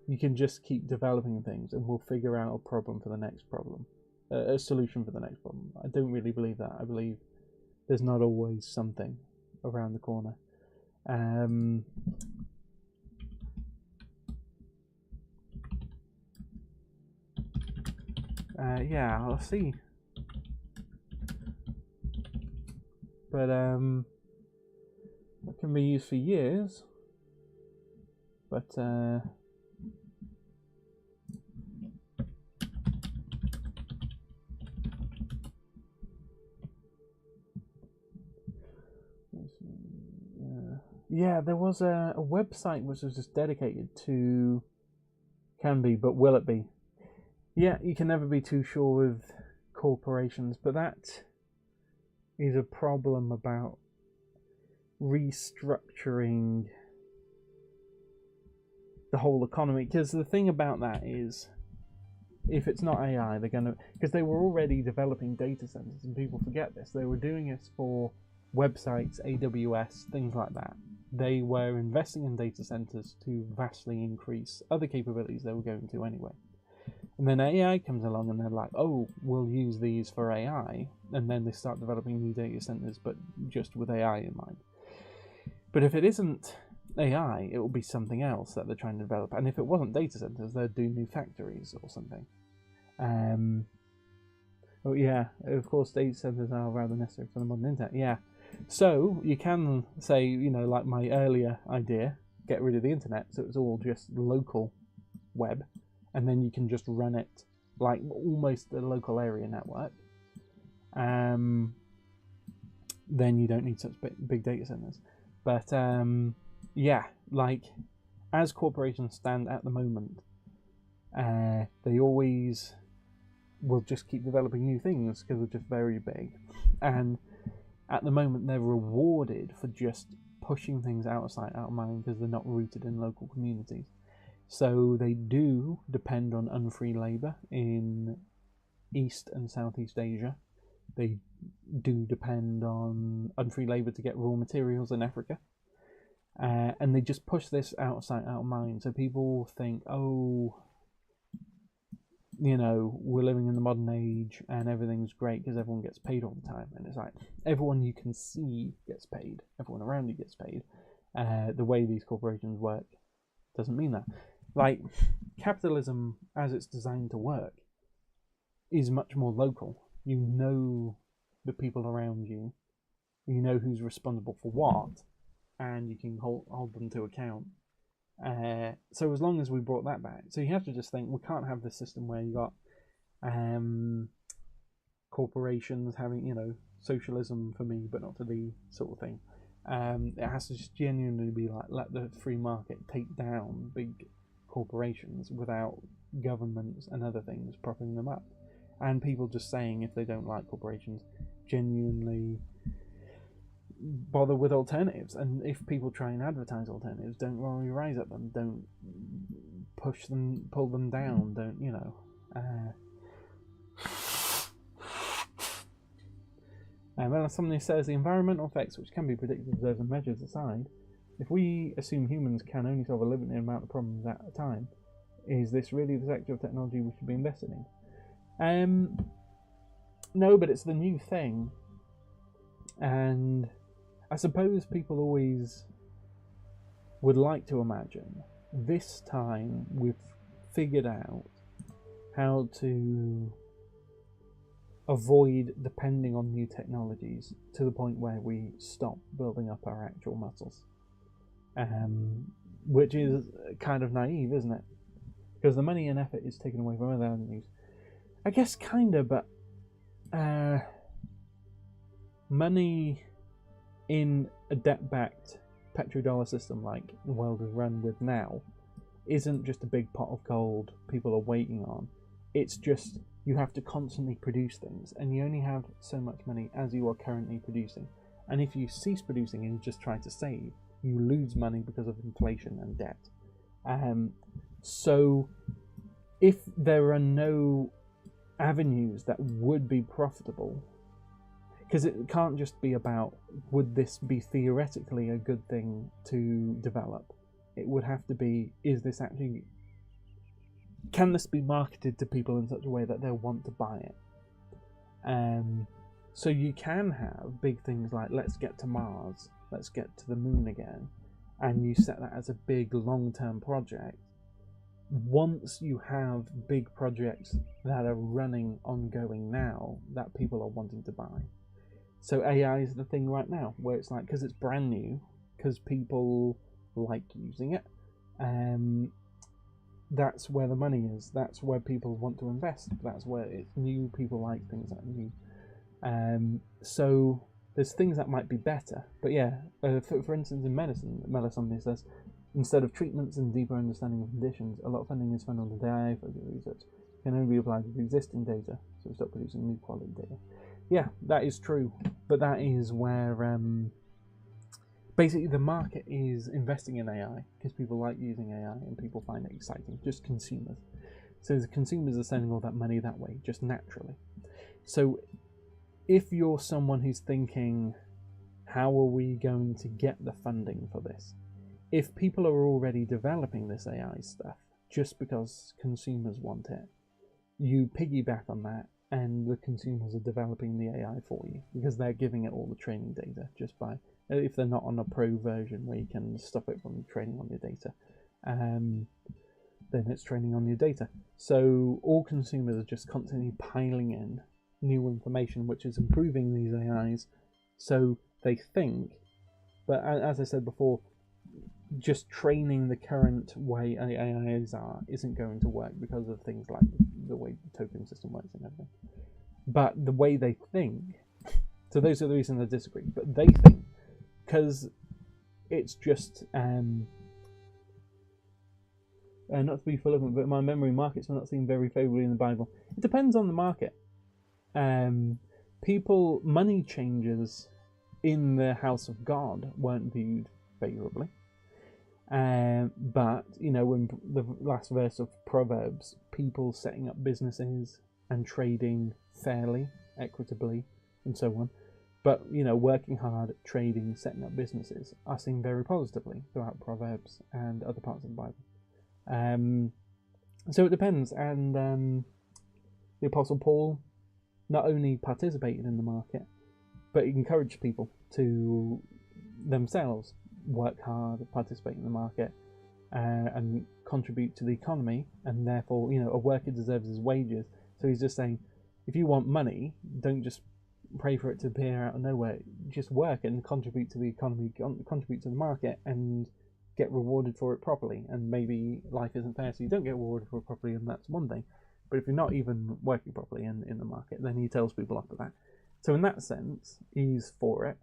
you can just keep developing things and we'll figure out a problem for the next problem, a solution for the next problem. I don't really believe that. I believe there's not always something around the corner. Yeah, I'll see. But it can be used for years. But Yeah, there was a website which was just dedicated to can be, but will it be? Yeah, you can never be too sure with corporations, but that is a problem about restructuring the whole economy. Because the thing about that is, if it's not AI, they're going to... Because they were already developing data centers, and people forget this. They were doing this for websites, AWS, things like that. They were investing in data centers to vastly increase other capabilities they were going to anyway. And then AI comes along and they're like, oh, we'll use these for AI. And then they start developing new data centers, but just with AI in mind. But if it isn't AI, it will be something else that they're trying to develop. And if it wasn't data centers, they'd do new factories or something. Oh yeah, of course data centers are rather necessary for the modern internet. Yeah. So you can say, you know, like my earlier idea, get rid of the internet, so it's all just local web, and then you can just run it like almost a local area network. Then you don't need such big data centers. But yeah, like as corporations stand at the moment, they always will just keep developing new things because they're just very big. And at the moment, they're rewarded for just pushing things out of sight, out of mind, because they're not rooted in local communities. So they do depend on unfree labour in East and Southeast Asia. They do depend on unfree labour to get raw materials in Africa. And they just push this out of sight, out of mind. So people think, oh, you know, we're living in the modern age and everything's great because everyone gets paid all the time. And it's like, everyone you can see gets paid. Everyone around you gets paid. The way these corporations work doesn't mean that. Like, capitalism, as it's designed to work, is much more local. You know the people around you. You know who's responsible for what. And you can hold them to account. So as long as we brought that back, so you have to just think, we can't have this system where you got corporations having, you know, socialism for me but not for thee sort of thing. It has to just genuinely be like, let the free market take down big corporations without governments and other things propping them up, and people just saying if they don't like corporations, genuinely bother with alternatives. And if people try and advertise alternatives, don't roll your eyes at them, don't push them, pull them down, don't, you know. Well, as somebody says, the environmental effects which can be predicted, observed and measured aside, if we assume humans can only solve a limited amount of problems at a time, is this really the sector of technology we should be invested in? No, but it's the new thing. And I suppose people always would like to imagine this time we've figured out how to avoid depending on new technologies to the point where we stop building up our actual muscles. Which is kind of naive, isn't it? Because the money and effort is taken away from other avenues. I guess kinda, but money in a debt-backed petrodollar system like the world is run with now isn't just a big pot of gold people are waiting on. It's just you have to constantly produce things, and you only have so much money as you are currently producing. And if you cease producing and you just try to save, you lose money because of inflation and debt. So if there are no avenues that would be profitable, because it can't just be about, would this be theoretically a good thing to develop? It would have to be, is this actually, can this be marketed to people in such a way that they'll want to buy it? So you can have big things like, let's get to Mars, let's get to the moon again, and you set that as a big long-term project. Once you have big projects that are running ongoing now that people are wanting to buy. So AI is the thing right now where it's like, because it's brand new, because people like using it, that's where the money is, that's where people want to invest, that's where it's new, people like things that are new. So there's things that might be better. But yeah, for instance, in medicine, Melisande says, instead of treatments and deeper understanding of conditions, a lot of funding is spent on the AI-focused research. Can only be applied to existing data, so stop producing new quality data. Yeah, that is true, but that is where basically the market is investing in AI because people like using AI and people find it exciting, just consumers. So the consumers are sending all that money that way, just naturally. So if you're someone who's thinking, how are we going to get the funding for this? If people are already developing this AI stuff just because consumers want it, you piggyback on that and the consumers are developing the AI for you because they're giving it all the training data just by, if they're not on a pro version where you can stop it from training on your data, then it's training on your data. So all consumers are just constantly piling in new information which is improving these AIs, so they think, but as I said before, just training the current way AIs are isn't going to work because of things like the way the token system works and everything. But the way they think, so those are the reasons I disagree, but they think, because it's just, not to be flippant, but my memory markets were not seen very favourably in the Bible. It depends on the market. Money changers in the house of God weren't viewed favourably. But, you know, in the last verse of Proverbs, people setting up businesses and trading fairly, equitably, and so on. But, you know, working hard, trading, setting up businesses are seen very positively throughout Proverbs and other parts of the Bible. So it depends. And the Apostle Paul not only participated in the market, but he encouraged people to themselves work hard, participate in the market, and contribute to the economy, and therefore, you know, a worker deserves his wages. So he's just saying, if you want money, don't just pray for it to appear out of nowhere. Just work and contribute to the economy, contribute to the market, and get rewarded for it properly. And maybe life isn't fair, so you don't get rewarded for it properly, and that's one thing. But if you're not even working properly in the market, then he tells people off for that. So in that sense, he's for it.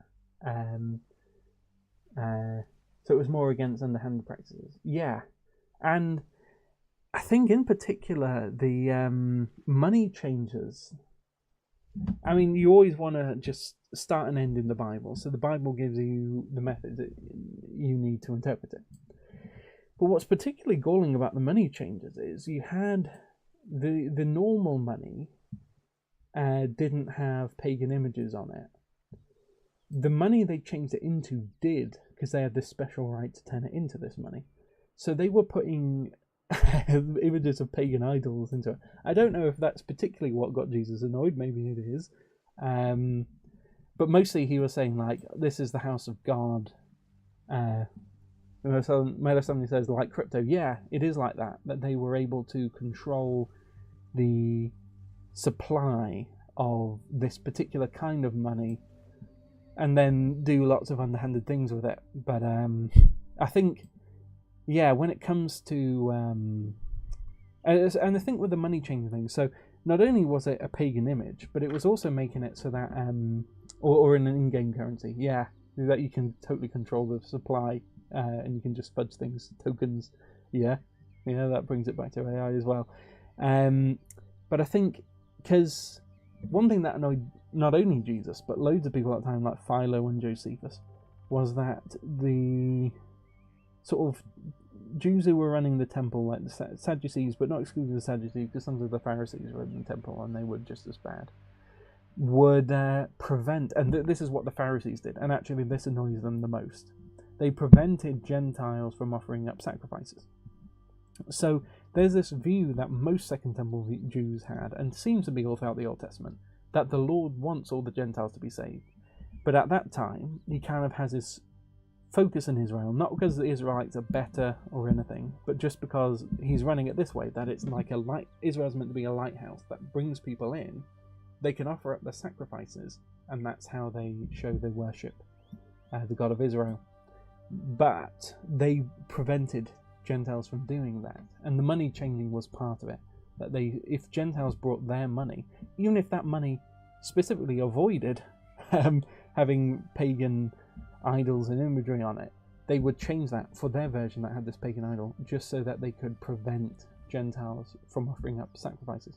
So it was more against underhanded practices. Yeah. And I think in particular, the money changers, I mean, you always want to just start and end in the Bible. So the Bible gives you the method that you need to interpret it. But what's particularly galling about the money changers is you had the normal money didn't have pagan images on it. The money they changed it into did, because they had this special right to turn it into this money. So they were putting images of pagan idols into it. I don't know if that's particularly what got Jesus annoyed. Maybe it is. But mostly he was saying, like, this is the house of God. Melisande says, like crypto. Yeah, it is like that. That they were able to control the supply of this particular kind of money and then do lots of underhanded things with it. But I think, yeah, when it comes to... and I think with the money changing thing, so not only was it a pagan image, but it was also making it so that... or in an in-game currency, yeah, that you can totally control the supply and you can just fudge things, tokens, yeah, that brings it back to AI as well. But I think, because one thing that annoyed not only Jesus, but loads of people at the time, like Philo and Josephus, was that the sort of Jews who were running the temple, like the Sadducees, but not excluding the Sadducees, because some of the Pharisees were in the temple and they were just as bad, would prevent, and this is what the Pharisees did, and actually this annoys them the most, they prevented Gentiles from offering up sacrifices. So there's this view that most Second Temple Jews had, and seems to be all throughout the Old Testament, that the Lord wants all the Gentiles to be saved. But at that time, he kind of has this focus in Israel, not because the Israelites are better or anything, but just because he's running it this way, that it's like a light. Israel's meant to be a lighthouse that brings people in. They can offer up their sacrifices, and that's how they show they worship the God of Israel. But they prevented Gentiles from doing that, and the money changing was part of it. That if Gentiles brought their money, even if that money specifically avoided having pagan idols and imagery on it, they would change that for their version that had this pagan idol, just so that they could prevent Gentiles from offering up sacrifices.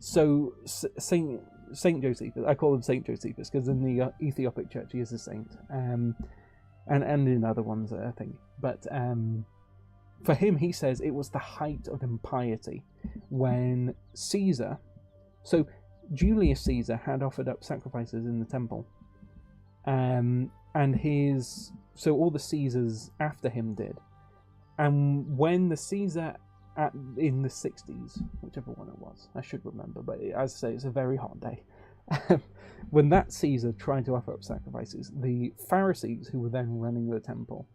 So Saint Josephus, I call him Saint Josephus because in the Ethiopic Church he is a saint, and in other ones I think. But for him, he says it was the height of impiety when Caesar. So Julius Caesar had offered up sacrifices in the temple, and so all the Caesars after him did, and when the Caesar in the 60s, whichever one it was, I should remember, but as I say, it's a very hot day. When that Caesar tried to offer up sacrifices, the Pharisees, who were then running the temple,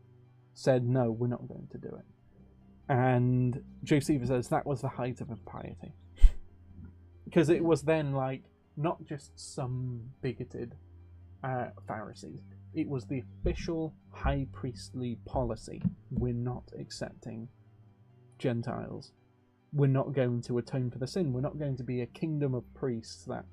said, no, we're not going to do it. And Josephus says that was the height of impiety. Because it was then like, not just some bigoted Pharisees, it was the official high priestly policy. We're not accepting Gentiles. We're not going to atone for the sin. We're not going to be a kingdom of priests that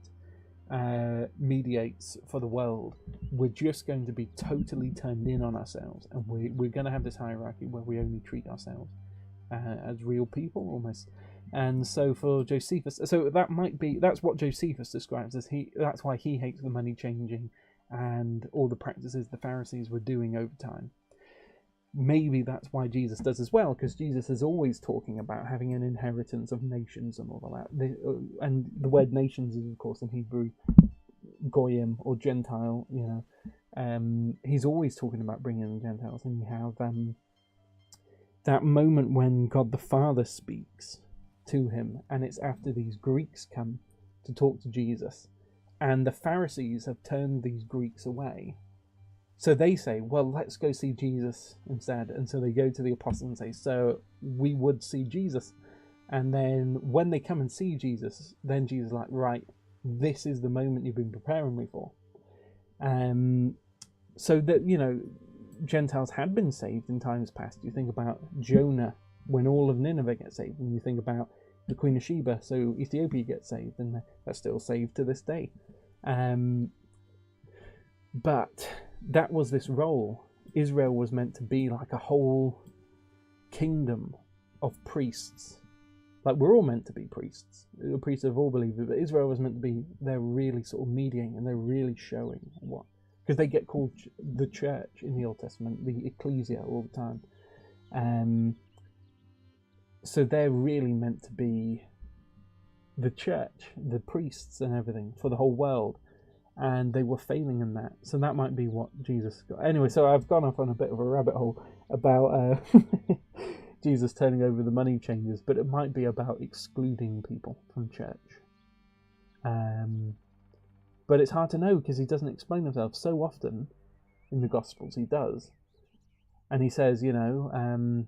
mediates for the world. We're just going to be totally turned in on ourselves, and we're going to have this hierarchy where we only treat ourselves as real people almost. And so for Josephus, so that's what Josephus describes as that's why he hates the money changing and all the practices the Pharisees were doing over time. Maybe that's why Jesus does as well, because Jesus is always talking about having an inheritance of nations and all of that. And the word nations is, of course, in Hebrew, goyim, or Gentile, he's always talking about bringing in Gentiles. And you have that moment when God the Father speaks to him, and it's after these Greeks come to talk to Jesus. And the Pharisees have turned these Greeks away. So they say, well, let's go see Jesus instead. And so they go to the apostles and say, so we would see Jesus. And then when they come and see Jesus, then Jesus is like, right, this is the moment you've been preparing me for. So that, Gentiles had been saved in times past. You think about Jonah, when all of Nineveh gets saved. And you think about the Queen of Sheba, so Ethiopia gets saved. And they're still saved to this day. But that was this role. Israel was meant to be like a whole kingdom of priests. Like, we're all meant to be priests. The priests of all believers. But Israel was meant to be, they're really sort of mediating, and they're really showing what. Because they get called the church in the Old Testament, the ecclesia all the time. So they're really meant to be the church, the priests and everything for the whole world. And they were failing in that. So that might be what Jesus got. Anyway, so I've gone off on a bit of a rabbit hole about Jesus turning over the money changers, but it might be about excluding people from church. But it's hard to know because he doesn't explain himself. So often in the Gospels he does. And he says, don't...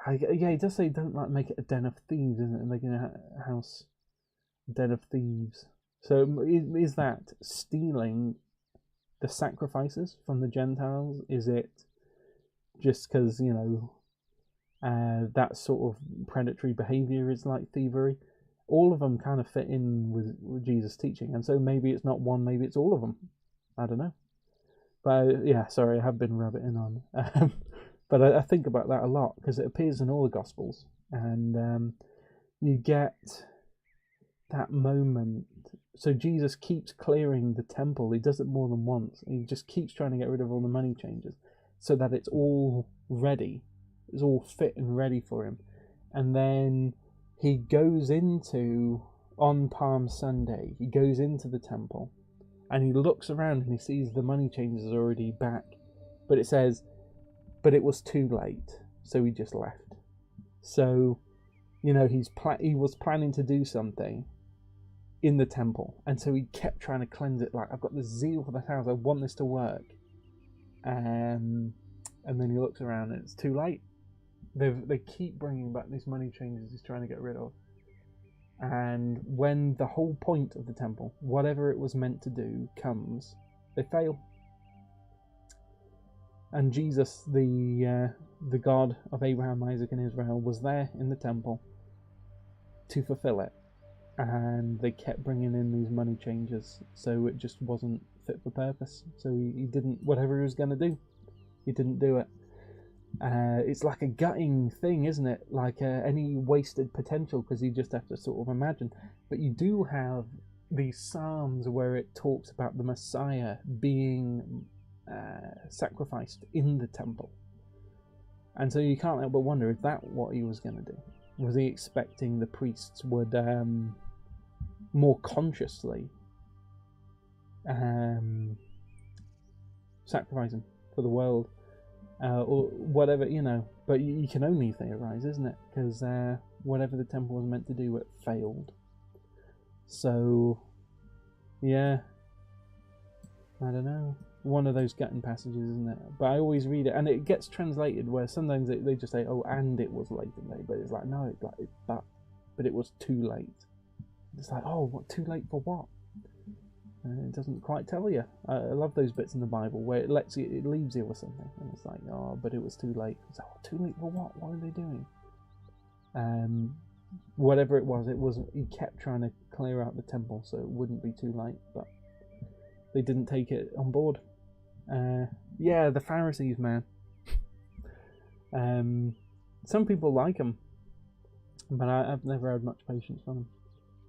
he does say don't make it a den of thieves, isn't it? Making a house... den of thieves. So is that stealing the sacrifices from the Gentiles? Is it just because, that sort of predatory behaviour is like thievery? All of them kind of fit in with Jesus' teaching, and so maybe it's not one, maybe it's all of them. I don't know. But yeah, sorry, I have been rabbiting on. But I think about that a lot, because it appears in all the Gospels, and you get that moment. So Jesus keeps clearing the temple. He does it more than once. He just keeps trying to get rid of all the money changers so that it's all ready. It's all fit and ready for him. And then he goes on Palm Sunday, he goes into the temple and he looks around and he sees the money changers already back. But it says, but it was too late, so he just left. So, he was planning to do something in the temple, and so he kept trying to cleanse it. Like, I've got this zeal for the house, I want this to work. And then he looks around and it's too late. They keep bringing back these money changers he's trying to get rid of. And when the whole point of the temple, whatever it was meant to do, comes, they fail. And Jesus, the God of Abraham, Isaac, and Israel, was there in the temple to fulfill it. and they kept bringing in these money changers, so it just wasn't fit for purpose. So he didn't, whatever he was going to do, he didn't do it. It's like a gutting thing, isn't it? Like any wasted potential, because you just have to sort of imagine. But you do have these psalms where it talks about the Messiah being sacrificed in the temple, and so you can't help but wonder, is that what he was going to do? Was he expecting the priests would more consciously sacrifice him for the world? Or whatever, but you can only theorize, isn't it? Because whatever the temple was meant to do, it failed. So, yeah, I don't know. One of those gutting passages, isn't it? But I always read it, and it gets translated where sometimes they just say, "Oh, and it was late in day," but it's like, no, it's like, but it was too late. It's like, oh, what? Too late for what? It doesn't quite tell you. I love those bits in the Bible where it leaves you with something, and it's like, oh, but it was too late. It's like, oh, too late for what? What are they doing? Whatever it was. He kept trying to clear out the temple so it wouldn't be too late, but they didn't take it on board. Yeah, the Pharisees, man. Some people like them, but I've never had much patience for them.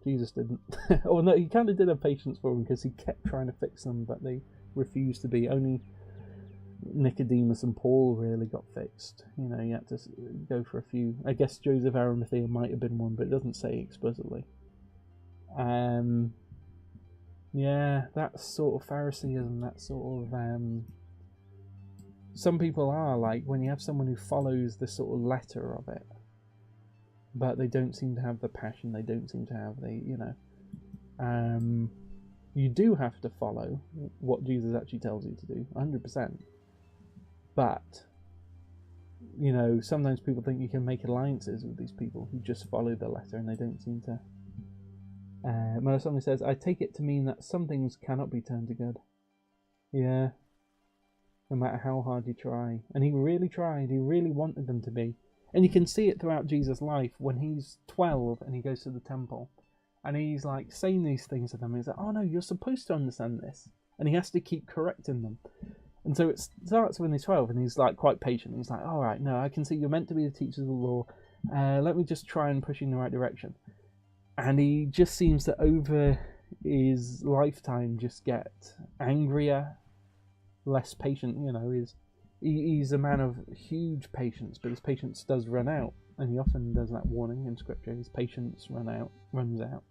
Jesus didn't. Oh no, he kind of did have patience for them because he kept trying to fix them, but they refused to be. Only Nicodemus and Paul really got fixed. You had to go for a few. I guess Joseph Arimathea might have been one, but it doesn't say explicitly. Yeah, that sort of Phariseeism, that sort of some people are like, when you have someone who follows the sort of letter of it, but they don't seem to have the passion, they don't seem to have the, you do have to follow what Jesus actually tells you to do, 100%. But, sometimes people think you can make alliances with these people who just follow the letter and they don't seem to. Somebody says, I take it to mean that some things cannot be turned to good. Yeah. No matter how hard you try. And he really tried, he really wanted them to be. And you can see it throughout Jesus' life when he's 12 and he goes to the temple. And he's like saying these things to them. He's like, oh no, you're supposed to understand this. And he has to keep correcting them. And so it starts when he's 12 and he's like quite patient. He's like, all right, no, I can see you're meant to be the teachers of the law. Let me just try and push you in the right direction. And he just seems to, over his lifetime, just get angrier, less patient. He's a man of huge patience, but his patience does run out, and he often does that warning in Scripture. His patience runs out,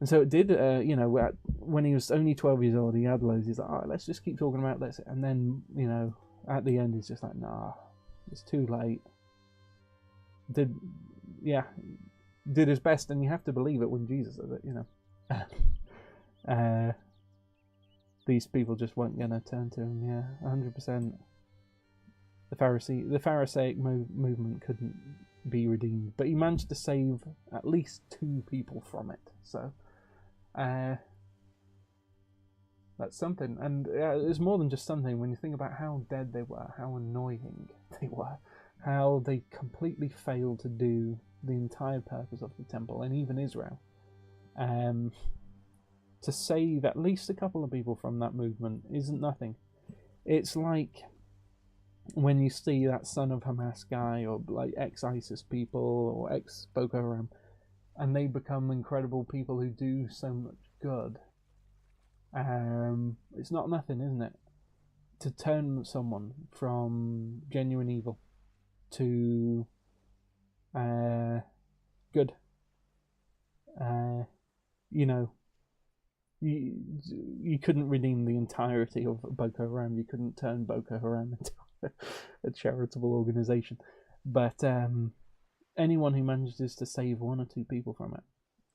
and so it did. When he was only 12 years old, he had loads. He's like, all right, let's just keep talking about this, and then at the end, he's just like, nah, it's too late. Did his best, and you have to believe it when Jesus says it. These people just weren't going to turn to him. Yeah, 100%. The Pharisaic movement couldn't be redeemed, but he managed to save at least 2 people from it. So, that's something. And it's more than just something when you think about how dead they were, how annoying they were, how they completely failed to do the entire purpose of the temple and even Israel. To save at least a couple of people from that movement isn't nothing. It's like when you see that son of Hamas guy, or like ex-ISIS people or ex-Boko Haram, and they become incredible people who do so much good. It's not nothing, isn't it? To turn someone from genuine evil to good. You couldn't redeem the entirety of Boko Haram. You couldn't turn Boko Haram into a charitable organization. But anyone who manages to save 1 or 2 people from it,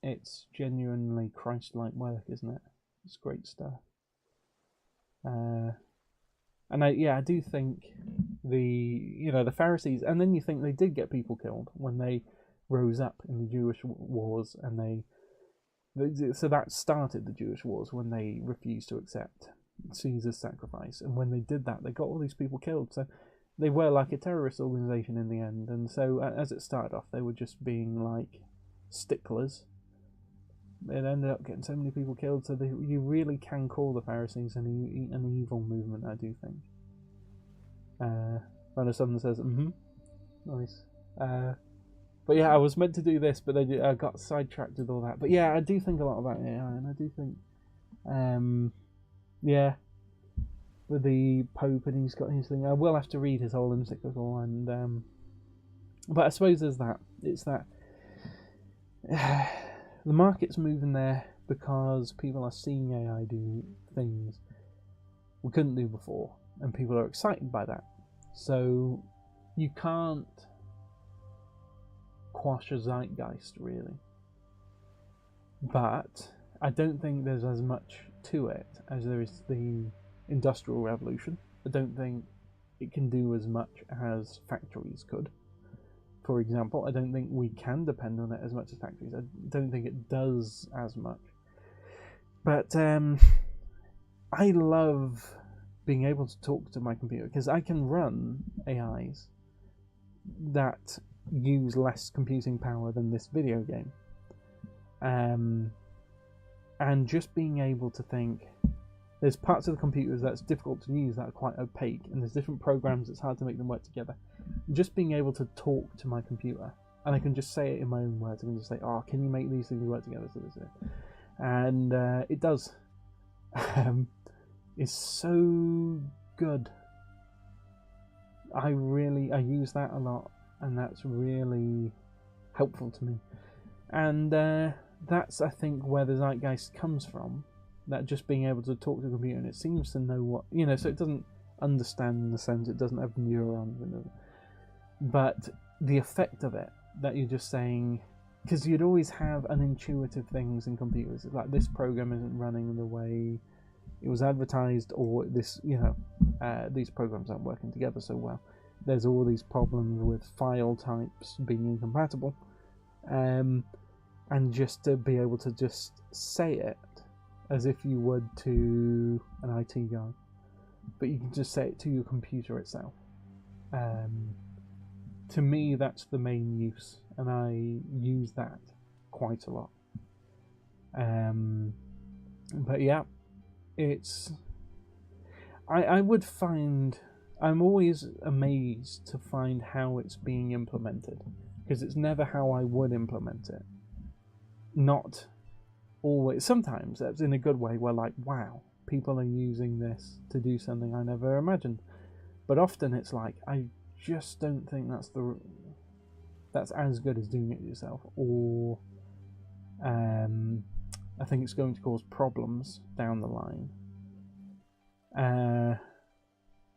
it's genuinely Christ-like work, isn't it? It's great stuff. And I do think the Pharisees, and then you think they did get people killed when they rose up in the Jewish wars, and so that started the Jewish wars when they refused to accept Caesar's sacrifice, and when they did that, they got all these people killed. So they were like a terrorist organization in the end. And so as it started off, they were just being like sticklers, it ended up getting so many people killed. So you really can call the Pharisees an evil movement, I do think. When someone says, nice. But yeah, I was meant to do this, but I got sidetracked with all that. But yeah, I do think a lot about AI, and I do think, yeah, with the Pope, and he's got his thing. I will have to read his whole encyclical, and but I suppose there's that. It's that the market's moving there because people are seeing AI do things we couldn't do before, and people are excited by that. So you can't quash a zeitgeist, really. But I don't think there's as much to it as there is the Industrial Revolution. I don't think it can do as much as factories could. For example, I don't think we can depend on it as much as factories. I don't think it does as much. But I love being able to talk to my computer, because I can run AIs that use less computing power than this video game. And just being able to think, there's parts of the computers that's difficult to use that are quite opaque, and there's different programs it's hard to make them work together. Just being able to talk to my computer, and I can just say it in my own words. I can just say, "Oh, can you make these things work together?" So this, and it does. It's so good. I use that a lot, and that's really helpful to me. And that's, I think, where the zeitgeist comes from. That just being able to talk to a computer, and it seems to know what, so it doesn't understand in the sense, it doesn't have neurons, but the effect of it, that you're just saying, because you'd always have unintuitive things in computers, like this program isn't running the way it was advertised, or this, these programs aren't working together so well. There's all these problems with file types being incompatible, and just to be able to just say it as if you would to an IT guy, but you can just say it to your computer itself. To me, that's the main use, and I use that quite a lot. But yeah, it's... I would find... I'm always amazed to find how it's being implemented, because it's never how I would implement it. Not always. Sometimes that's in a good way, where like, wow, people are using this to do something I never imagined. But often it's like, I just don't think that's as good as doing it yourself, or I think it's going to cause problems down the line.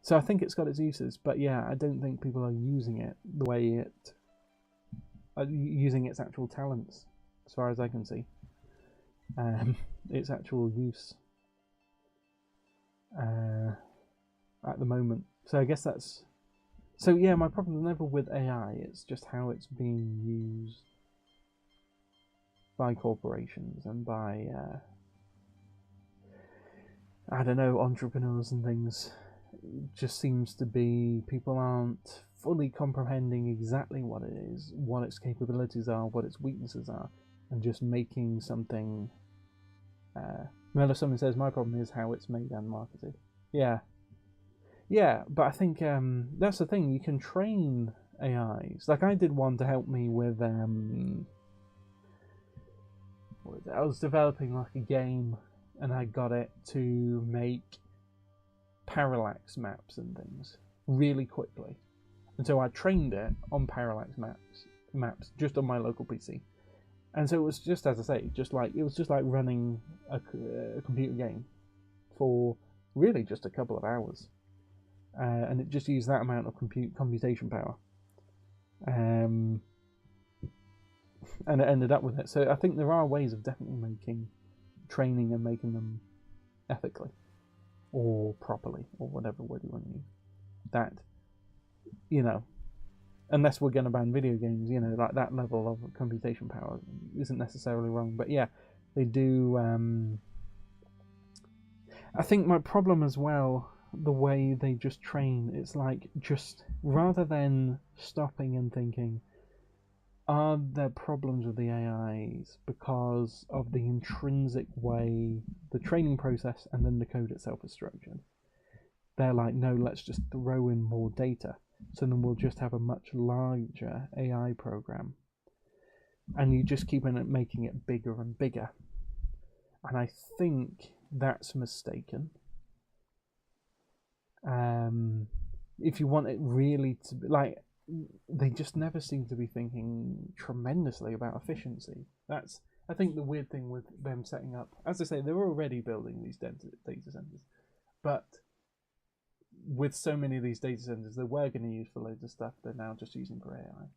So I think it's got its uses, but yeah, I don't think people are using it the way using its actual talents, as far as I can see. Its actual use at the moment. So I guess that's... So yeah, my problem is never with AI, it's just how it's being used by corporations and by, I don't know, entrepreneurs and things. It just seems to be people aren't fully comprehending exactly what it is, what its capabilities are, what its weaknesses are, and just making something... Remember, someone says, my problem is how it's made and marketed. Yeah, but I think that's the thing. You can train AIs. Like, I did one to help me with I was developing like a game, and I got it to make parallax maps and things really quickly, and so I trained it on parallax maps just on my local PC. And so it was just, as I say, it was just like running a computer game for really just a couple of hours. And it just used that amount of computation power. And it ended up with it. So I think there are ways of definitely making training and making them ethically, or properly, or whatever word you want to use. That, unless we're going to ban video games, like that level of computation power isn't necessarily wrong. But yeah, they do... I think my problem as well, the way they just train, it's like, just rather than stopping and thinking, are there problems with the AIs because of the intrinsic way the training process and then the code itself is structured? They're like, no, let's just throw in more data. So then we'll just have a much larger AI program. And you just keep on making it bigger and bigger. And I think that's mistaken. If you want it really to be like, they just never seem to be thinking tremendously about efficiency. That's, I think, the weird thing with them setting up. As I say, they're already building these data centers, but with so many of these data centers they were going to use for loads of stuff, they're now just using for AI.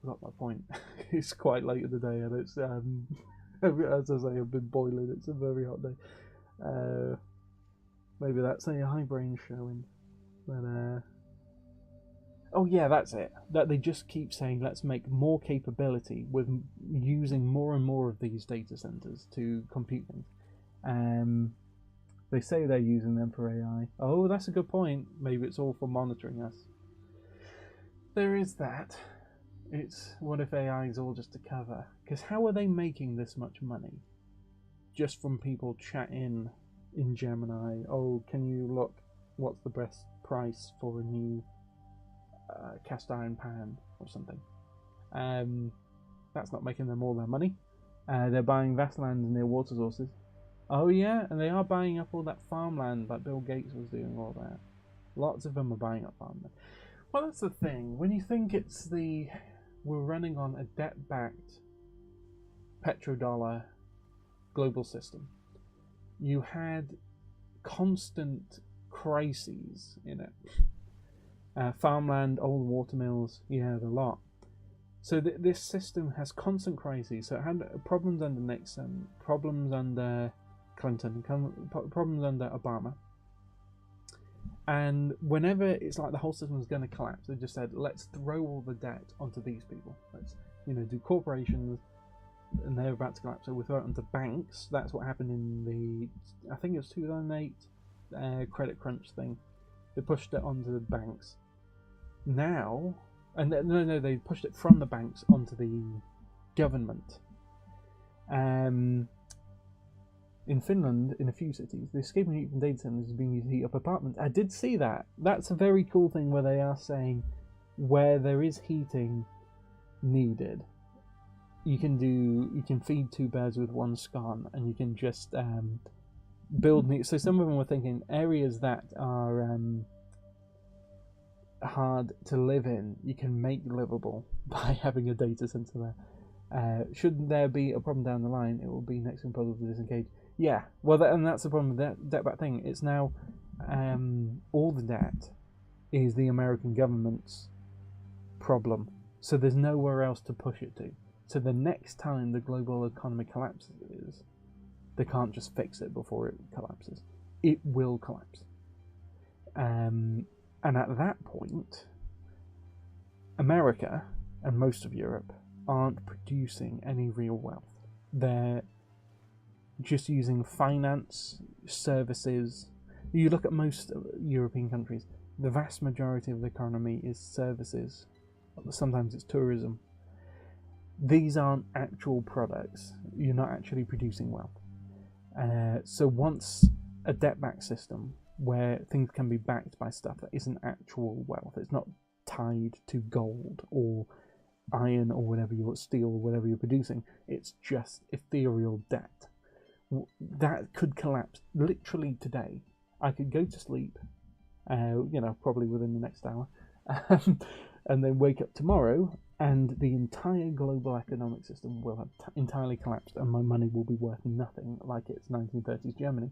Got my point. It's quite late in the day, and it's as I say, I've been boiling. It's a very hot day. Maybe that's AI brain showing. But oh yeah, that's it. That they just keep saying, let's make more capability with using more and more of these data centers to compute things. They say they're using them for AI. Oh, that's a good point. Maybe it's all for monitoring us. There is that. It's, what if AI is all just to cover? Because how are they making this much money? Just from people chatting in Gemini. Oh, can you look? What's the best price for a new cast iron pan or something? That's not making them all their money. They're buying vast lands near water sources. Oh yeah, and they are buying up all that farmland like Bill Gates was doing all that. Lots of them are buying up farmland. Well, that's the thing. When you think we're running on a debt-backed petrodollar global system, you had constant crises in it. Farmland, old water mills, yeah, the lot. So this system has constant crises. So it had problems under Nixon, problems under Clinton, problems under Obama. And whenever it's like the whole system was going to collapse, they just said, let's throw all the debt onto these people. Let's, do corporations, and they're about to collapse, so we throw it onto banks. That's what happened in I think it was 2008 credit crunch thing. They pushed it onto the banks. Now, and no, they pushed it from the banks onto the government. In Finland, in a few cities, the escaping heat from data centers is being used to heat up apartments. I did see that. That's a very cool thing where they are saying where there is heating needed, you can feed two birds with one stone, and you can just build new. So some of them were thinking areas that are hard to live in, you can make livable by having a data center there. Should there be a problem down the line, it will be next to impossible to disengage. Yeah, well, and that's the problem with that debt-back thing. It's now all the debt is the American government's problem, so there's nowhere else to push it to. So the next time the global economy collapses, they can't just fix it before it collapses. It will collapse. And at that point, America and most of Europe aren't producing any real wealth. They're just using finance, services. You look at most European countries, the vast majority of the economy is services. Sometimes it's tourism. These aren't actual products. You're not actually producing wealth. So once a debt-backed system where things can be backed by stuff that isn't actual wealth, it's not tied to gold or iron or whatever steel or whatever you're producing, it's just ethereal debt. That could collapse literally today. I could go to sleep, probably within the next hour, and then wake up tomorrow, and the entire global economic system will have entirely collapsed, and my money will be worth nothing, like it's 1930s Germany.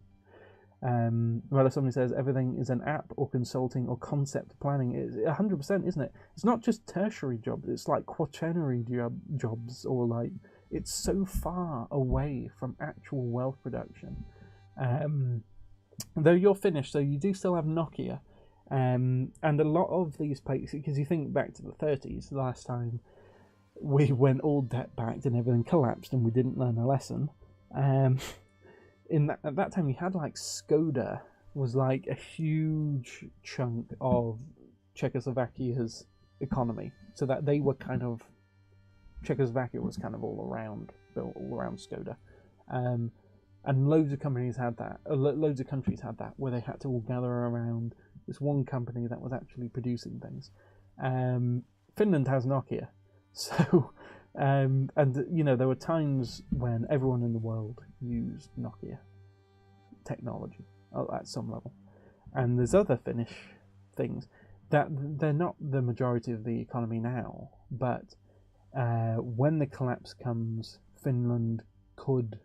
Well, if somebody says everything is an app or consulting or concept planning, it's 100%, isn't it? It's not just tertiary jobs, it's like quaternary jobs, or like, it's so far away from actual wealth production. Though you're finished, so you do still have Nokia, and a lot of these places, because you think back to the 30s, the last time we went all debt-backed and everything collapsed and we didn't learn a lesson. At that time, you had like Skoda was like a huge chunk of Czechoslovakia's economy, so that they were kind of, Czechoslovakia was kind of built all around Skoda, and loads of companies had that, loads of countries had that, where they had to all gather around this one company that was actually producing things. Finland has Nokia, so and there were times when everyone in the world used Nokia technology at some level, and there's other Finnish things that they're not the majority of the economy now, but when the collapse comes, Finland could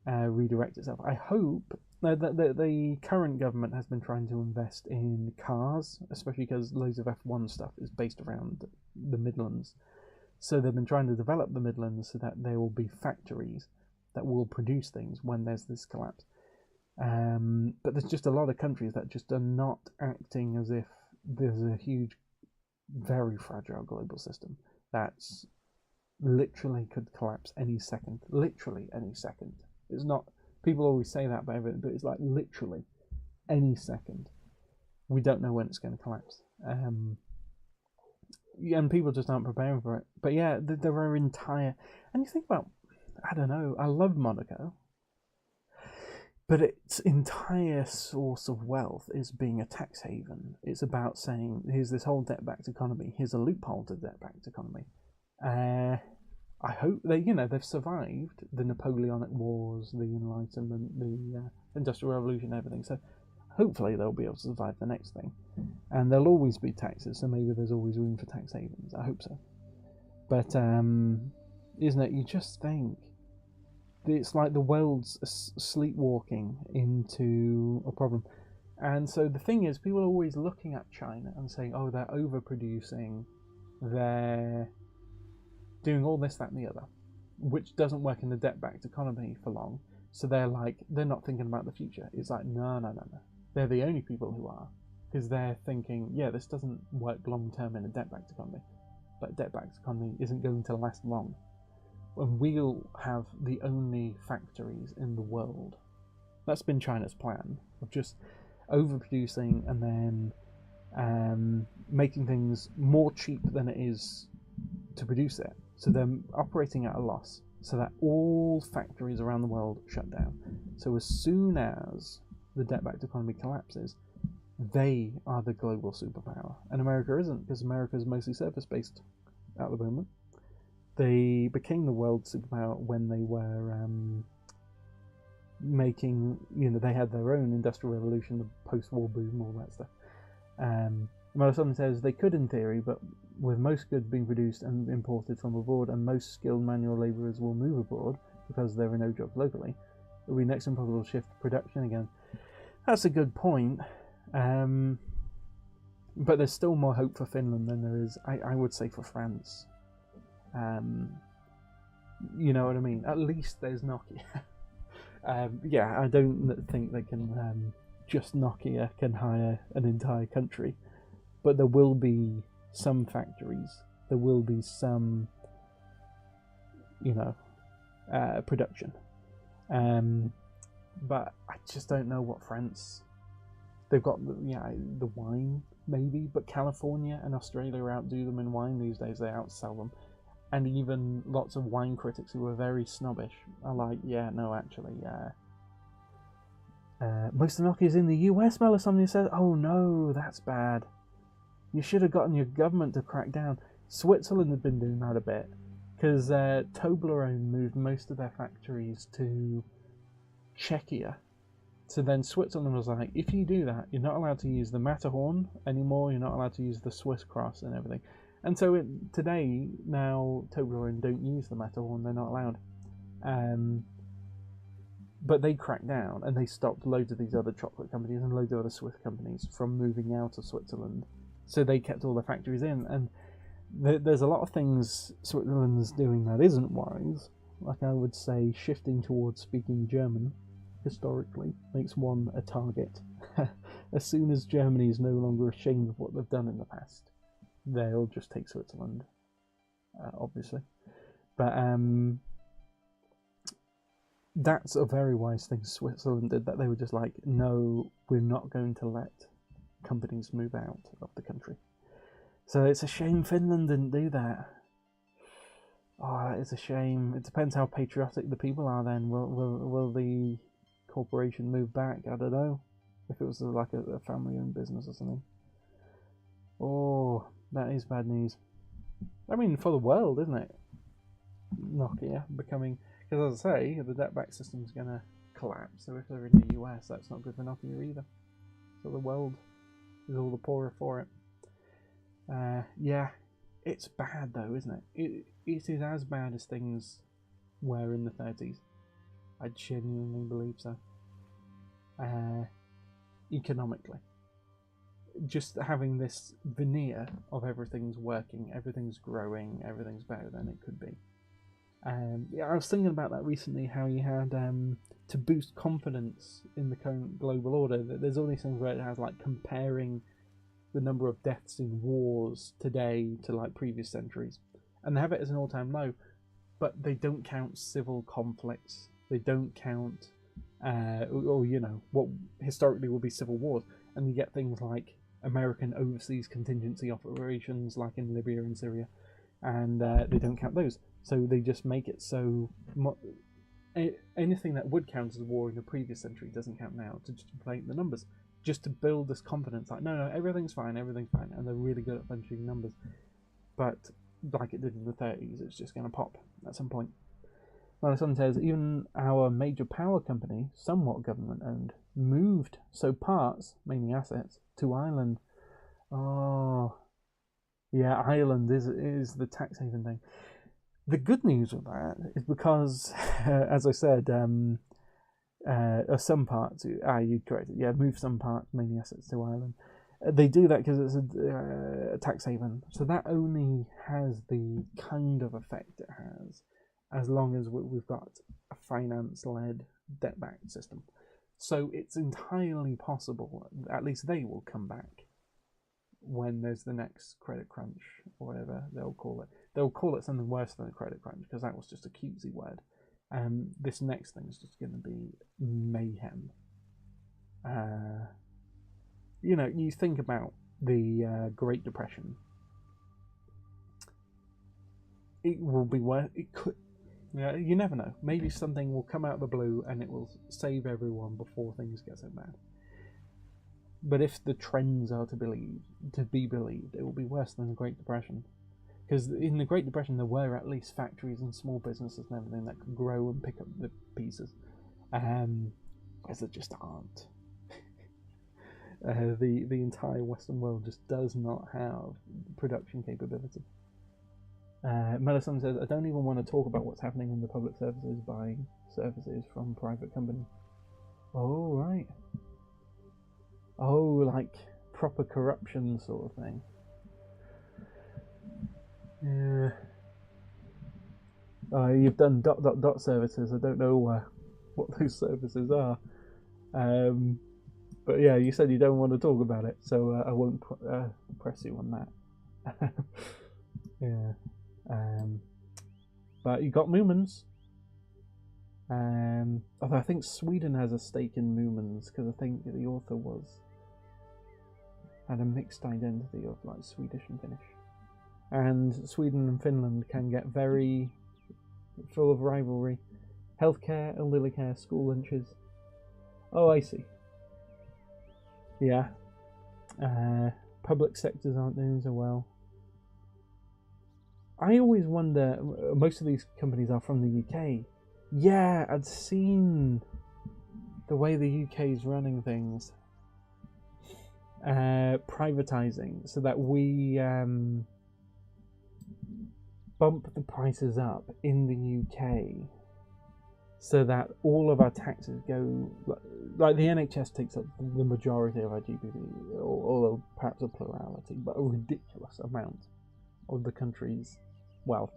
redirect itself. I hope the current government has been trying to invest in cars, especially because loads of F1 stuff is based around the Midlands. So they've been trying to develop the Midlands so that there will be factories that will produce things when there's this collapse. But there's just a lot of countries that just are not acting as if there's a huge, very fragile global system that's literally could collapse any second. Literally any second. It's not, people always say that, but it's like literally any second. We don't know when it's going to collapse. And people just aren't preparing for it. But yeah, there are entire, and you think about, I don't know, I love Monaco, but its entire source of wealth is being a tax haven. It's about saying, here's this whole debt-backed economy, here's a loophole to debt-backed economy. I hope they've survived the Napoleonic Wars, the Enlightenment, the Industrial Revolution, everything. So hopefully they'll be able to survive the next thing. And there'll always be taxes, so maybe there's always room for tax havens. I hope so. But isn't it? You just think it's like the world's sleepwalking into a problem. And so the thing is, people are always looking at China and saying, oh, they're overproducing, they're doing all this, that, and the other, which doesn't work in the debt-backed economy for long. So they're not thinking about the future. It's like, no. They're the only people who are, because they're thinking, yeah, this doesn't work long-term in a debt-backed economy, but a debt-backed economy isn't going to last long. And we'll have the only factories in the world. That's been China's plan, of just overproducing and then making things more cheap than it is to produce it. So they're operating at a loss, so that all factories around the world shut down. So as soon as the debt-backed economy collapses, they are the global superpower. And America isn't, because America is mostly surface-based at the moment. They became the world superpower when they were making, they had their own industrial revolution, the post-war boom, all that stuff. Well, someone says they could in theory, but with most goods being produced and imported from abroad, and most skilled manual labourers will move abroad because there are no jobs locally, it will be next impossible to shift production again. That's a good point. But there's still more hope for Finland than there is, I would say, for France. You know what I mean? At least there's Nokia. Yeah, I don't think they can, just Nokia can hire an entire country. But there will be some factories. There will be some, production. But I just don't know what France. They've got the wine maybe, but California and Australia outdo them in wine these days. They outsell them, and even lots of wine critics who are very snobbish are like, most of Nokia's in the US. Somebody says, oh no, that's bad. You should have gotten your government to crack down. Switzerland had been doing that a bit, because Toblerone moved most of their factories to Czechia. So then Switzerland was like, if you do that, you're not allowed to use the Matterhorn anymore, you're not allowed to use the Swiss cross and everything. And so today, now Toblerone don't use the Matterhorn, they're not allowed. But they cracked down and they stopped loads of these other chocolate companies and loads of other Swiss companies from moving out of Switzerland. So they kept all the factories in, and there's a lot of things Switzerland's doing that isn't wise. Like, I would say shifting towards speaking German historically makes one a target. As soon as Germany is no longer ashamed of what they've done in the past, they'll just take Switzerland, obviously. But that's a very wise thing Switzerland did, that they were just like, no, we're not going to let companies move out of the country. So it's a shame Finland didn't do that. Oh, it's a shame. It depends how patriotic the people are then. Will the corporation move back? I don't know. If it was like a family-owned business or something. Oh, that is bad news. I mean, for the world, isn't it? Nokia becoming... Because as I say, the debt-back system's going to collapse. So if they're in the US, that's not good for Nokia either. So the world is all the poorer for it. Yeah, it's bad though, isn't it? It is as bad as things were in the 30s. I genuinely believe so. Economically. Just having this veneer of everything's working, everything's growing, everything's better than it could be. Yeah, I was thinking about that recently, how you had, to boost confidence in the current global order, there's all these things where it has like comparing the number of deaths in wars today to like previous centuries, and they have it as an all-time low, but they don't count civil conflicts, they don't count or you know what historically will be civil wars, and you get things like American overseas contingency operations like in Libya and Syria, and they don't count those, so they just make it so anything that would count as a war in the previous century doesn't count now, to just inflate the numbers, just to build this confidence, like, no, everything's fine, and they're really good at punching numbers. But, like it did in the 30s, it's just going to pop at some point. My son says, even our major power company, somewhat government-owned, moved, so parts, mainly assets, to Ireland. Oh, yeah, Ireland is the tax haven thing. The good news with that is because, as I said, some parts, you corrected, yeah, move some parts, mainly assets, to Ireland. They do that because it's a tax haven, so that only has the kind of effect it has as long as we've got a finance-led debt-backed system. So it's entirely possible, at least they will come back when there's the next credit crunch, or whatever they'll call it. They'll call it something worse than a credit crunch, because that was just a cutesy word. This next thing is just going to be mayhem. You know, you think about the Great Depression. It will be worth. It could. You never know. Maybe something will come out of the blue and it will save everyone before things get so bad. But if the trends are to be believed, it will be worse than the Great Depression. Because in the Great Depression, there were at least factories and small businesses and everything that could grow and pick up the pieces. As there just aren't. The entire Western world just does not have production capability. Melisande says, I don't even want to talk about what's happening in the public services buying services from private companies. Oh, right. Oh, like proper corruption sort of thing. Yeah. You've done ... services. I don't know what those services are. But yeah, you said you don't want to talk about it, so I won't press you on that. Yeah. But you got Moomins. Although I think Sweden has a stake in Moomins, because I think the author had a mixed identity of like Swedish and Finnish. And Sweden and Finland can get very full of rivalry. Healthcare, elderly care, school lunches. Oh, I see. Yeah. Public sectors aren't doing so well. I always wonder, most of these companies are from the UK. Yeah, I'd seen the way the UK is running things. Privatising, so that we bump the prices up in the UK, so that all of our taxes go, like the NHS takes up the majority of our GDP, although perhaps a plurality, but a ridiculous amount of the country's wealth,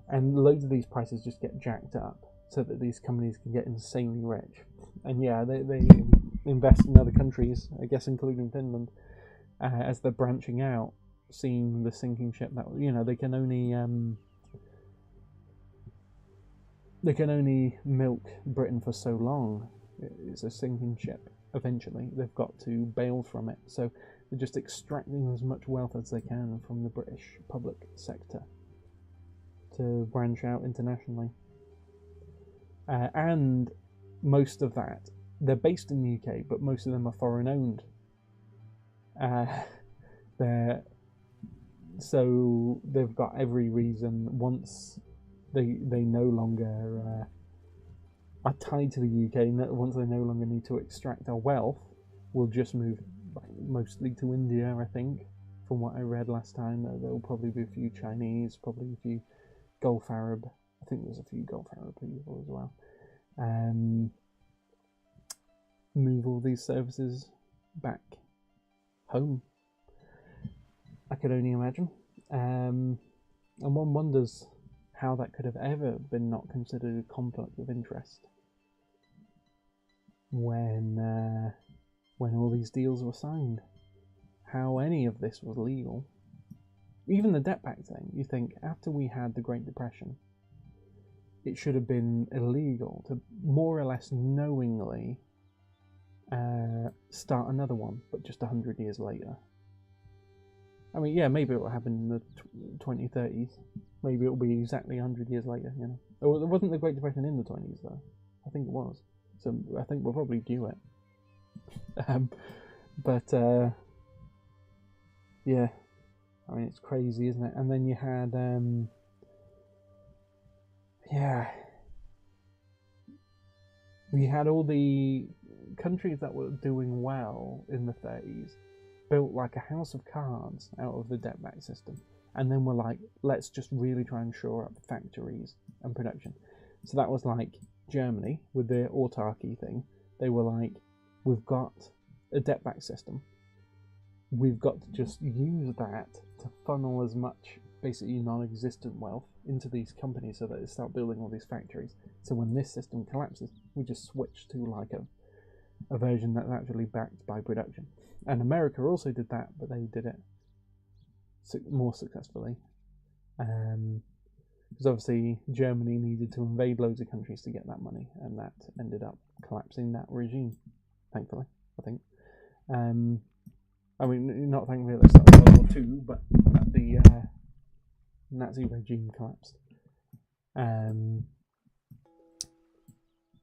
and loads of these prices just get jacked up so that these companies can get insanely rich. And yeah, they invest in other countries, I guess including Finland, as they're branching out, seeing the sinking ship that, you know, they can only milk Britain for so long. It's a sinking ship. Eventually they've got to bail from it, so They're just extracting as much wealth as they can from the British public sector to branch out internationally. And most of that, they're based in the UK, but most of them are foreign owned. So they've got every reason, once they no longer are tied to the UK, once they no longer need to extract our wealth, we'll just move mostly to India, I think, from what I read last time. There'll probably be a few Chinese, probably a few Gulf Arab. I think there's a few Gulf Arab people as well. Move all these services back home. I could only imagine. And one wonders how that could have ever been not considered a conflict of interest when all these deals were signed. How any of this was legal. Even the debt back thing, you think, after we had the Great Depression, it should have been illegal to more or less knowingly start another one, but just 100 years later. I mean, yeah, maybe it will happen in the 2030s. Maybe it will be exactly 100 years later, you know. Oh, there wasn't the Great Depression in the 20s, though. I think it was. So I think we'll probably due it. Yeah. I mean, it's crazy, isn't it? And then you had, we had all the countries that were doing well in the 30s built like a house of cards out of the debt-back system, and then we're like, let's just really try and shore up factories and production. So that was like Germany with their autarky thing. They were like, we've got a debt-back system, we've got to just use that to funnel as much basically non-existent wealth into these companies so that they start building all these factories. So when this system collapses, we just switch to like a version that's actually backed by production. And America also did that, but they did it more successfully. Because obviously Germany needed to invade loads of countries to get that money, and that ended up collapsing that regime, thankfully, I think. I mean, not thankfully at the start of World War II, but that the Nazi regime collapsed.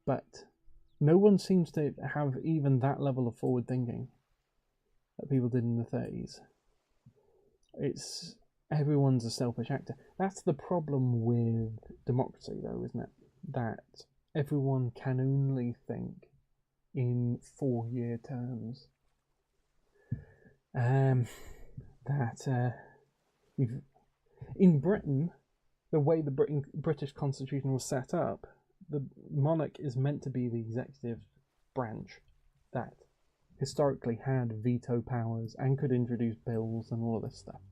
But no one seems to have even that level of forward thinking that people did in the 30s. Everyone's a selfish actor. That's the problem with democracy, though, isn't it? That everyone can only think in 4-year terms. In Britain, the way the British Constitution was set up, the monarch is meant to be the executive branch that historically had veto powers and could introduce bills and all of this stuff,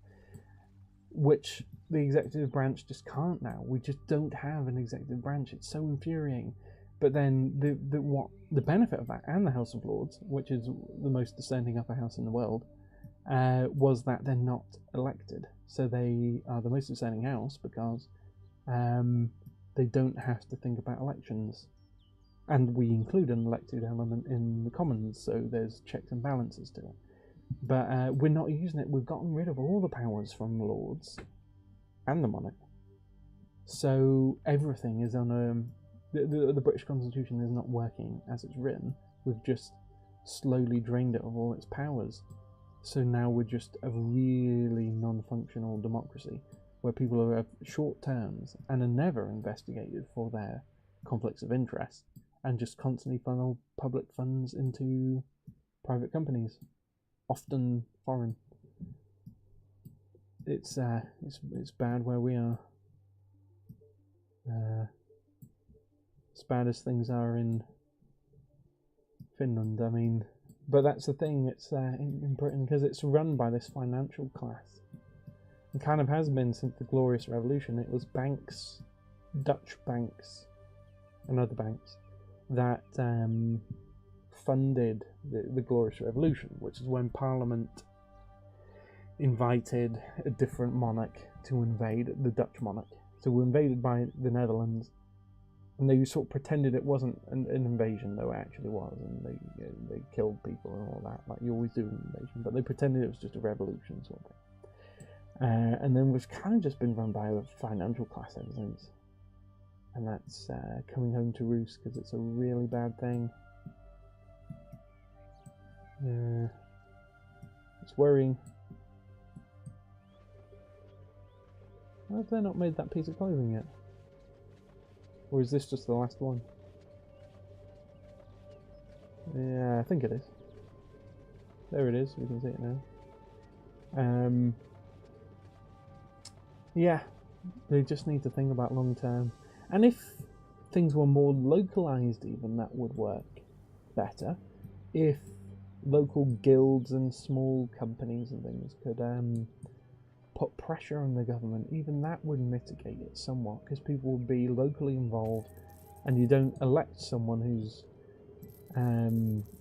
which the executive branch just can't now. We just don't have an executive branch. It's so infuriating. But then the benefit of that, and the House of Lords, which is the most dissenting upper house in the world, was that they're not elected. So they are the most dissenting house because they don't have to think about elections. And we include an elected element in the Commons, so there's checks and balances to it. But we're not using it. We've gotten rid of all the powers from the Lords and the monarch. So everything is on the British Constitution is not working as it's written. We've just slowly drained it of all its powers. So now we're just a really non-functional democracy where people have short terms and are never investigated for their conflicts of interest and just constantly funnel public funds into private companies, often foreign. It's bad where we are. As bad as things are in Finland, I mean, but that's the thing. It's in Britain because it's run by this financial class. It kind of has been since the Glorious Revolution. It was banks, Dutch banks, and other banks that funded the Glorious Revolution, which is when Parliament invited a different monarch to invade the Dutch monarch. So we were invaded by the Netherlands, And they sort of pretended it wasn't an invasion, though it actually was, and they killed people and all that, like you always do in an invasion. But they pretended it was just a revolution sort of thing. And then was kind of just been run by a financial class ever since. And that's coming home to roost because it's a really bad thing. It's worrying. Why have they not made that piece of clothing yet? Or is this just the last one? Yeah, I think it is. There it is, we can see it now. Yeah, they just need to think about long term. And if things were more localized even, that would work better. If local guilds and small companies and things could put pressure on the government, even that would mitigate it somewhat, because people would be locally involved, and you don't elect someone who's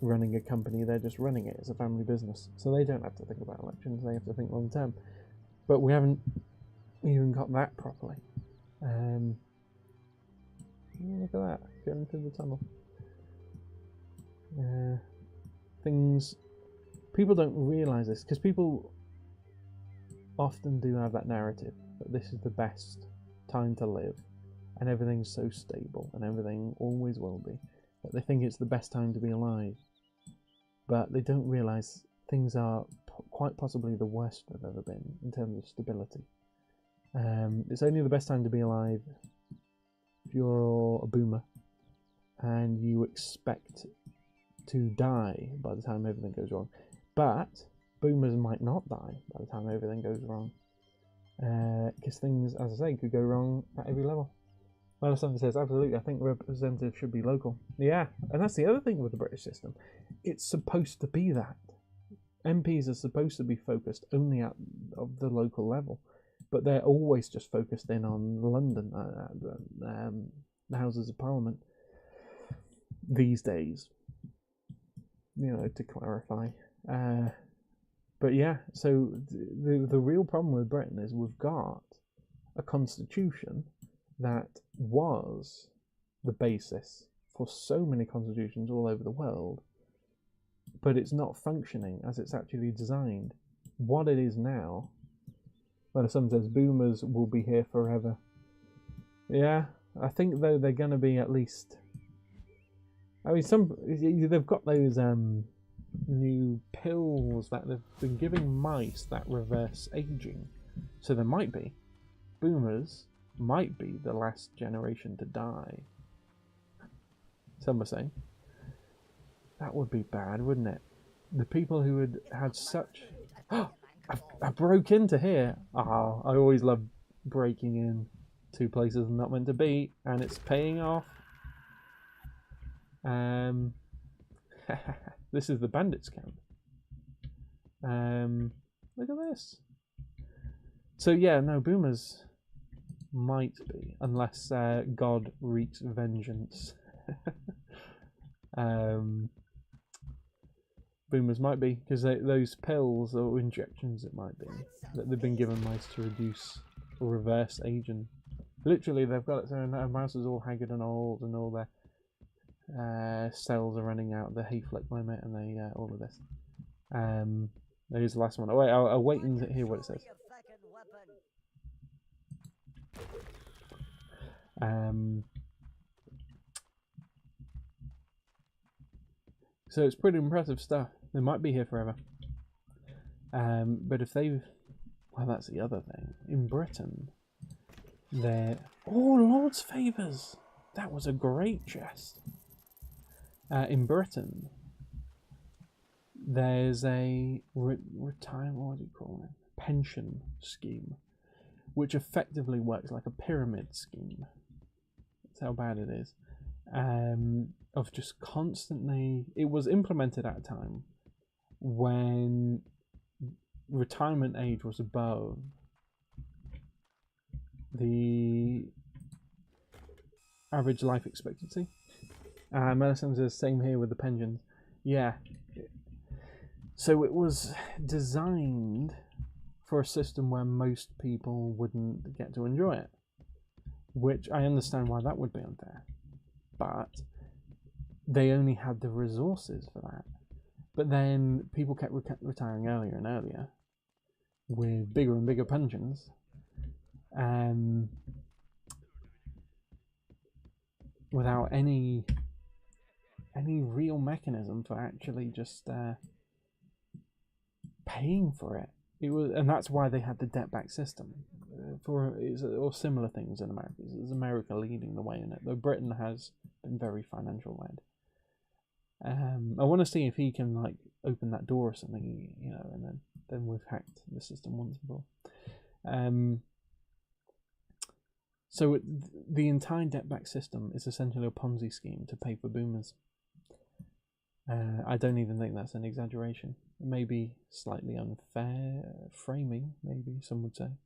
running a company, they're just running it as a family business, so they don't have to think about elections, they have to think long term. But we haven't even got that properly. Look at that, going through the tunnel. Things, people don't realise this, because people often do have that narrative that this is the best time to live and everything's so stable and everything always will be, that they think it's the best time to be alive, but they don't realise things are quite possibly the worst they've ever been in terms of stability. It's only the best time to be alive if you're a boomer and you expect to die by the time everything goes wrong, but boomers might not die by the time everything goes wrong, because things, as I say, could go wrong at every level. Well, someone says, absolutely, I think representatives should be local. Yeah, and that's the other thing with the British system. It's supposed to be that. MPs are supposed to be focused only at the local level, but they're always just focused in on London, the Houses of Parliament these days, you know, to clarify. But yeah, so the real problem with Britain is we've got a constitution that was the basis for so many constitutions all over the world, but it's not functioning as it's actually designed. What it is now, well, someone says boomers will be here forever. Yeah, I think though they're going to be at least, I mean, they've got those new pills that they've been giving mice that reverse aging, so there might be boomers might be the last generation to die. Some were saying that would be bad, wouldn't it? The people who had such I broke into here. I always love breaking in to places I'm not meant to be, and it's paying off. This is the bandits camp. Look at this. So yeah, no, boomers might be, unless God wreaks vengeance. Boomers might be, because those pills or injections, it might be, that they've been given mice to reduce or reverse aging. Literally, they've got it so a mouse is all haggard and old, and all their cells are running out the Hayflick limit, and they all of this. There's the last one. Oh wait, I'll wait and hear what it says. So it's pretty impressive stuff. They might be here forever. But if they've... Well, that's the other thing. In Britain, they're... Oh, Lord's Favours! That was a great chest. In Britain, there's a retirement, what do you call it? Pension scheme, which effectively works like a pyramid scheme. That's how bad it is. Of just constantly, it was implemented at a time when retirement age was above the average life expectancy. Medicine's the same here with the pensions. Yeah. So it was designed for a system where most people wouldn't get to enjoy it, which I understand why that would be unfair. but they only had the resources for that. But then people kept retiring earlier and earlier with bigger and bigger pensions, without any real mechanism for actually just paying for it. And that's why they had the debt-back system or similar things in America. It's America leading the way in it, though Britain has been very financial led. I want to see if he can like open that door or something, you know, and then we've hacked the system once before. So the entire debt-back system is essentially a Ponzi scheme to pay for boomers. I don't even think that's an exaggeration. Maybe slightly unfair framing, maybe some would say,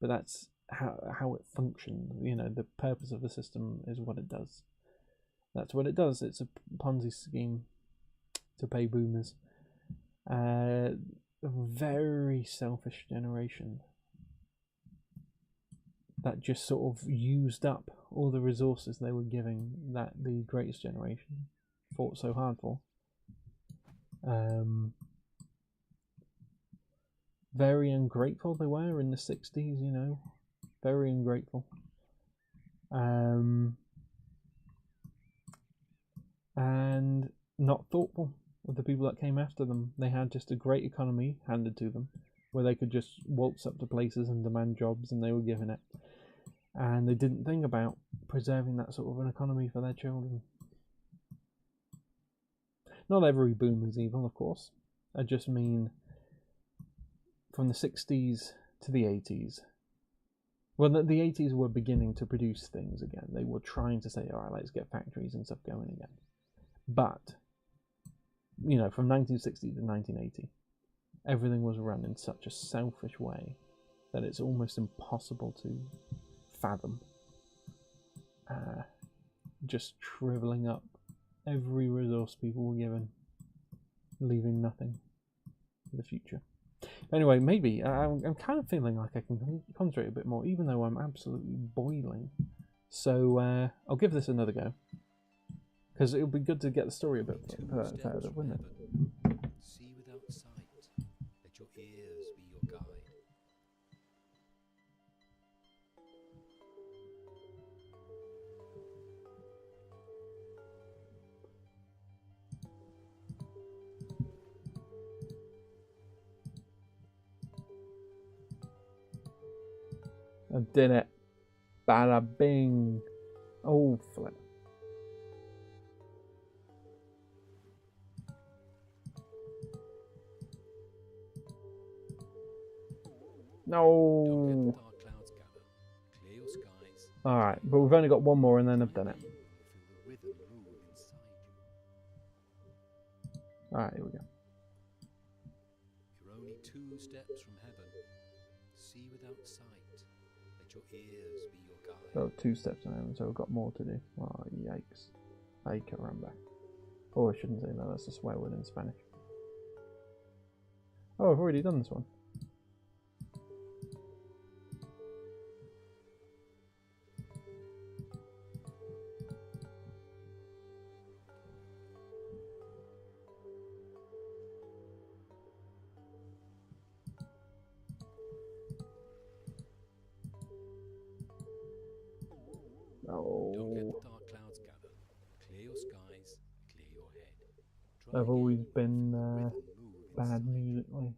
but that's how it functions. You know, the purpose of the system is what it does. That's what it does. It's a Ponzi scheme to pay boomers. A very selfish generation that just sort of used up all the resources they were giving that the greatest generation fought so hard for. Very ungrateful they were in the 60s, you know, very ungrateful. And not thoughtful of the people that came after them. They had just a great economy handed to them where they could just waltz up to places and demand jobs, and they were given it. And they didn't think about preserving that sort of an economy for their children. Not every boomer's evil, of course. I just mean from the 60s to the 80s. Well, the 80s were beginning to produce things again. They were trying to say, all right, let's get factories and stuff going again. But, you know, from 1960 to 1980, everything was run in such a selfish way that it's almost impossible to fathom. Just shriveling up every resource people were given, leaving nothing for the future. Anyway, maybe I'm kind of feeling like I can concentrate a bit more, even though I'm absolutely boiling. So I'll give this another go, because it would be good to get the story a bit further, wouldn't it? See without sight. Let your ears be your guide. I did it. Bada bing. Oh, flip. No. Dark clouds gather. Clear your skies. Alright, but we've only got one more and then I've done it. Feel the rhythm move inside you. Alright, here we go. You're only 2 steps from heaven. See without sight. Let your ears be your guide. So 2 steps now, so we've got more to do. Oh, yikes. Ay caramba. Oh, I shouldn't say that, that's a swear word in Spanish. Oh, I've already done this one. Don't let the dark clouds gather. Clear your skies, clear your head. Try I've always again. been Feel the rhythm move bad inside you. musically.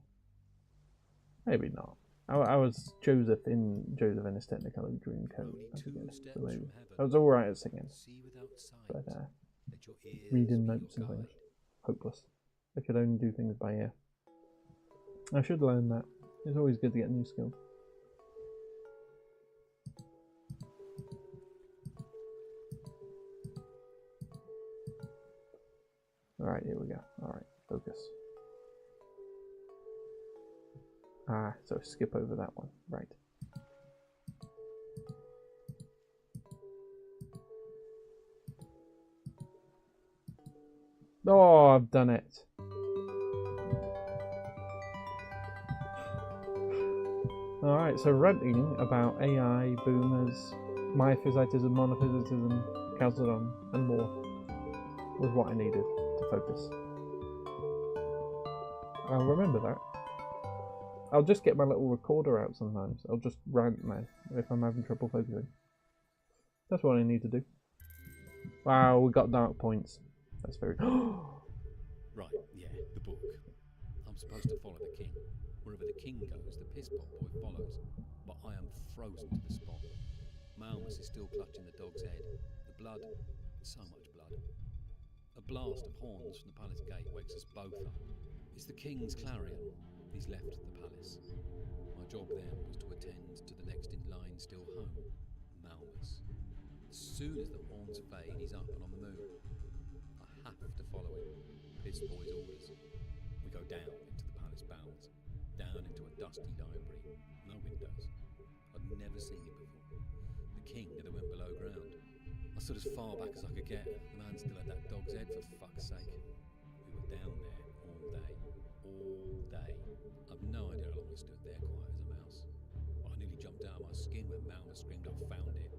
Maybe not. I was Joseph in His Technicolor Dreamcoat. Only I 2 forget. steps So from maybe. heaven. I was alright at singing, See without sight. but Let your ears reading be notes your and things, guide. hopeless. I could only do things by ear. I should learn that. It's always good to get new skills. Alright, here we go. Alright, focus. Ah, so skip over that one. Right. Oh, I've done it. Alright, so ranting about AI, boomers, myophysitism, monophysitism, Calzadon and more was what I needed to focus. I'll remember that. I'll just get my little recorder out sometimes. I'll just rant now if I'm having trouble focusing. That's what I need to do. Wow, we got dark points. That's very... Right, yeah, the book. I'm supposed to follow the king. Wherever the king goes, the piss-pot boy follows. But I am frozen to the spot. Malmus is still clutching the dog's head. The blood, so much blood. A blast of horns from the palace gate wakes us both up. It's the king's clarion. He's left the palace. My job then was to attend to the next in line still home, Malmus. As soon as the horns fade, he's up and on the move. I have to follow him. Piss boy's orders. We go down into the palace bowels, down into a dusty library, no windows. I'd never seen it before. The king never went below ground. I stood as far back as I could get. The man still had that dog's head, for fuck's sake. We were down there all day. All day. I've no idea how long I stood there quiet as a mouse. I nearly jumped out of my skin when Malmus screamed, "I found it."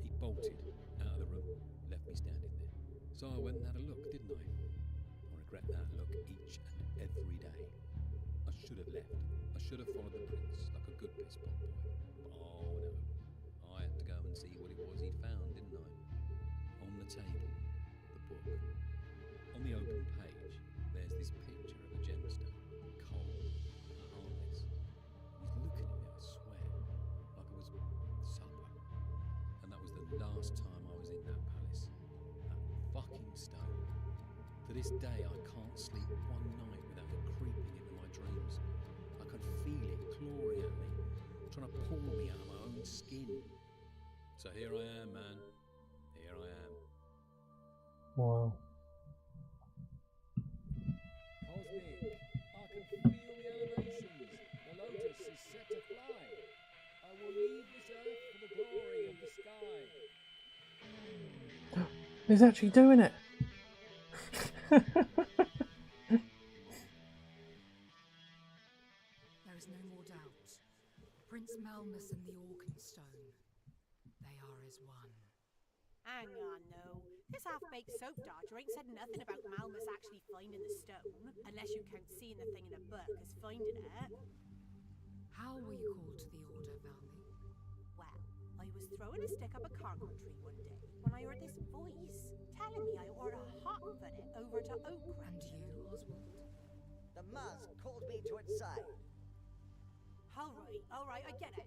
He bolted out of the room, left me standing there. So I went and had a look, didn't I? I regret that look each and every day. I should have left. I should have followed the prince like a good piss pot boy. But oh no. I had to go and see what it was he'd found, didn't I? On the table, the book. On the open page, there's this picture of a gemstone, cold and heartless. He's looking at me, I swear, like it was supper. And that was the last time I was in that palace. That fucking stone. To this day, I can't sleep one night without it creeping into my dreams. I can feel it clawing at me, trying to pull me out of my own skin. So here I am, man. Here I am. Wow. Cosmic, I can feel the elevations. The lotus is set to fly. I will leave this earth for the glory of the sky. He's actually doing it. There is no more doubt. Prince Malmus and the Orkenstone. They are as one. Hang on, no. This half-baked soap dodger ain't said nothing about Malmus actually finding the stone, unless you count seeing the thing in a book as finding it. How were you called to the Order, Valmy? Well, I was throwing a stick up a cargo tree one day when I heard this voice telling me I ought to hot-foot it over to Oakridge. And you, Oswald? The Muzz called me to its side. Alright, I get it.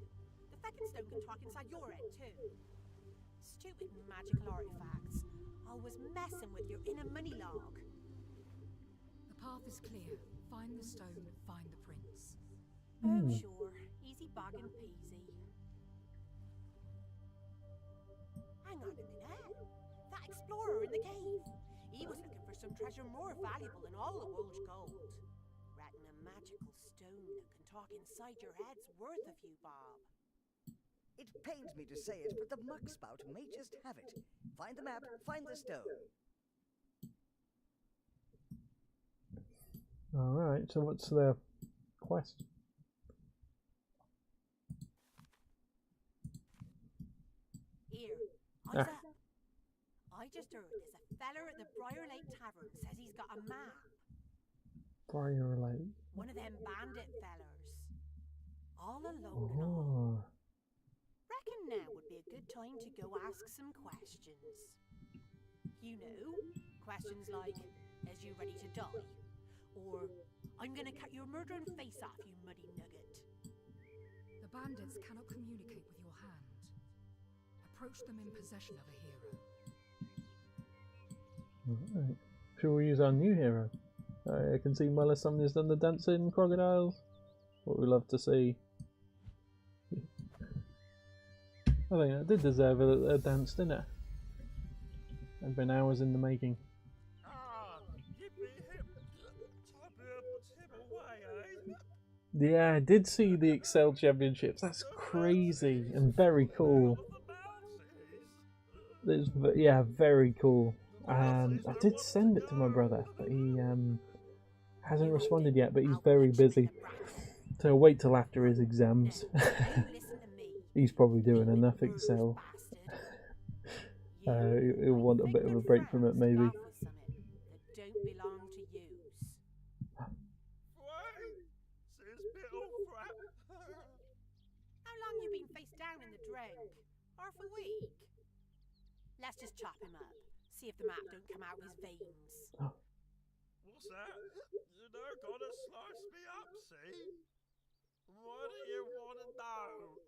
The feckin' stone can talk inside your head, too. Stupid magical artifacts. Always messing with your inner money log. The path is clear. Find the stone, find the prince. Oh, sure. Easy bag and peasy. Hang on a minute. That explorer in the cave. He was looking for some treasure more valuable than all the world's gold. Reckon a magical stone that can talk inside your head's worth a few bob. It pains me to say it, but the muck spout may just have it. Find the map, find the stone. Alright, so what's the quest? Here, eyes up. I just heard there's a feller at the Briar Lake Tavern says he's got a map. Briar Lake. One of them bandit fellers. All alone and all. Reckon now would be a good time to go ask some questions. You know, questions like, is you ready to die? Or, I'm gonna cut your murdering face off, you muddy nugget. The bandits cannot communicate with your hand. Approach them in possession of a hero. Alright. Shall we use our new hero? I can see Melisandre has done the dancing crocodiles. What we love to see. I think it did deserve a dance, didn't it? It's been hours in the making. Yeah, I did see the Excel Championships. That's crazy and very cool. Yeah, very cool. I did send it to my brother, but he hasn't responded yet, but he's very busy. So wait till after his exams. He's probably doing enough Excel. He'll want a bit of a break from it, maybe. That don't belong to use. How long you been face down in the drink? Half a week? Let's just chop him up. See if the map don't come out his veins. What's that? You know, gotta slice me up, see? What do you want to know?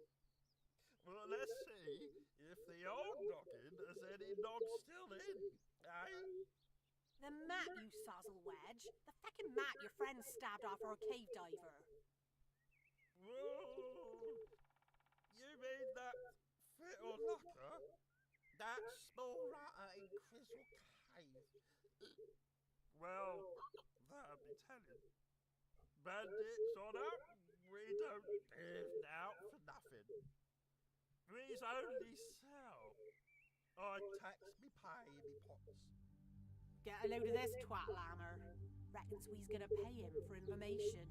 Well, let's see if the old noggin has any nogs still in, eh? The map, you sozzle wedge. The feckin' map your friend stabbed off our cave diver. Whoa! You mean that fiddle locker? That small rat in Crystal Cave? Well, that'll be telling. Bandits on up, we don't live now for nothing. We's only sell. I tax me pay me pots. Get a load of this, twat lammer. Reckons we's gonna pay him for information.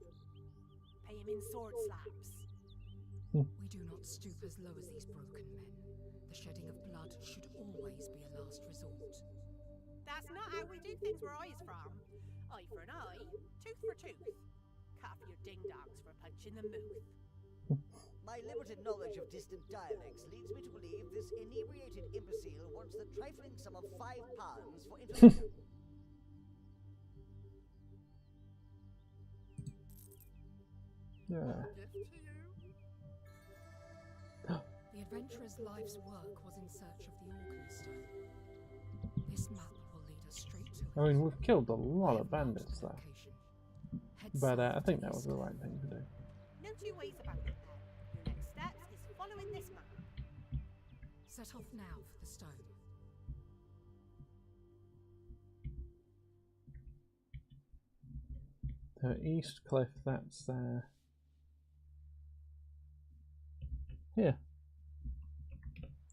Pay him in sword slaps. We do not stoop as low as these broken men. The shedding of blood should always be a last resort. That's not how we do things where I's from. Eye for an eye, tooth for tooth. Cut for your ding-dongs for punching the mooth. My limited knowledge of distant dialects leads me to believe this inebriated imbecile wants the trifling sum of £5 for information. Yeah. The adventurer's life's work was in search of the Organ Stone. This map will lead us straight to it. I mean, we've killed a lot of bandits there. Head But south I to think the that was the right thing to do. No two ways about it then. Your next step is following this map. Set off now for the stone. So East Cliff, that's here.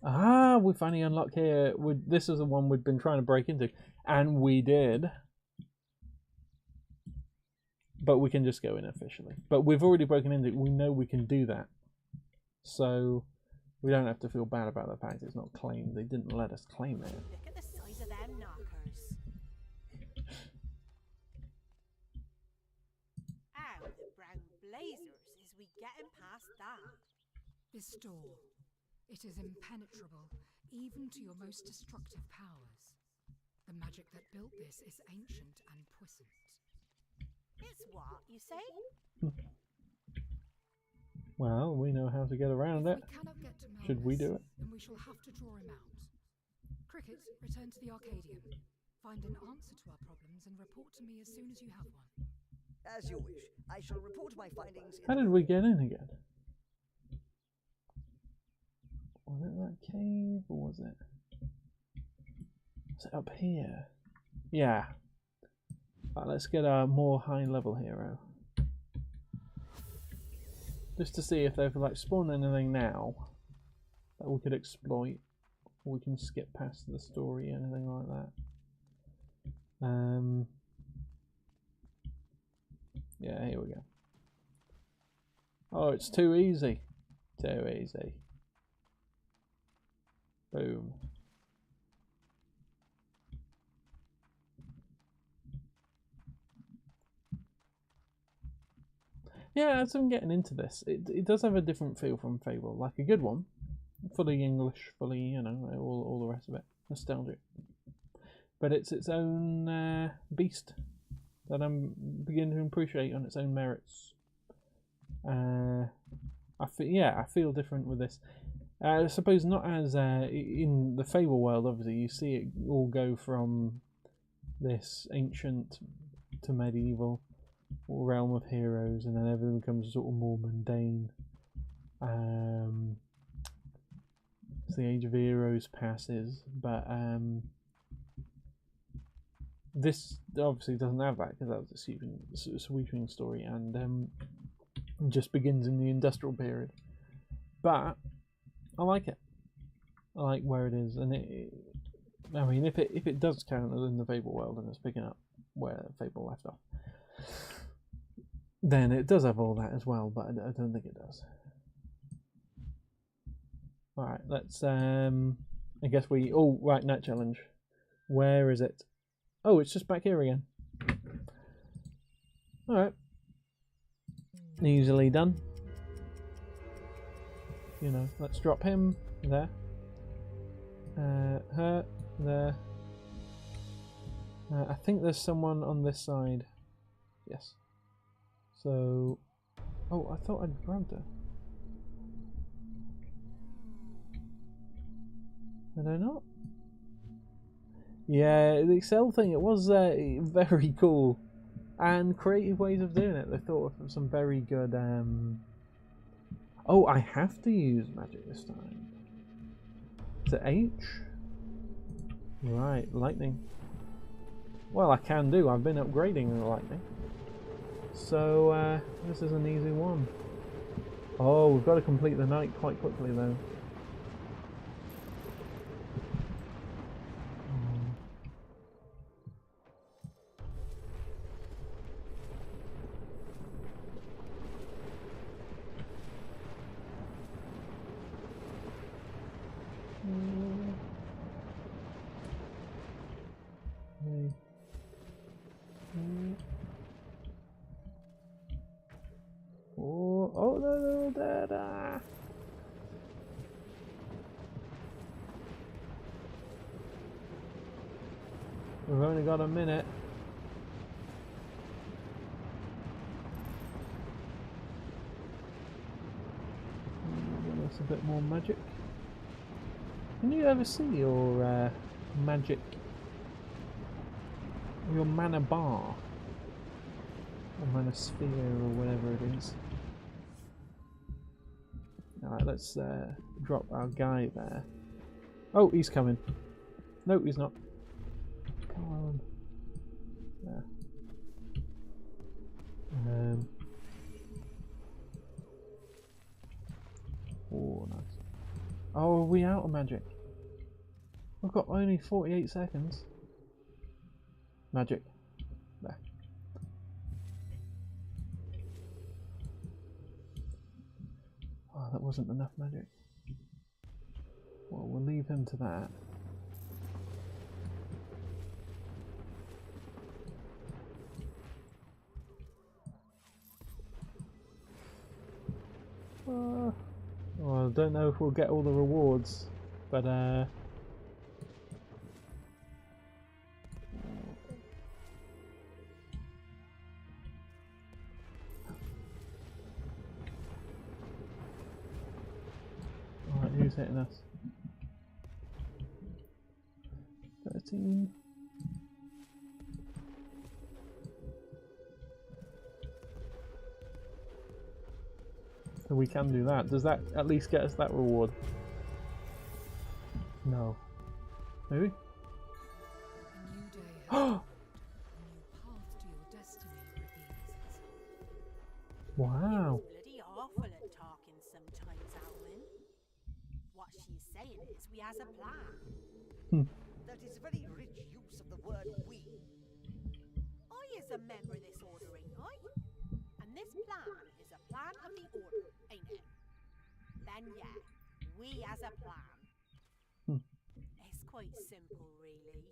Ah, we finally unlocked here. This is the one we've been trying to break into, and we did. But we can just go in officially. But we've already broken into it. We know we can do that, so we don't have to feel bad about the fact it's not claimed. They didn't let us claim it. Look at the size of them knockers. Ow, the brown blazers. Is we getting past that? This door. It is impenetrable, even to your most destructive powers. The magic that built this is ancient and puissant. It's what, you say? Well, we know how to get around it. If we cannot get to Should we Melnus, do it? then we shall have to draw him out. Cricket, return to the Arcadium. Find an answer to our problems and report to me as soon as you have one. As you wish. I shall report my findings in How did we get in again? Was it that cave, or was it up here? Yeah. Right, let's get a more high-level hero, just to see if they've like spawned anything now that we could exploit, or we can skip past the story, anything like that. Yeah, here we go. Oh, it's too easy. Too easy. Boom. Yeah, as I'm getting into this, it does have a different feel from Fable, like a good one, fully English, fully, you know, all the rest of it, nostalgic. But it's its own beast that I'm beginning to appreciate on its own merits. I feel different with this. I suppose not as in the Fable world. Obviously, you see it all go from this ancient to medieval realm of heroes, and then everything becomes sort of more mundane. So the Age of Heroes passes, but this obviously doesn't have that, because that was a sweeping story, and just begins in the industrial period. But I like it. I like where it is, and I mean, if it does count as in the Fable world and it's picking up where Fable left off, then it does have all that as well. But I don't think it does. All right, let's I guess we... Oh, right, night challenge. Where is it? Oh, it's just back here again. Alright. Easily done. You know, let's drop him there. Her there. I think there's someone on this side. Yes. So... Oh, I thought I'd grabbed her. Did I not? Yeah, the Excel thing, it was very cool. And creative ways of doing it. They thought of some very good... Oh, I have to use magic this time. Is it H? Right, lightning. Well, I can do. I've been upgrading the lightning. So, this is an easy one. Oh, we've got to complete the night quite quickly, though. Oh no, da. We've only got a minute. Give us a bit more magic. Can you ever see your magic, your mana bar, or mana sphere, or whatever it is? Alright, let's drop our guy there. Oh, he's coming. No, he's not. Come on. There. Oh, nice. Oh, are we out of magic? We've got only 48 seconds. Magic. There. Oh, that wasn't enough magic. Well, we'll leave him to that. Well, I don't know if we'll get all the rewards, but Alright, who's hitting us? 13. So we can do that. Does that at least get us that reward? No. Maybe? A new day has dawned. A new path to your destiny reveals itself. Wow. Bloody awful at talking sometimes, Albion. What she's saying is we has a plan. That is a very rich use of the word we. I is a member of this order, ain't I? And this plan is a plan of the order, ain't it? Then yeah, we has a plan. It's quite simple, really.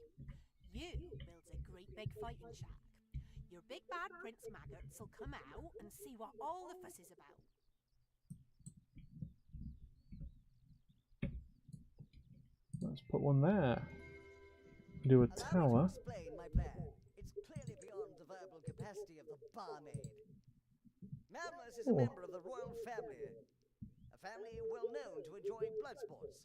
You builds a great big fighting shack. Your big bad Prince Maggots will come out and see what all the fuss is about. Let's put one there. Do a tower. Allow me to explain my plan. It's clearly beyond the verbal capacity of the barmaid. Mamless is a member of the royal family, a family well known to enjoy blood sports.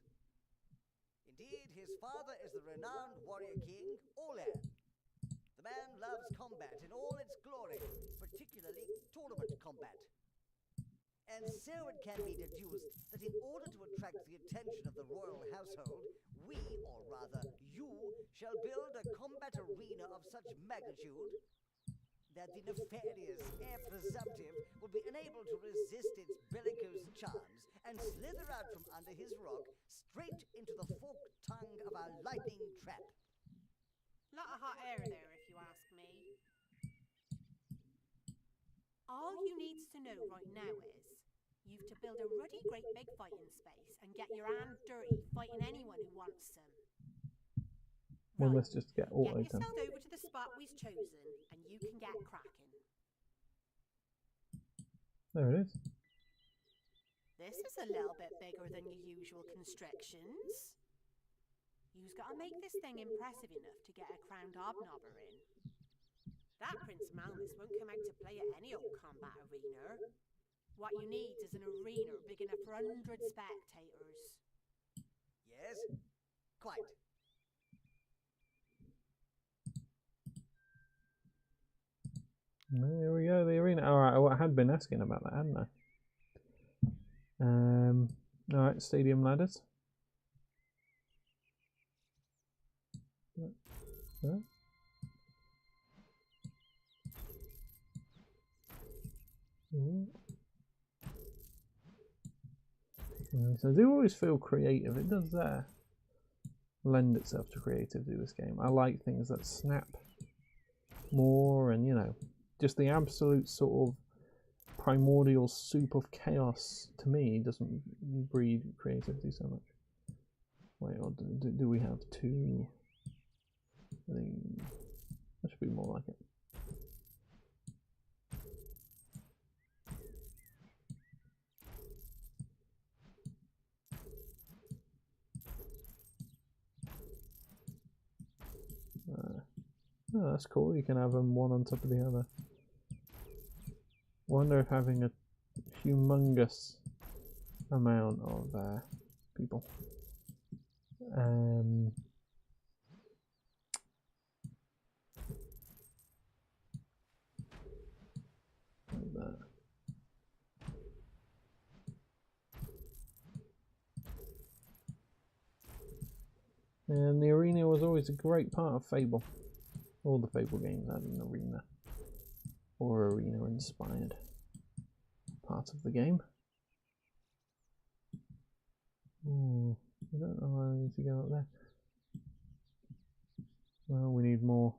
Indeed, his father is the renowned warrior king, Olan. The man loves combat in all its glory, particularly tournament combat. And so it can be deduced that in order to attract the attention of the royal household, we, or rather you, shall build a combat arena of such magnitude that the nefarious heir presumptive will be unable to resist its bellicose charms and slither out from under his rock straight into the forked tongue of our lightning trap. Lot of hot air there, if you ask me. All you needs to know right now is, you you've to build a ruddy great big fighting space and get your hand dirty fighting anyone who wants some. Well, Right, let's just get auto get done. yourself over to the spot we've chosen and you can get cracking. There it is. This is a little bit bigger than your usual constrictions. You've got to make this thing impressive enough to get a crowned hobnobber in. That Prince Malmus won't come out to play at any old combat arena. What you need is an arena big enough for 100 spectators. Yes? Quite. There we go, the arena. Alright, I had been asking about that, hadn't I? Alright, stadium ladders. Yeah. So I do always feel creative. It does lend itself to creativity, this game. I like things that snap more, and you know, just the absolute sort of primordial soup of chaos to me doesn't breed creativity so much. Wait, or do we have two? That should be more like it. Oh, that's cool. You can have them one on top of the other. Wonder if having a humongous amount of people. Like that. And the arena was always a great part of Fable. All the Fable games had an arena or arena inspired part of the game. Ooh, I don't know how I need to go up there. Well, we need more.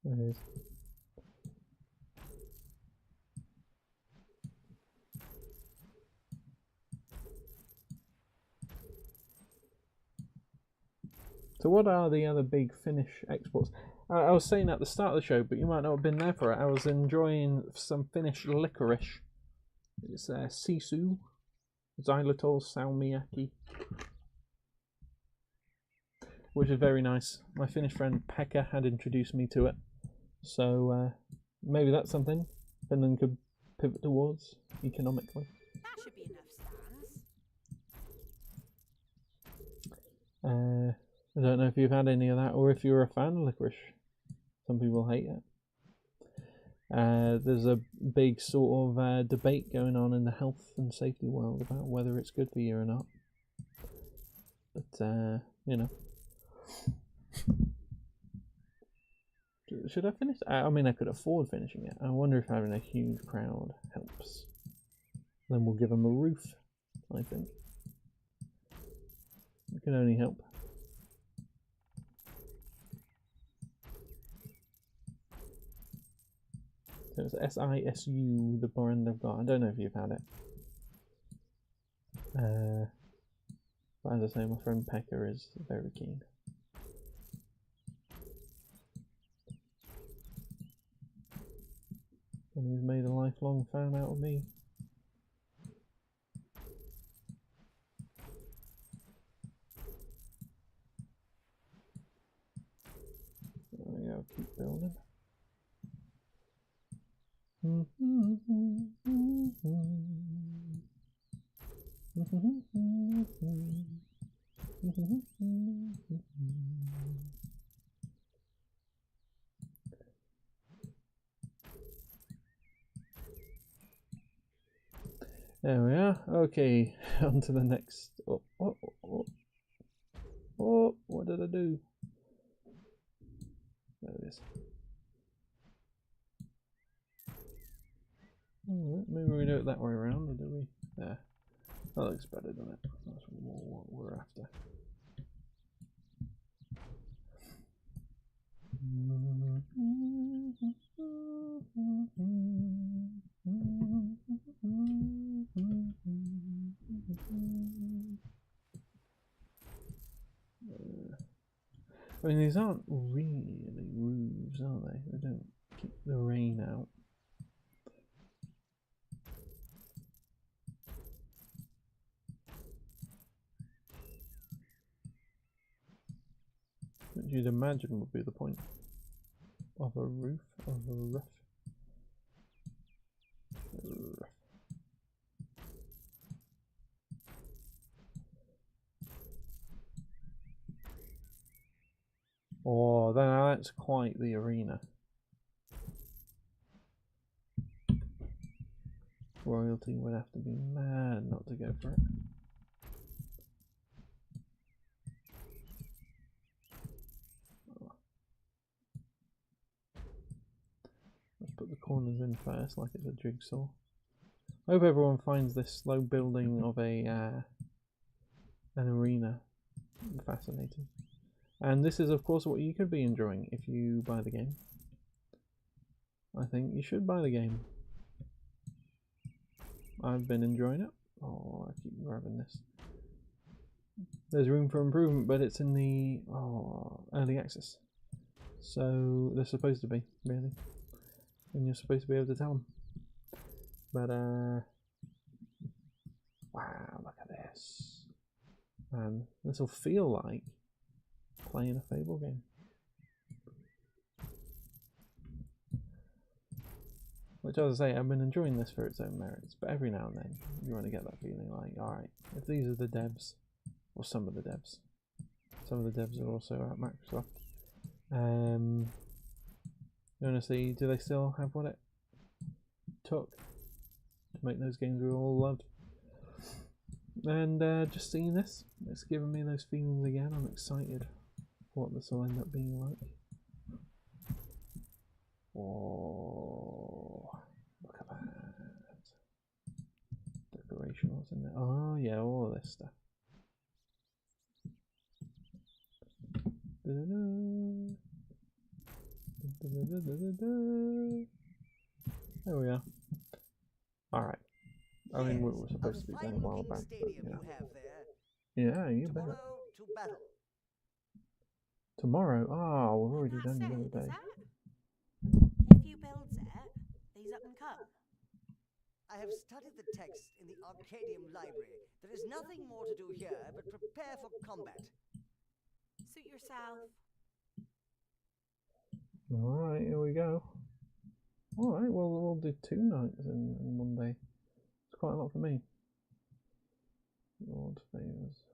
There it is. So what are the other big Finnish exports? I was saying at the start of the show, but you might not have been there for it. I was enjoying some Finnish licorice. It's sisu, xylitol, salmiakki, which is very nice. My Finnish friend Pekka had introduced me to it, so maybe that's something Finland could pivot towards economically. That should be enough stands. I don't know if you've had any of that or if you're a fan of licorice. Some people hate it. There's a big sort of debate going on in the health and safety world about whether it's good for you or not. But, you know. Should I finish? I mean, I could afford finishing it. I wonder if having a huge crowd helps. Then we'll give them a roof, I think. It can only help. So it's SISU, the brand I've got. I don't know if you've had it. But as I say, my friend Pekka is very keen. And he's made a lifelong fan out of me. There we go, keep building. There we are. Okay, on to the next. Oh, what did I do? There it is. Alright, maybe we do it that way around, or do we? There. That looks better, doesn't it? That's more what we're after. I mean, these aren't really roofs, are they? They don't keep the rain out. Which you'd imagine would be the point of a roof, of a roof. Oh, that's quite the arena. Royalty would have to be mad not to go for it. Let's put the corners in first, like it's a jigsaw. I hope everyone finds this slow building of a an arena fascinating. And this is, of course, what you could be enjoying if you buy the game. I think you should buy the game. I've been enjoying it. Oh, I keep grabbing this. There's room for improvement, but it's in the early access. So they're supposed to be, really. And you're supposed to be able to tell them. But, wow, look at this. And this will feel like playing a Fable game. Which, as I say, I've been enjoying this for its own merits, but every now and then you want to get that feeling like, alright, if these are the devs, or some of the devs are also at Microsoft, you want to see, do they still have what it took to make those games we all loved? And just seeing this, it's given me those feelings again. I'm excited for what this will end up being like. Oh, look at that. Decoration, what's in there? Oh yeah, all of this stuff. There we are. Alright. I mean, we were supposed to be done a while back, but yeah, you bet. To battle. Tomorrow? Oh, we've already done the other day. If you build it, these up and come. I have studied the text in the Arcadium library. There is nothing more to do here but prepare for combat. Suit yourself. Alright, here we go. Alright, well, we'll do 2 nights in one day. It's quite a lot for me. Lord favours.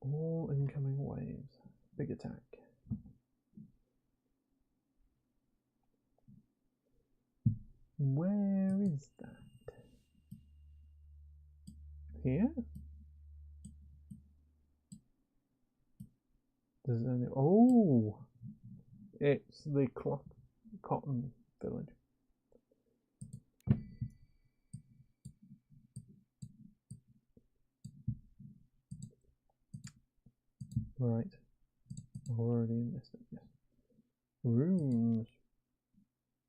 All incoming waves. Big attack. Where is that? Here? Does any... Oh! It's the cotton village. Right. I've already missed it. Yes. Runes.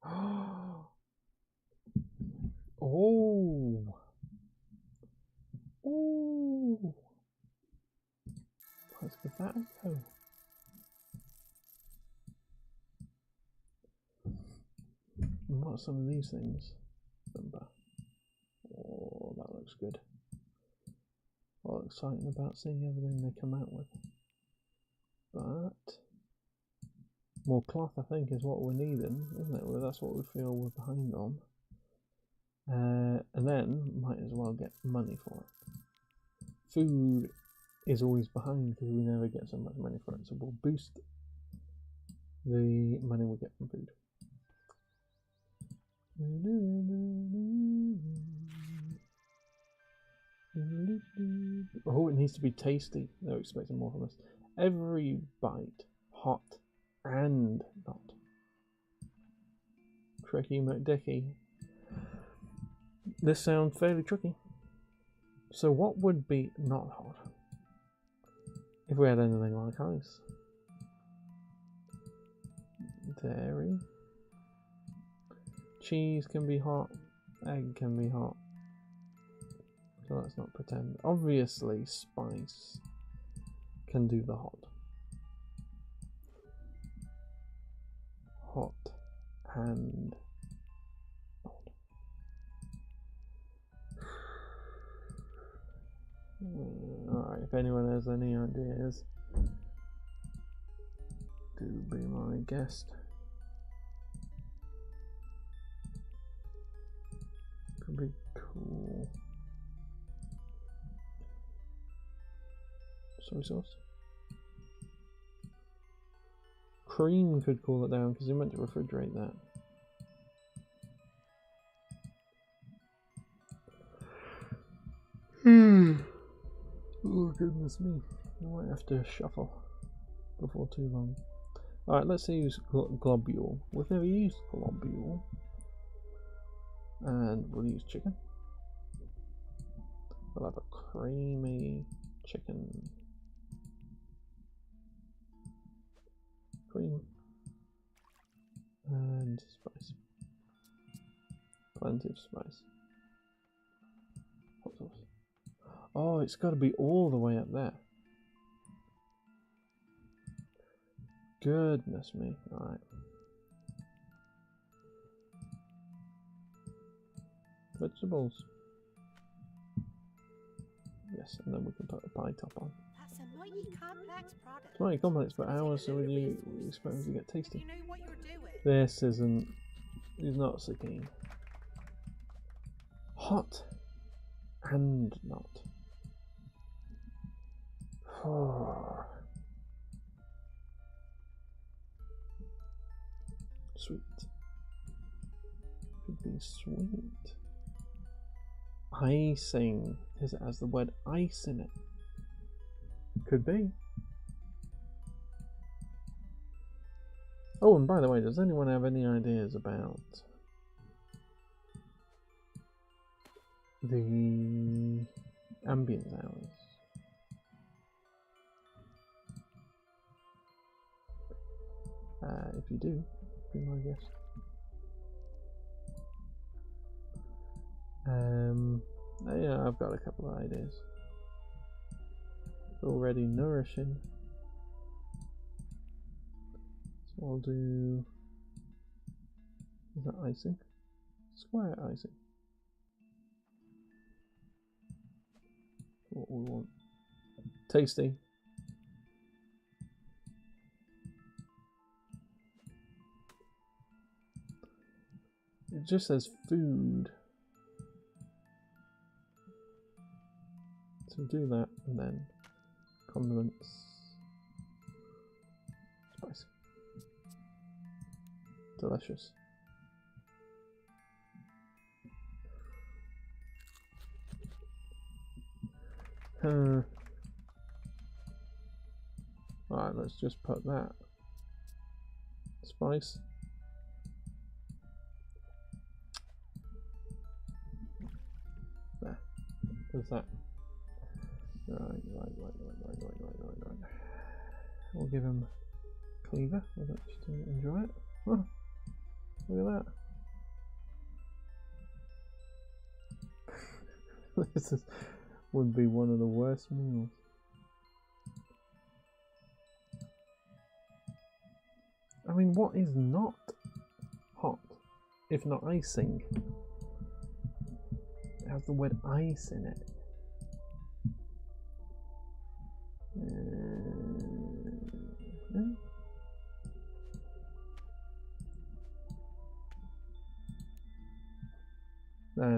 Oh! Oh! Let's give that a go. And what are some of these things? Oh, that looks good. All exciting about seeing everything they come out with. But more cloth, I think, is what we're needing, isn't it? Well, that's what we feel we're behind on. And then might as well get money for it. Food is always behind because we never get so much money for it, so we'll boost the money we get from food. Oh, it needs to be tasty. They're expecting more from us. Every bite hot and not. Tricky McDicky. This sounds fairly tricky. So what would be not hot if we had anything like ice? Dairy. Cheese can be hot. Egg can be hot. So let's not pretend. Obviously, spice can do the hot. Hot and hot. Alright, if anyone has any ideas, do be my guest. Could be cool. Soy sauce. Cream could cool it down because you meant to refrigerate that. Oh goodness me. I might have to shuffle before too long. Alright, let's use globule. We've never used globule. And we'll use chicken. We'll have a creamy chicken. Cream. And spice. Plenty of spice. Hot sauce. Oh, it's got to be all the way up there. Goodness me. Alright. Vegetables. Yes, and then we can put a pie top on. That's a mighty complex product. It's mighty complex, but how else would you expect it to get tasty? You know what you're doing. This isn't... He's not so keen. Hot and not. Oh. Sweet. Could be sweet. Icing, because it has the word ice in it. Could be. Oh, and by the way, does anyone have any ideas about the Ambience hours? If you do, be my guest. Yeah, I've got a couple of ideas. Already nourishing. So I'll do... Is that icing? Square icing. What we want. Tasty. It just says food. So do that and then condiments. Spicy. Delicious. Alright, let's just put that. Spice. There. There's that. Right. We'll give him cleaver. We'll just enjoy it. Oh, look at that. This would be one of the worst meals. I mean, what is not hot, if not icing? It has the word ice in it.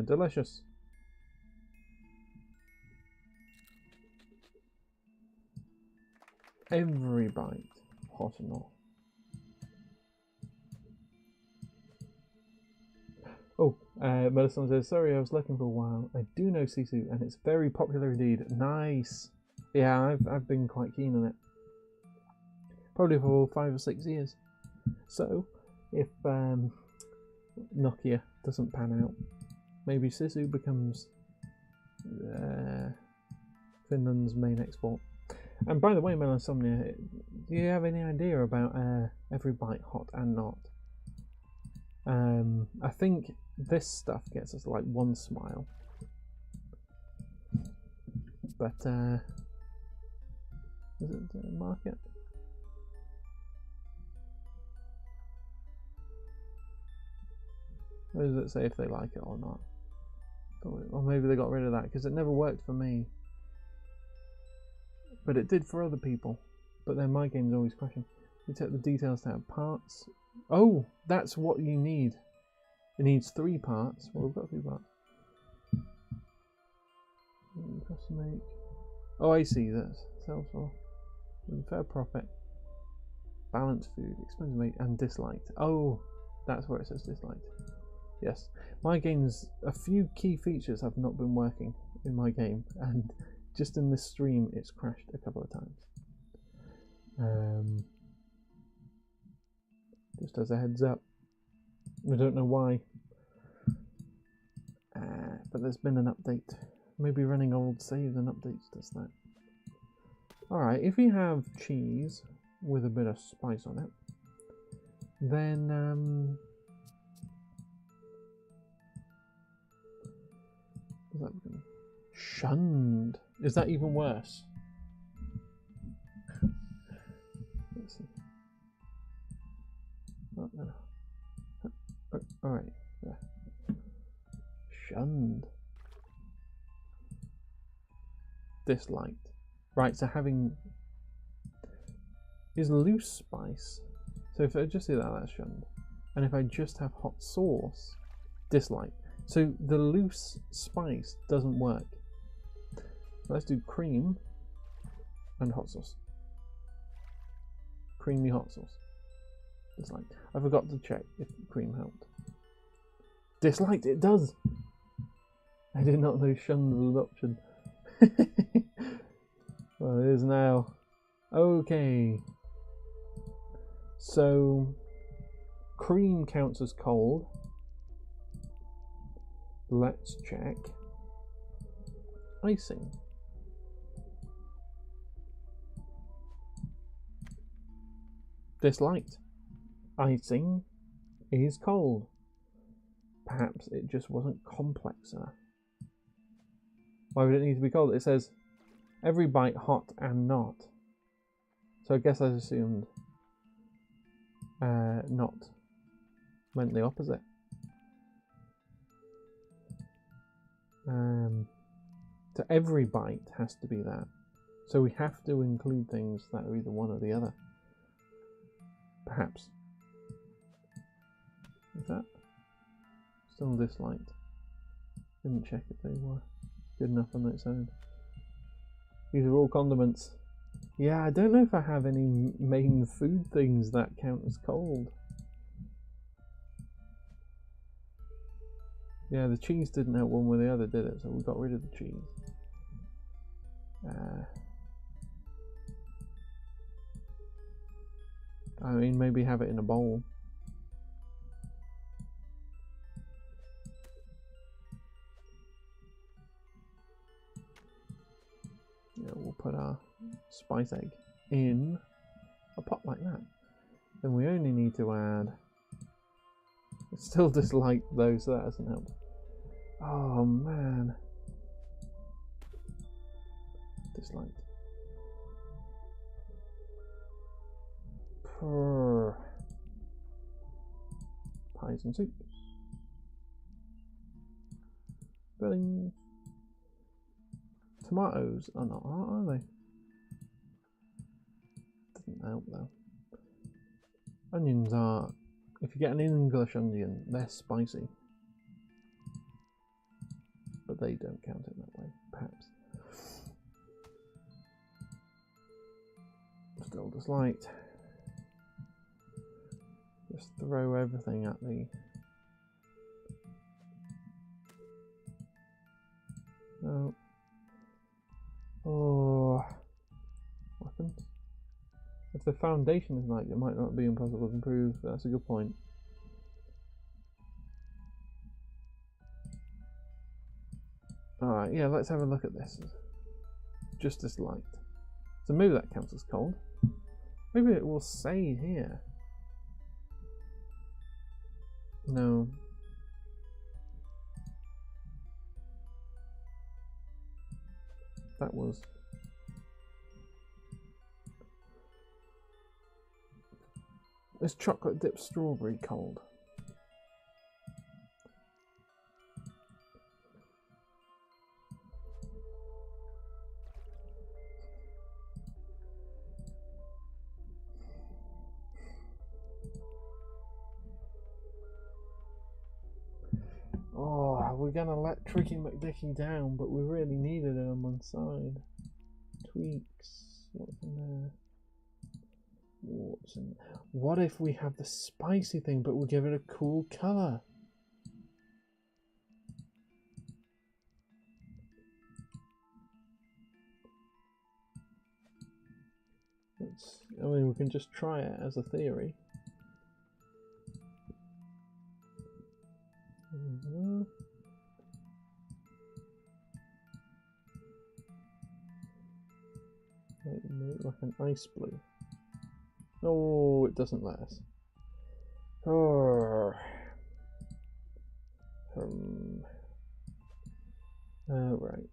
Delicious. Every bite, hot and all. Oh, Melissa says, sorry, I was looking for a while. I do know Sisu, and it's very popular indeed. Nice. Yeah, I've been quite keen on it. probably for 5 or 6 years. So, if Nokia doesn't pan out, maybe Sisu becomes Finland's main export. And by the way, Melansomnia, do you have any idea about every bite hot and not? I think this stuff gets us like 1 smile. But, is it market? Or does it say if they like it or not? Or maybe they got rid of that because it never worked for me. But it did for other people. But then my game's always crashing. You take the details tab. Parts. Oh, that's what you need. It needs 3 parts. Well, we've got 3 parts. Make. Oh, I see this. Sales for fair profit. Balanced food. Expensive meat and disliked. Oh, that's where it says disliked. Yes. My game's a few key features have not been working in my game, and just in this stream it's crashed a couple of times. Just as a heads up. I don't know why. But there's been an update. Maybe running old saves and updates does that. Alright, if you have cheese with a bit of spice on it, then shunned. Is that even worse? Let's see. Oh, no. Alright. Yeah. Shunned. Disliked. Right, so having is loose spice. So if I just do that, that's shunned. And if I just have hot sauce, disliked. So the loose spice doesn't work. Let's do cream and hot sauce. Creamy hot sauce. Disliked. I forgot to check if cream helped. Disliked, it does. I did not know shunned was an option. Well, it is now. Okay. So cream counts as cold. Let's check icing. Disliked. Icing is cold. Perhaps it just wasn't complex enough. Why would it need to be cold? It says every bite hot and not. So I guess I assumed not meant the opposite. So every bite has to be that. So we have to include things that are either one or the other. Perhaps. Is that still disliked? Didn't check if they were good enough on its own. These are all condiments. Yeah, I don't know if I have any main food things that count as cold. Yeah, the cheese didn't help one with the other, did it? So we got rid of the cheese. I mean, maybe have it in a bowl. Yeah, we'll put our spice egg in a pot like that. Then we only need to add... It's still disliked though, so that doesn't help. Oh man. Disliked. Pies and soup. Filling. Tomatoes are not hot, are they? Doesn't help though. Onions are, if you get an English onion, they're spicy. But they don't count it that way, perhaps. Still disliked. Just throw everything at the... No. Oh. Weapons. the foundation is like, it might not be impossible to improve. That's a good point. Alright, yeah, let's have a look at this. Just this light. So maybe that counts as cold. Maybe it will say here. No. That was... Is chocolate dipped strawberry cold? Oh, we're gonna let Tricky McDicky down, but we really needed it on one side. Tweaks. What's in there? What's in there? What if we have the spicy thing, but we'll give it a cool colour? I mean, we can just try it as a theory. Like an ice blue. Oh, it doesn't let us. Oh. Right.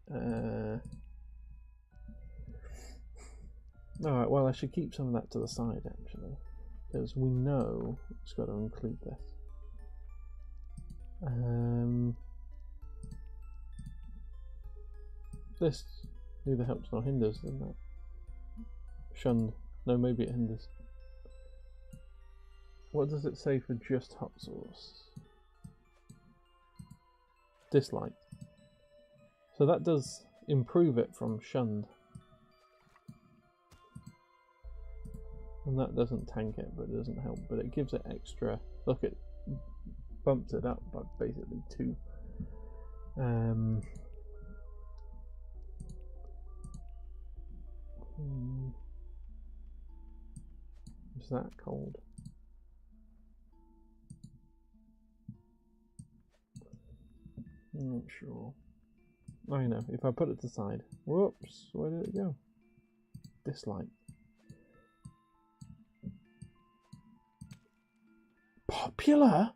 Alright, well, I should keep some of that to the side, actually. Because we know it's got to include this. This neither helps nor hinders, doesn't it? Shunned. No, maybe it hinders. What does it say for just hot sauce? Disliked. So that does improve it from shunned. And that doesn't tank it, but it doesn't help. But it gives it extra... Look, it bumped it up by basically 2. Is that cold? I'm not sure. I know, if I put it to the side. Whoops, where did it go? Dislike. Popular?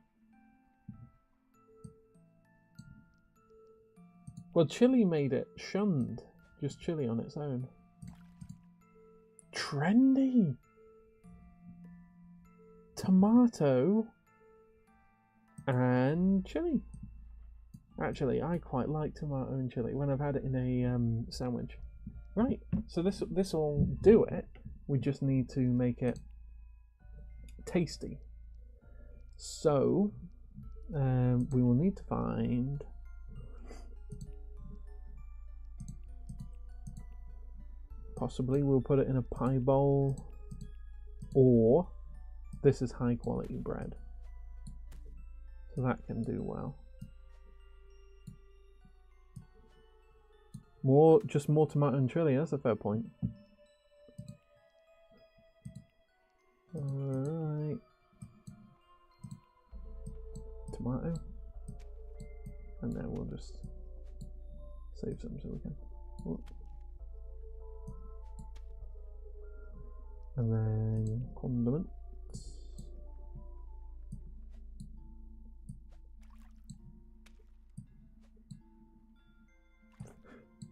Well, chili made it shunned. Just chili on its own. Trendy. Tomato and chili. Actually, I quite like tomato and chili when I've had it in a sandwich. Right, so this will do it. We just need to make it tasty. So we will need to find possibly we'll put it in a pie bowl, or this is high quality bread, so that can do well. Just more tomato and chili, that's a fair point. Alright. Tomato. And then we'll just save some so we can. Whoop. And then condiments.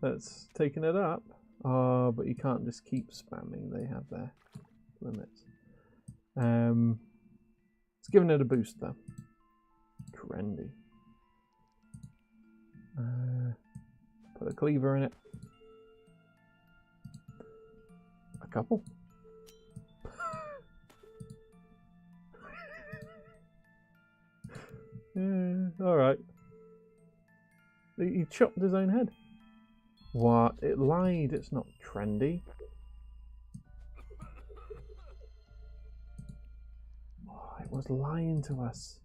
That's taking it up. Oh, but you can't just keep spamming. They have their limits. It's giving it a boost though. Trendy. Put a cleaver in it. A couple. Yeah, alright. He chopped his own head. What? It lied. It's not trendy. Oh, it was lying to us.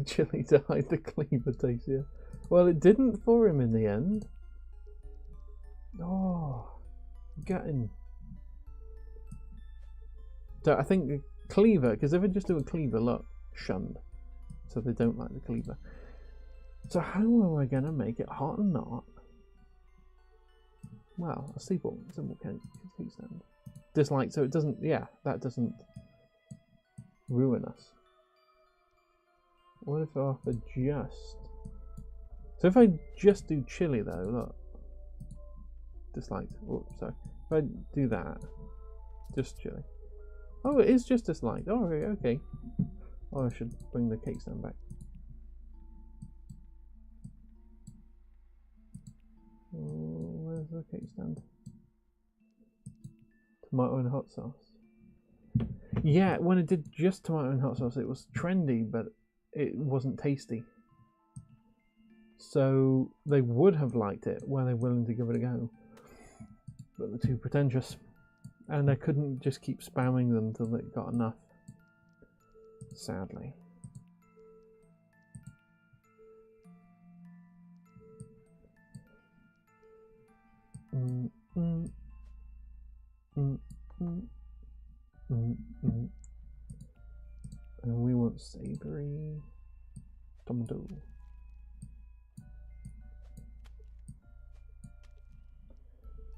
Chili to hide the cleaver taste, yeah. Well, it didn't for him in the end. Oh, Gutting. So I think the cleaver, because if I just do a cleaver, look, shunned. So they don't like the cleaver. So how am I going to make it hot and not? Well, a simple kickstand. Dislike, so it doesn't, yeah, that doesn't ruin us. What if I adjust? So if I just do chili though, look. Disliked. Oh, sorry. If I do that, just chili. Oh, it is just disliked. Oh, okay. Oh, I should bring the cake stand back. Oh, where's the cake stand? Tomato and hot sauce. Yeah, when I did just tomato and hot sauce, it was trendy, but it wasn't tasty. So they would have liked it were they willing to give it a go. But they're too pretentious. And I couldn't just keep spamming them until they got enough. Sadly. And we want savory tomato.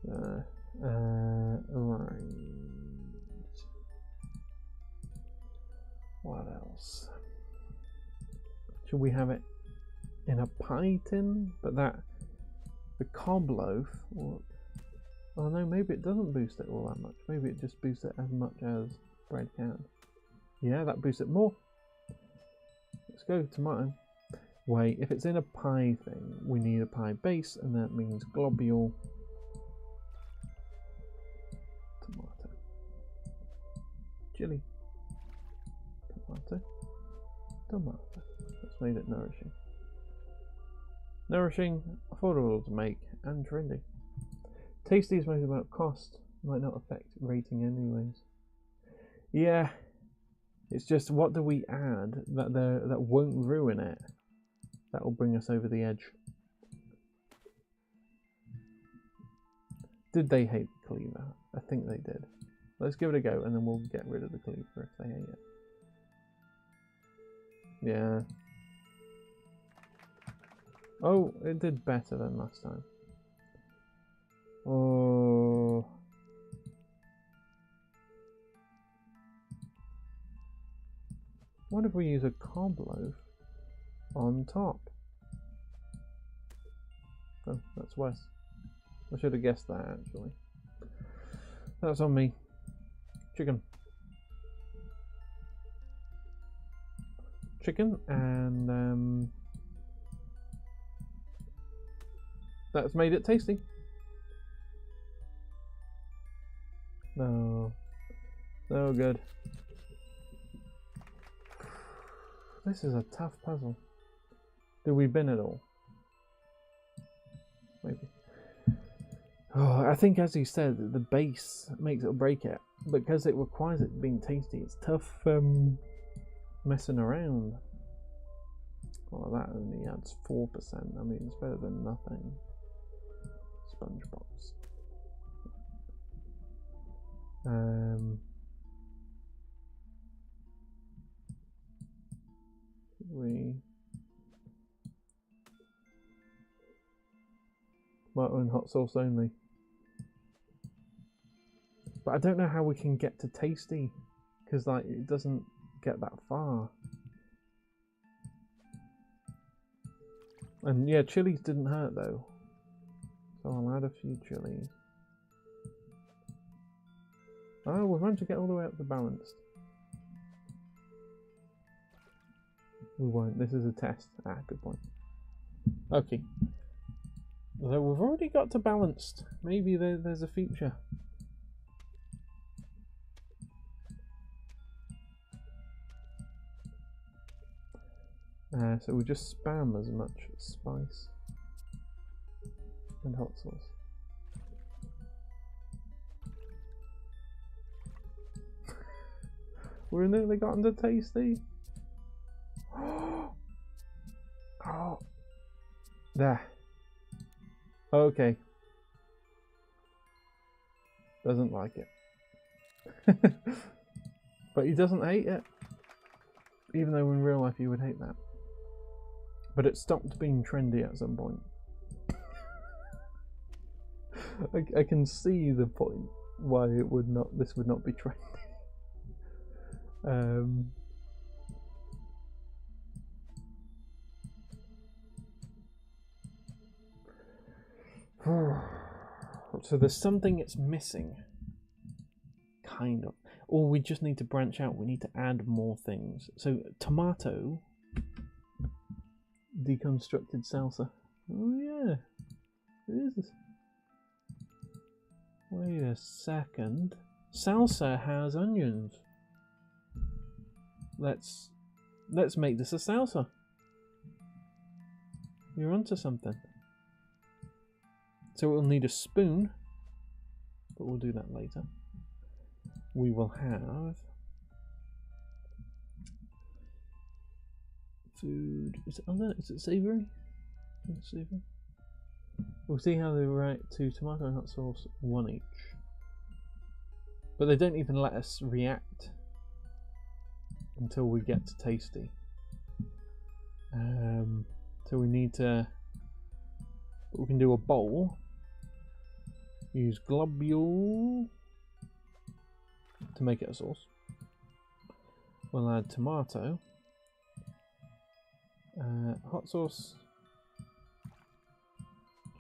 Right. What else? Should we have it in a pie tin? But the cob loaf. Oh no, maybe it doesn't boost it all that much. Maybe it just boosts it as much as bread can. Yeah, that boosts it more. Let's go tomato. Wait, if it's in a pie thing, we need a pie base, and that means globule. Tomato. Chili. Tomato. Tomato. That's made it nourishing. Nourishing, affordable to make, and trendy. Tasty is mostly about cost. Might not affect rating anyways. Yeah. It's just what do we add that won't ruin it? That will bring us over the edge. Did they hate the cleaver? I think they did. Let's give it a go and then we'll get rid of the cleaver if they hate it. Yeah. Oh, it did better than last time. Oh. What if we use a cob loaf on top? Oh, that's worse. I should have guessed that actually. That's on me. Chicken. Chicken and that's made it tasty. No. No good. This is a tough puzzle. Do we bin it all? Maybe. Oh, I think as you said, the base makes it or break it. Because it requires it being tasty, it's tough messing around. Well, that only adds 4%. I mean, it's better than nothing. SpongeBob. Tomato and hot sauce only. But I don't know how we can get to tasty, because like it doesn't get that far. And yeah, chilies didn't hurt though, so I'll add a few chilies. Oh, we're going to get all the way up to balanced. We won't. This is a test. Ah, good point. Okay. So we've already got to balanced. Maybe there's a feature. So we just spam as much spice and hot sauce. We're nearly gotten to tasty. Oh, there. Okay. Doesn't like it. But he doesn't hate it. Even though in real life he would hate that. But it stopped being trendy at some point. I can see the point why it would not. This would not be trendy. So there's something it's missing. Kind of. Or we just need to branch out. We need to add more things. So tomato. Deconstructed salsa. Oh yeah. It is. Wait a second. Salsa has onions. Let's make this a salsa. You're onto something. So we'll need a spoon, but we'll do that later. We will have food. Is it savoury? Savoury. We'll see how they react to tomato and hot sauce, one each. But they don't even let us react until we get to tasty. So we need to. We can do a bowl. Use globule to make it a sauce. We'll add tomato, hot sauce,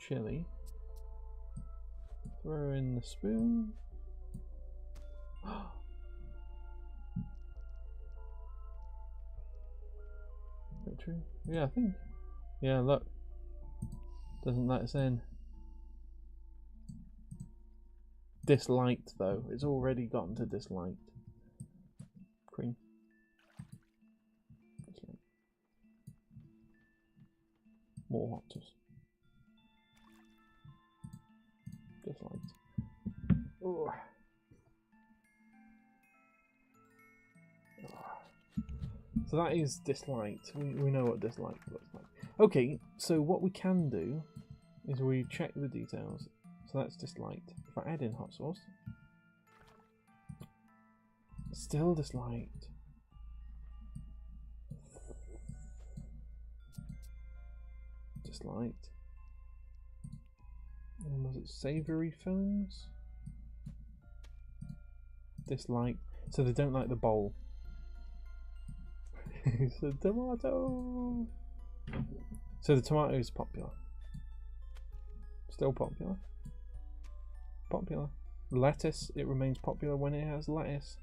chili. Throw in the spoon. Is that true? Yeah, I think. Yeah, look. Doesn't let us in. Disliked though. It's already gotten to disliked. Cream. Disliked. More hot sauce. Disliked. Ugh. So that is disliked. We know what disliked looks like. Okay, so what we can do is we check the details. So that's disliked. If I add in hot sauce, still disliked. Disliked. And was it savoury fillings? Disliked. So they don't like the bowl. It's a tomato. So the tomato is popular. Still popular. Popular. Lettuce, it remains popular when it has lettuce.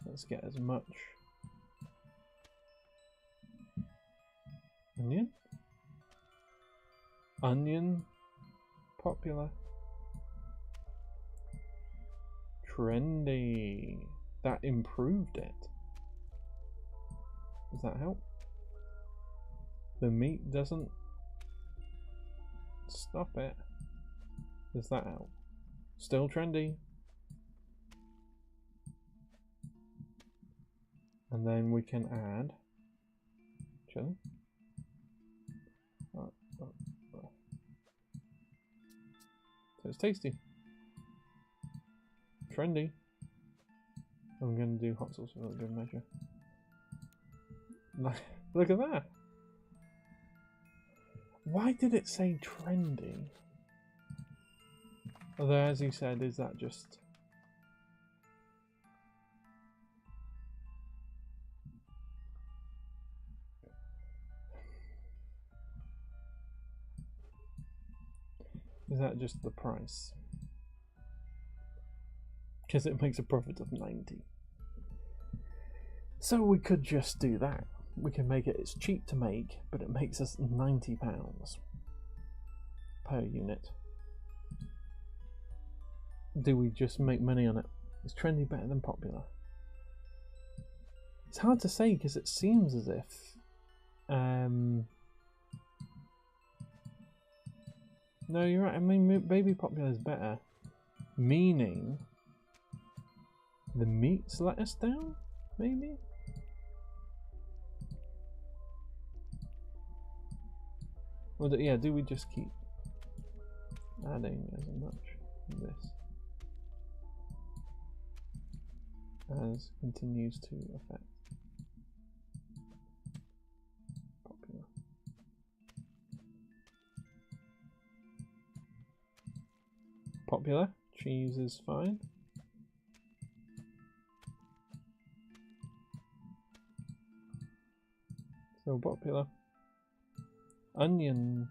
Let's get as much. Onion? Onion, popular. Trendy. That improved it. Does that help? The meat doesn't stop it. Does that help? Still trendy. And then we can add chili. So it's tasty. Trendy. I'm going to do hot sauce for a good measure. Look at that. Why did it say trendy? Although, as you said, is that just... Is that just the price? Because it makes a profit of 90. So we could just do that. We can make it, it's cheap to make, but it makes us £90 per unit. Do we just make money on it? Is trendy better than popular? It's hard to say because it seems as if no, you're right. I mean, baby popular is better, meaning the meats let us down, maybe. Well, yeah. Do we just keep adding as much of this as continues to affect popular. Popular, cheese is fine. Still popular. Onion,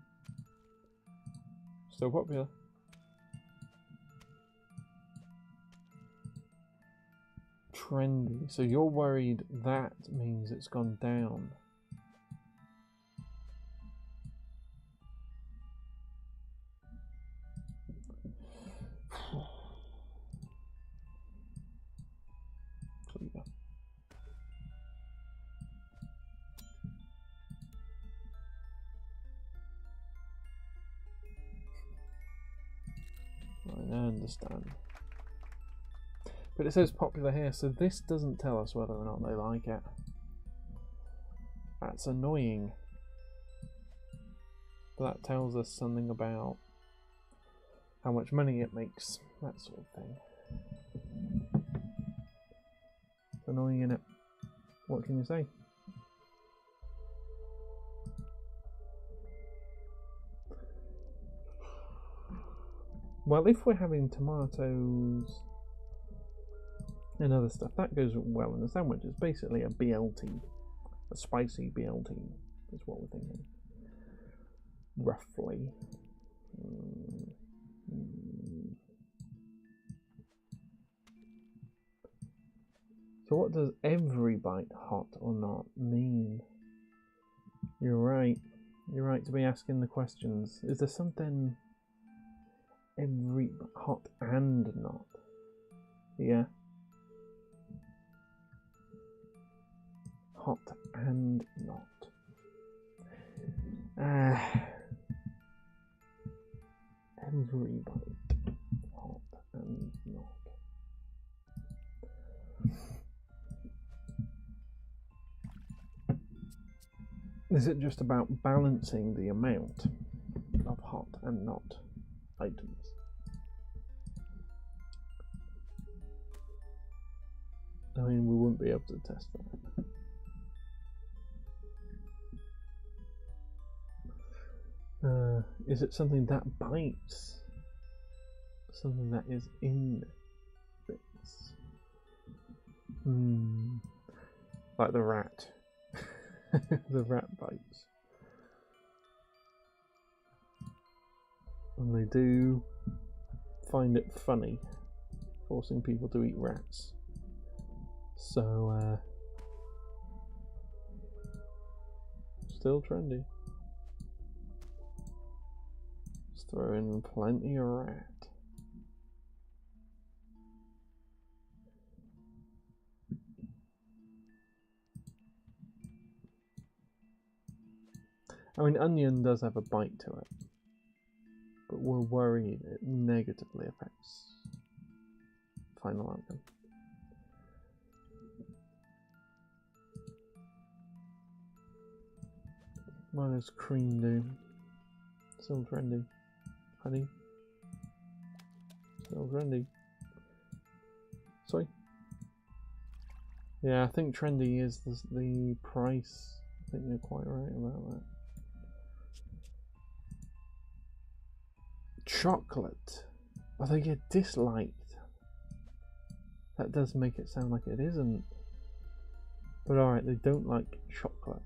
still popular. Trendy. So you're worried that means it's gone down. Cleaver. Right, I understand. But it says popular here, so this doesn't tell us whether or not they like it. That's annoying. That tells us something about how much money it makes, that sort of thing. It's annoying, innit? What can you say? Well, if we're having tomatoes and other stuff, that goes well in the sandwich. It's basically a BLT, a spicy BLT is what we're thinking, roughly. So what does every bite hot or not mean? You're right to be asking the questions. Is there something every hot and not? Yeah. Hot and not. Every bite, hot and not. Is it just about balancing the amount of hot and not items? I mean, we wouldn't be able to test that. Is it something that bites? Something that is in bits? Like the rat. The rat bites. And they do find it funny, forcing people to eat rats. So, still trendy. Let's throw in plenty of rat. I mean, onion does have a bite to it, but we're worried it negatively affects final outcome. What does cream do? Still trendy. Honey? Still trendy. Soy? Yeah, I think trendy is the price. I think you're quite right about that. Chocolate. Oh, they get disliked. That does make it sound like it isn't. But alright, they don't like chocolate.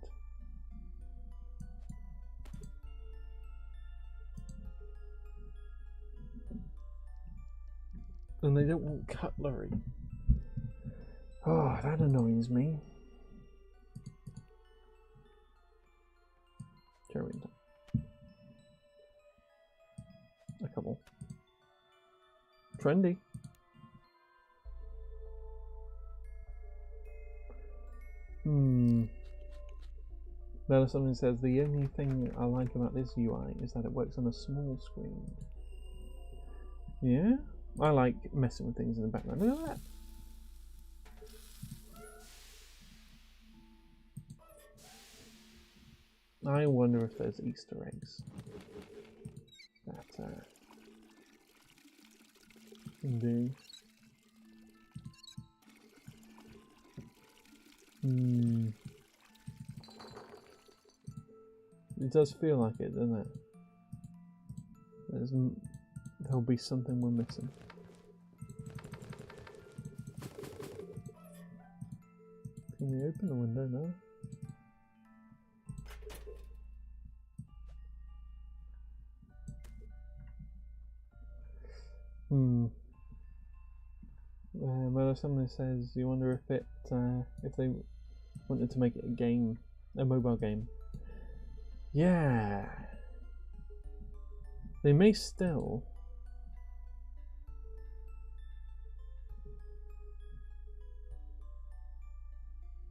And they don't want cutlery. Oh, that annoys me. Gerrington. A couple. Trendy. Then something says the only thing I like about this UI is that it works on a small screen. Yeah, I like messing with things in the background. Look at that. I wonder if there's Easter eggs that Indeed. It does feel like it, doesn't it? There'll be something we're missing. Can we open the window now? Well, somebody says, you wonder if they wanted to make it a mobile game. Yeah, they may still.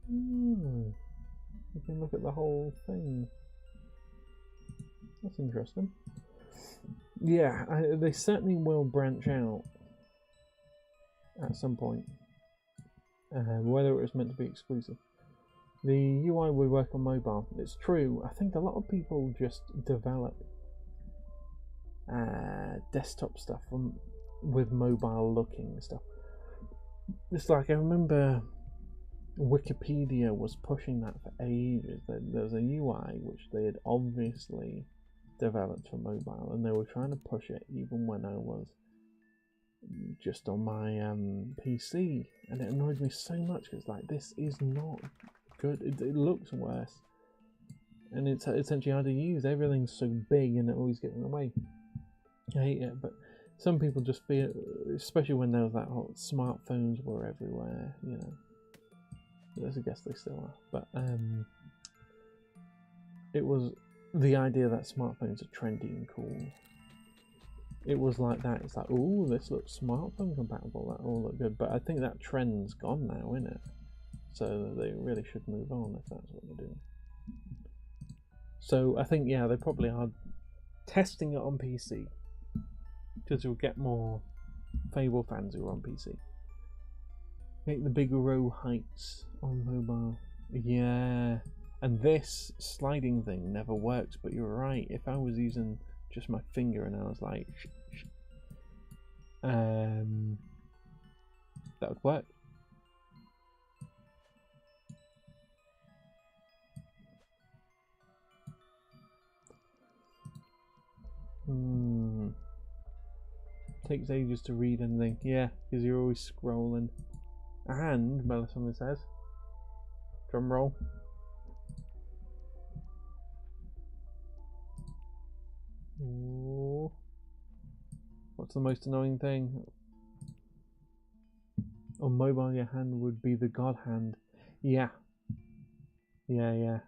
You can look at the whole thing. That's interesting. Yeah, they certainly will branch out at some point. Whether it was meant to be exclusive. The UI would work on mobile. It's true. I think a lot of people just develop desktop stuff with mobile looking stuff. It's like, I remember Wikipedia was pushing that for ages. There's a UI which they had obviously developed for mobile, and they were trying to push it even when I was just on my PC, and it annoyed me so much because like, this is not good. It looks worse, and it's essentially hard to use. Everything's so big and it always gets in the way. I hate it, but some people just feel, especially when there was that whole smartphones were everywhere, you know. I guess they still are, but it was the idea that smartphones are trendy and cool. It was like that. It's like, oh, this looks smartphone compatible. That all look good. But I think that trend's gone now, isn't it? So they really should move on if that's what they're doing. So I think, yeah, they probably are testing it on PC because you'll get more Fable fans who are on PC. Make the bigger row heights on mobile. Yeah, and this sliding thing never works. But you're right. If I was using just my finger and I was like, that would work. Takes ages to read anything. Yeah, because you're always scrolling. And Melisande says, drum roll. Ooh. What's the most annoying thing? On mobile, your hand would be the God hand. Yeah. Yeah.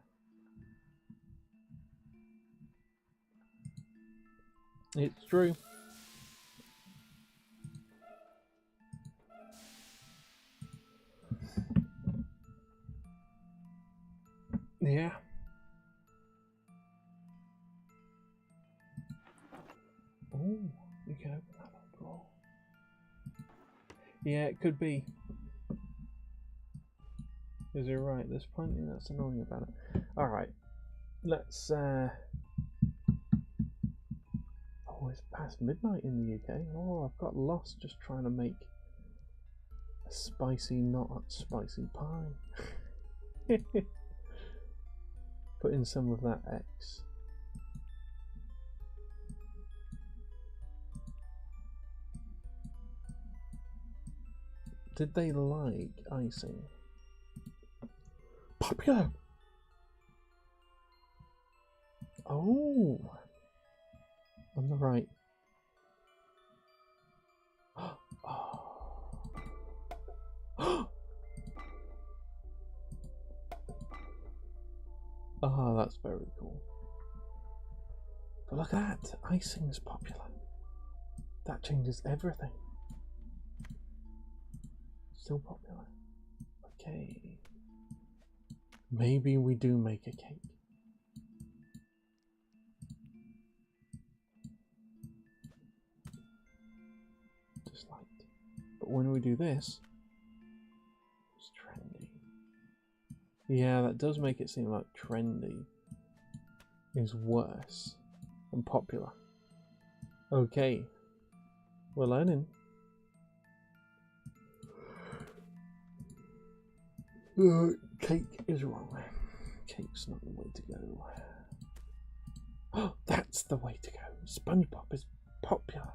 It's true. Yeah. Oh, you can open that up drawer. Yeah, it could be. Because you're right, there's plenty that's annoying about it. Alright, let's oh, it's past midnight in the UK. Oh, I've got lost just trying to make a spicy, not spicy pie. Put in some of that X. Did they like icing? Popular! Oh! On the right. Oh, that's very cool. But look at that! Icing's popular. That changes everything. Still popular. Okay. Maybe we do make a cake. Just like. But when we do this, it's trendy. Yeah, that does make it seem like trendy is worse than popular. Okay. We're learning. Cake is wrong. Cake's not the way to go. Oh, that's the way to go. SpongeBob is popular.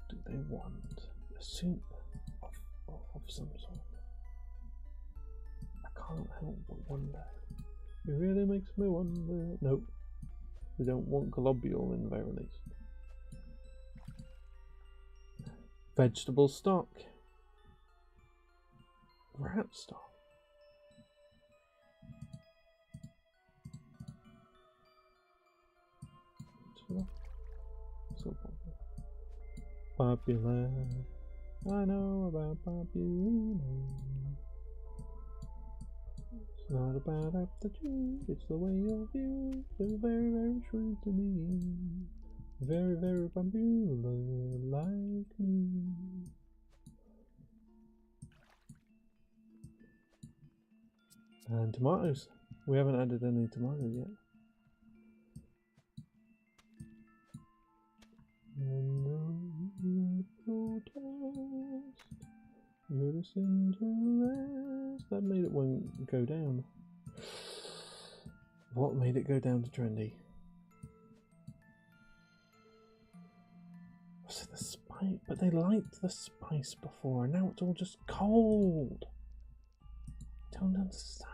Do they want a soup of some sort? I can't help but wonder. It really makes me wonder. Nope. We don't want globule in the very least. Vegetable stock. Rat stock. So popular. I know about popular. It's not about aptitude, it's the way you view. They're very, very true to me. Very, very popular, like me. And tomatoes. We haven't added any tomatoes yet. And protest. You're the center. That made it won't go down. What made it go down to trendy? Was it the spice? But they liked the spice before, and now it's all just cold. Don't understand.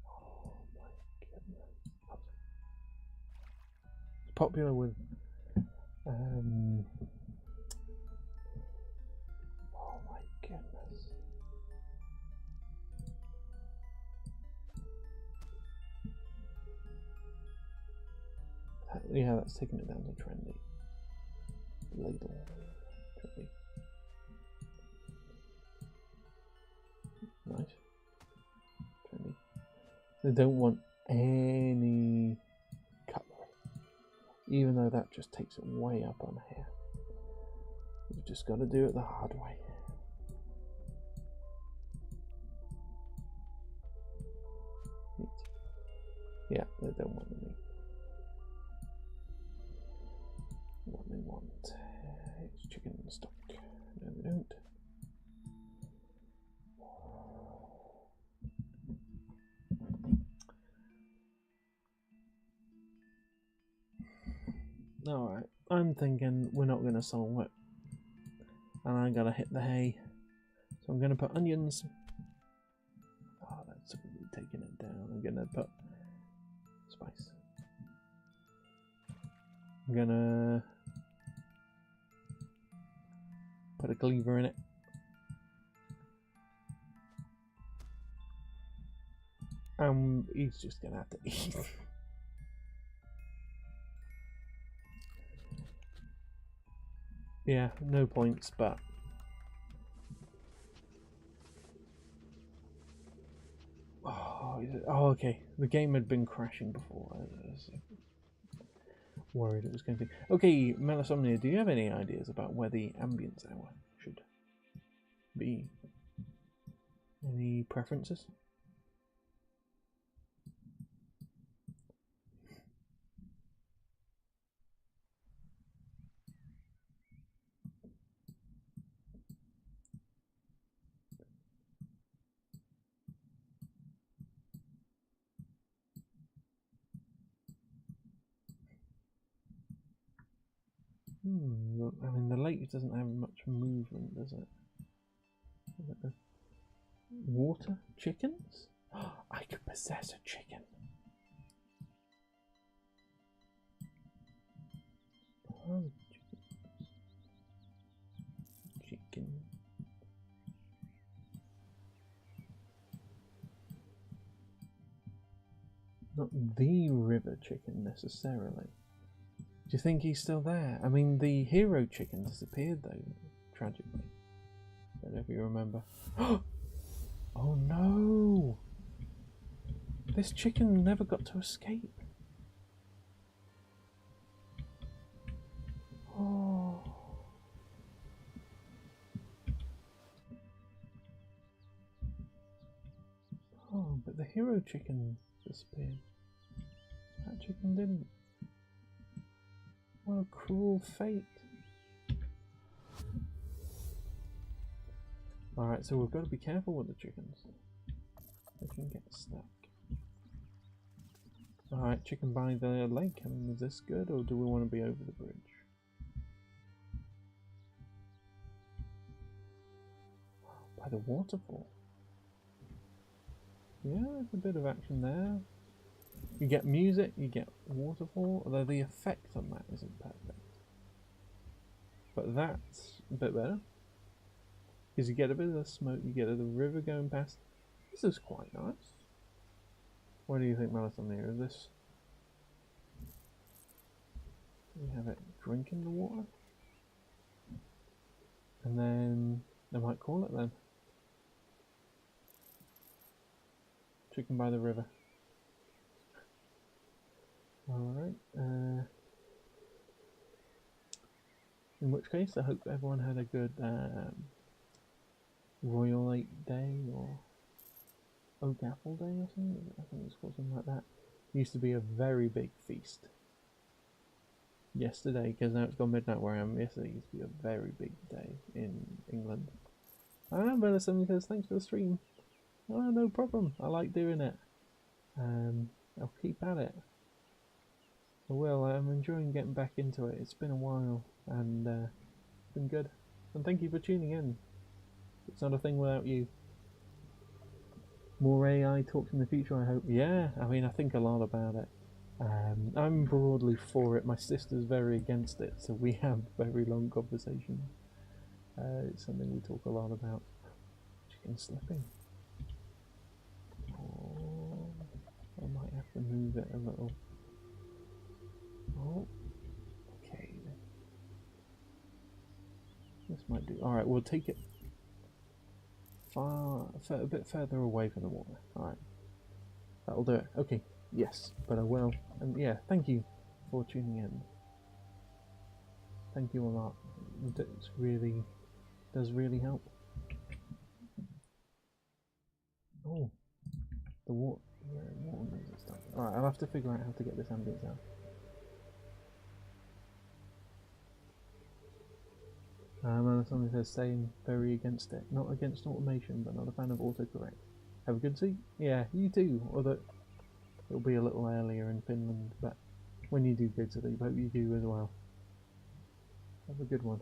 Oh my goodness. It's popular with oh my goodness. Yeah, that's taking it down to trendy. Ladle. Trendy. Nice. Trendy. They don't want any cutlery. Even though that just takes it way up on here. You've just got to do it the hard way. Meat. Yeah, they don't want the meat. What they want is chicken stock. No, they don't. Alright, I'm thinking we're not going to solve it. And I gotta hit the hay. So I'm going to put onions. Oh, that's really taking it down. I'm going to put spice. I'm going to put a cleaver in it. He's just going to have to eat. Yeah, no points, but oh, okay. The game had been crashing before. I was worried it was going to be. Okay, Melisomnia, do you have any ideas about where the ambience hour should be? Any preferences? I mean, the lake doesn't have much movement, does it? Water chickens? I could possess a chicken. Oh, chicken. Not the river chicken necessarily. Do you think he's still there? I mean, the hero chicken disappeared though, tragically. Don't know if you remember. Oh no! This chicken never got to escape. Oh. Oh, but the hero chicken disappeared. That chicken didn't. What a cruel fate. Alright, so we've got to be careful with the chickens. They can get stuck. Alright, chicken by the lake. I mean, is this good, or do we want to be over the bridge? By the waterfall. Yeah, there's a bit of action there. You get music, you get waterfall, although the effect on that isn't perfect. But that's a bit better. Because you get a bit of the smoke, you get the river going past. This is quite nice. What do you think, Melisandre? Is this... We have it drinking the water? And then I might call it then. Chicken by the river. Alright. In which case, I hope everyone had a good Royal 8 Day or Oak Apple Day or something. I think it's called something like that. It used to be a very big feast. Yesterday, because now it's gone midnight where I am. Yesterday used to be a very big day in England. But somebody says thanks for the stream. Oh, no problem. I like doing it. I'll keep at it. I will. I'm enjoying getting back into it. It's been a while, and it's been good. And thank you for tuning in. It's not a thing without you. More AI talks in the future, I hope. Yeah, I mean, I think a lot about it. I'm broadly for it. My sister's very against it, so we have very long conversations. It's something we talk a lot about. Chicken slipping. Oh, I might have to move it a little. Oh, okay. This might do. Alright, we'll take it a bit further away from the water. Alright. That'll do it. Okay. Yes, but I will. And yeah, thank you for tuning in. Thank you a lot. It's really does really help. Oh, the water music's done. Alright, I'll have to figure out how to get this ambience out. Somebody says staying very against it. Not against automation, but not a fan of autocorrect. Have a good sleep? Yeah, you too. Although it'll be a little earlier in Finland, but when you do go to sleep, hope you do as well. Have a good one.